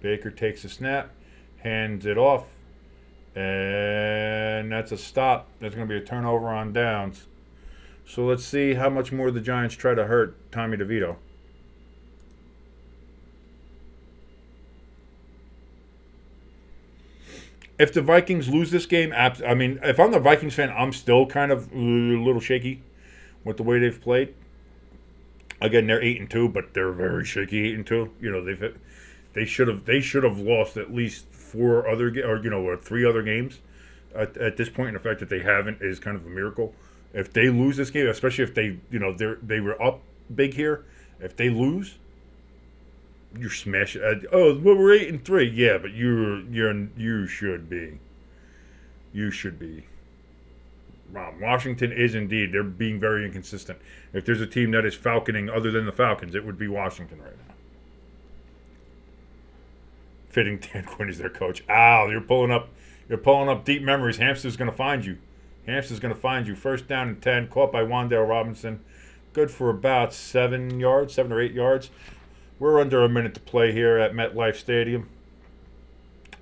Baker takes a snap, hands it off, and that's a stop. There's going to be a turnover on downs. So let's see how much more the Giants try to hurt Tommy DeVito. If the Vikings lose this game, I mean, if I'm the Vikings fan, I'm still kind of a little shaky with the way they've played. Again, they're 8-2, but they're very shaky 8-2. You know, they should have lost at least 4 other or 3 other games at this point. And the fact that they haven't is kind of a miracle. If they lose this game, especially if they were up big here, if they lose, you're smashing. We're 8-3. Yeah, but you should be. You should be. Washington is indeed. They're being very inconsistent. If there's a team that is falconing other than the Falcons, it would be Washington right now. Fitting Dan Quinn is their coach. Ow, you're pulling up deep memories. Hamster's gonna find you. First down and 10. Caught by Wan'Dale Robinson. Good for about 7 or 8 yards. We're under a minute to play here at MetLife Stadium.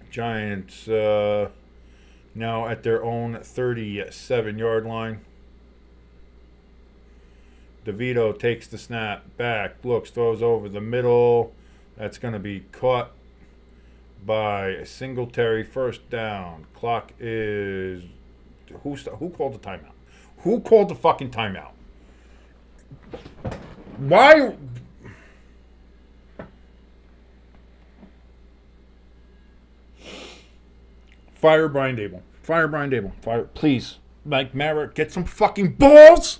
Giants now at their own 37-yard line. DeVito takes the snap, back, looks, throws over the middle. That's going to be caught by Singletary. First down. Clock is... Who called the timeout? Who called the fucking timeout? Why... Fire Brian Dable. Fire, please. Mike Marrett, get some fucking balls!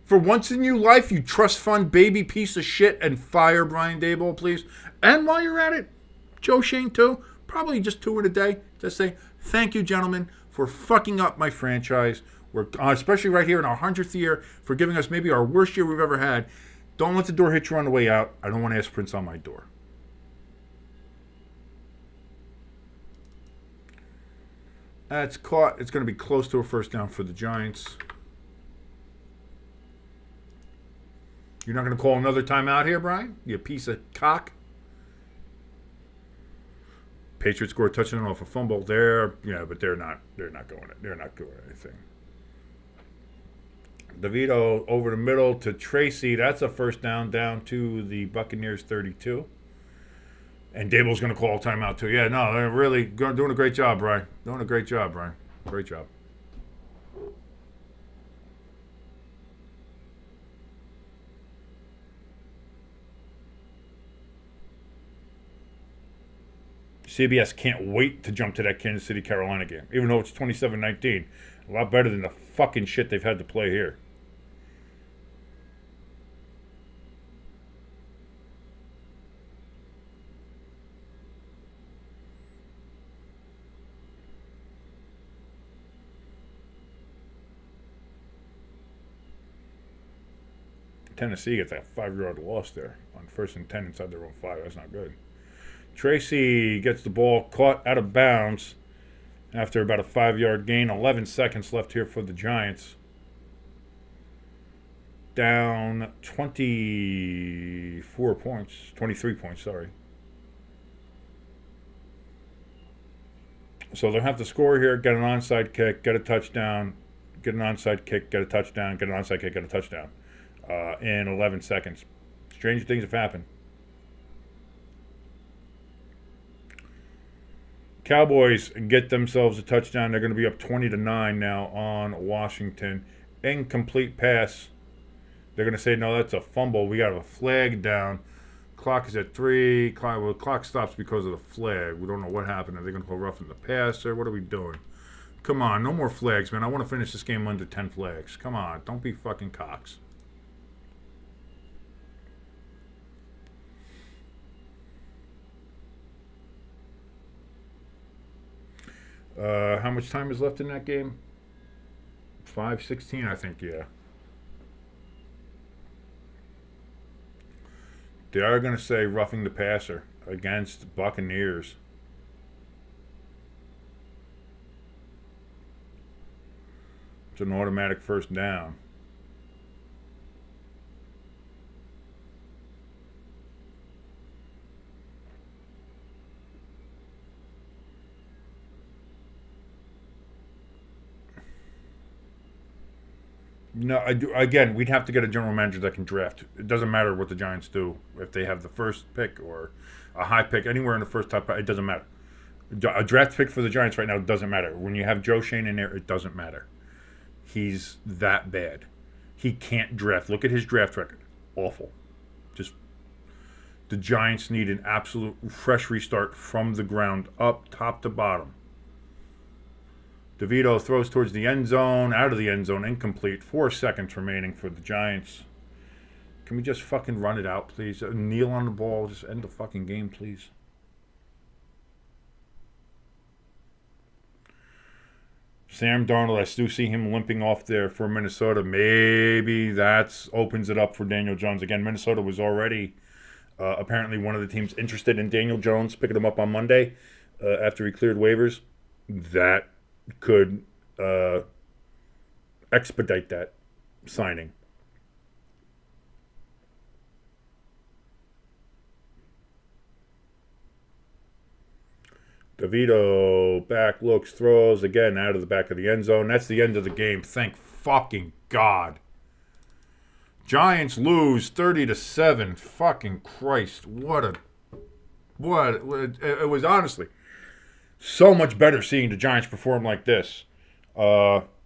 For once in your life, you trust fund baby piece of shit, and fire Brian Dable, please. And while you're at it, Joe Shane too. Probably just 2 in a day. Just say, thank you, gentlemen, for fucking up my franchise. We're especially right here in our 100th year, for giving us maybe our worst year we've ever had. Don't let the door hit you on the way out. I don't want to ask Prince on my door. That's caught. It's going to be close to a first down for the Giants. You're not going to call another timeout here, Brian? You piece of cock. Patriots score a touchdown off a fumble there. Yeah, but they're not going anything. DeVito over the middle to Tracy. That's a first down to the Buccaneers 32. And Dable's going to call a timeout too. Yeah, no, they're really doing a great job, Brian. Great job. CBS can't wait to jump to that Kansas City-Carolina game, even though it's 27-19. A lot better than the fucking shit they've had to play here. Tennessee gets that 5-yard loss there on 1st and 10 inside their own 5. That's not good. Tracy gets the ball caught out of bounds after about a 5-yard gain. 11 seconds left here for the Giants. Down 23 points, sorry. So they'll have to score here, get an onside kick, get a touchdown, get an onside kick, get a touchdown, get an onside kick, get a touchdown. In 11 seconds. Strange things have happened. Cowboys get themselves a touchdown. They're going to be up 20-9 now on Washington. Incomplete pass. They're going to say, no, that's a fumble. We got a flag down Clock is at 3. Clock stops because of the flag. We don't know what happened. Are they going to go roughing the passer? What are we doing? Come on, no more flags, man. I want to finish this game under 10 flags. Come on, don't be fucking cocks. How much time is left in that game? 5:16, I think, yeah. They are going to say roughing the passer against Buccaneers. It's an automatic first down. No, again, we'd have to get a general manager that can draft. It doesn't matter what the Giants do. If they have the first pick or a high pick, anywhere in the first top, it doesn't matter. A draft pick for the Giants right now doesn't matter. When you have Joe Shane in there, it doesn't matter. He's that bad. He can't draft. Look at his draft record. Awful. Just the Giants need an absolute fresh restart from the ground up, top to bottom. DeVito throws towards the end zone, out of the end zone, incomplete. 4 seconds remaining for the Giants. Can we just fucking run it out, please? Kneel on the ball. Just end the fucking game, please. Sam Darnold, I still see him limping off there for Minnesota. Maybe that opens it up for Daniel Jones. Again, Minnesota was already apparently one of the teams interested in Daniel Jones, picking him up on Monday after he cleared waivers. That could expedite that signing. DeVito back looks, throws again out of the back of the end zone. That's the end of the game. Thank fucking God. Giants lose 30-7. Fucking Christ. It was honestly so much better seeing the Giants perform like this. Without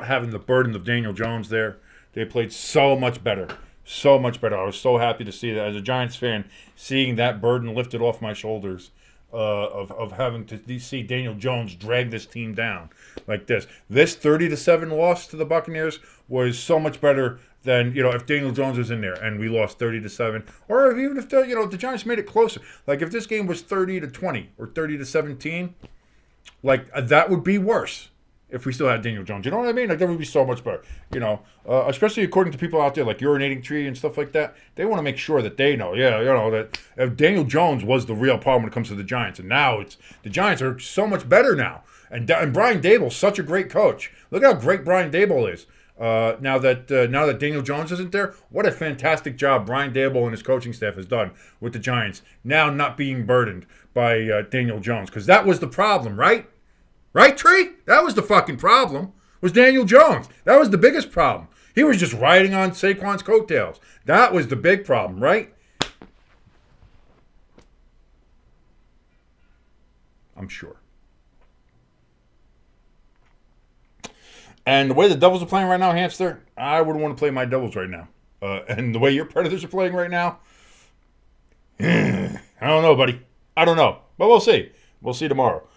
having the burden of Daniel Jones there. They played so much better. So much better. I was so happy to see that. As a Giants fan, seeing that burden lifted off my shoulders of having to see Daniel Jones drag this team down like this. This 30-7 loss to the Buccaneers was so much better than, if Daniel Jones was in there and we lost 30-7, or even if the Giants made it closer. Like if this game was 30-20 or 30-17, like that would be worse if we still had Daniel Jones. You know what I mean? Like that would be so much better. Especially according to people out there like Urinating Tree and stuff like that. They want to make sure that they know, that if Daniel Jones was the real problem when it comes to the Giants, and now the Giants are so much better now. And Brian Dable's such a great coach. Look how great Brian Dable is. Now that Daniel Jones isn't there, what a fantastic job Brian Dable and his coaching staff has done with the Giants. Now not being burdened by Daniel Jones, because that was the problem, right? Right, Tree? That was the fucking problem. Was Daniel Jones. That was the biggest problem. He was just riding on Saquon's coattails. That was the big problem, right? I'm sure. And the way the Devils are playing right now, Hamster, I wouldn't want to play my Devils right now. And the way your Predators are playing right now, I don't know, buddy. I don't know. But we'll see. We'll see tomorrow.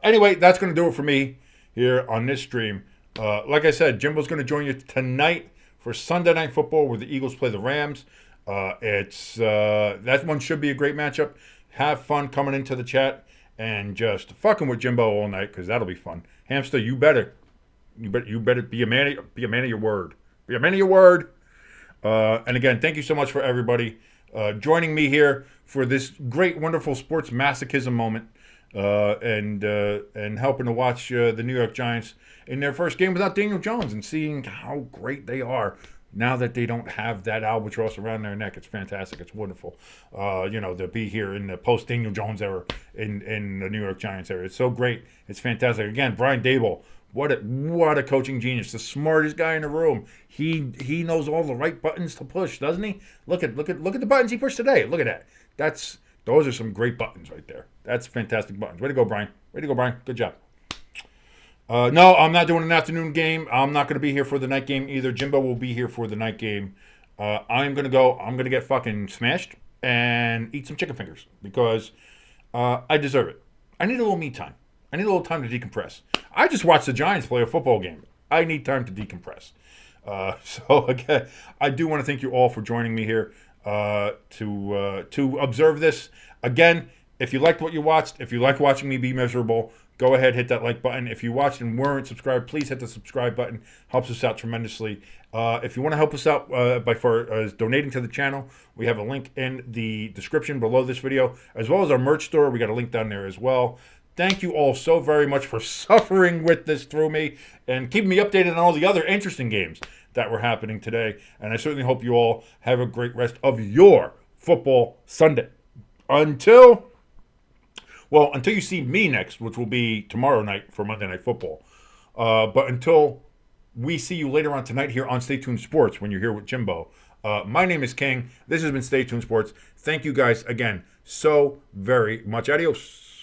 Anyway, that's going to do it for me here on this stream. Like I said, Jimbo's going to join you tonight for Sunday Night Football where the Eagles play the Rams. That one should be a great matchup. Have fun coming into the chat and just fucking with Jimbo all night, because that'll be fun. Hamster, you better be a man of your word. Be a man of your word. And again, thank you so much for everybody joining me here for this great, wonderful sports masochism moment, and helping to watch the New York Giants in their first game without Daniel Jones and seeing how great they are now that they don't have that albatross around their neck. It's fantastic. It's wonderful. To be here in the post-Daniel Jones era in the New York Giants era. It's so great. It's fantastic. Again, Brian Dable. What a coaching genius. The smartest guy in the room. He knows all the right buttons to push, doesn't he? Look at the buttons he pushed today. Look at that. Those are some great buttons right there. That's fantastic buttons. Way to go, Brian. Good job. No, I'm not doing an afternoon game. I'm not going to be here for the night game either. Jimbo will be here for the night game. I'm going to get fucking smashed and eat some chicken fingers because I deserve it. I need a little me time. I need a little time to decompress. I just watched the Giants play a football game. I need time to decompress. So again, I do want to thank you all for joining me here to observe this. Again, if you liked what you watched, if you like watching me be miserable, go ahead, hit that like button. If you watched and weren't subscribed, please hit the subscribe button. Helps us out tremendously. If you want to help us out by donating to the channel, we have a link in the description below this video, as well as our merch store. We got a link down there as well. Thank you all so very much for suffering with this through me and keeping me updated on all the other interesting games that were happening today. And I certainly hope you all have a great rest of your football Sunday. Until you see me next, which will be tomorrow night for Monday Night Football. But until we see you later on tonight here on Stay Tuned Sports when you're here with Jimbo. My name is King. This has been Stay Tuned Sports. Thank you guys again so very much. Adios.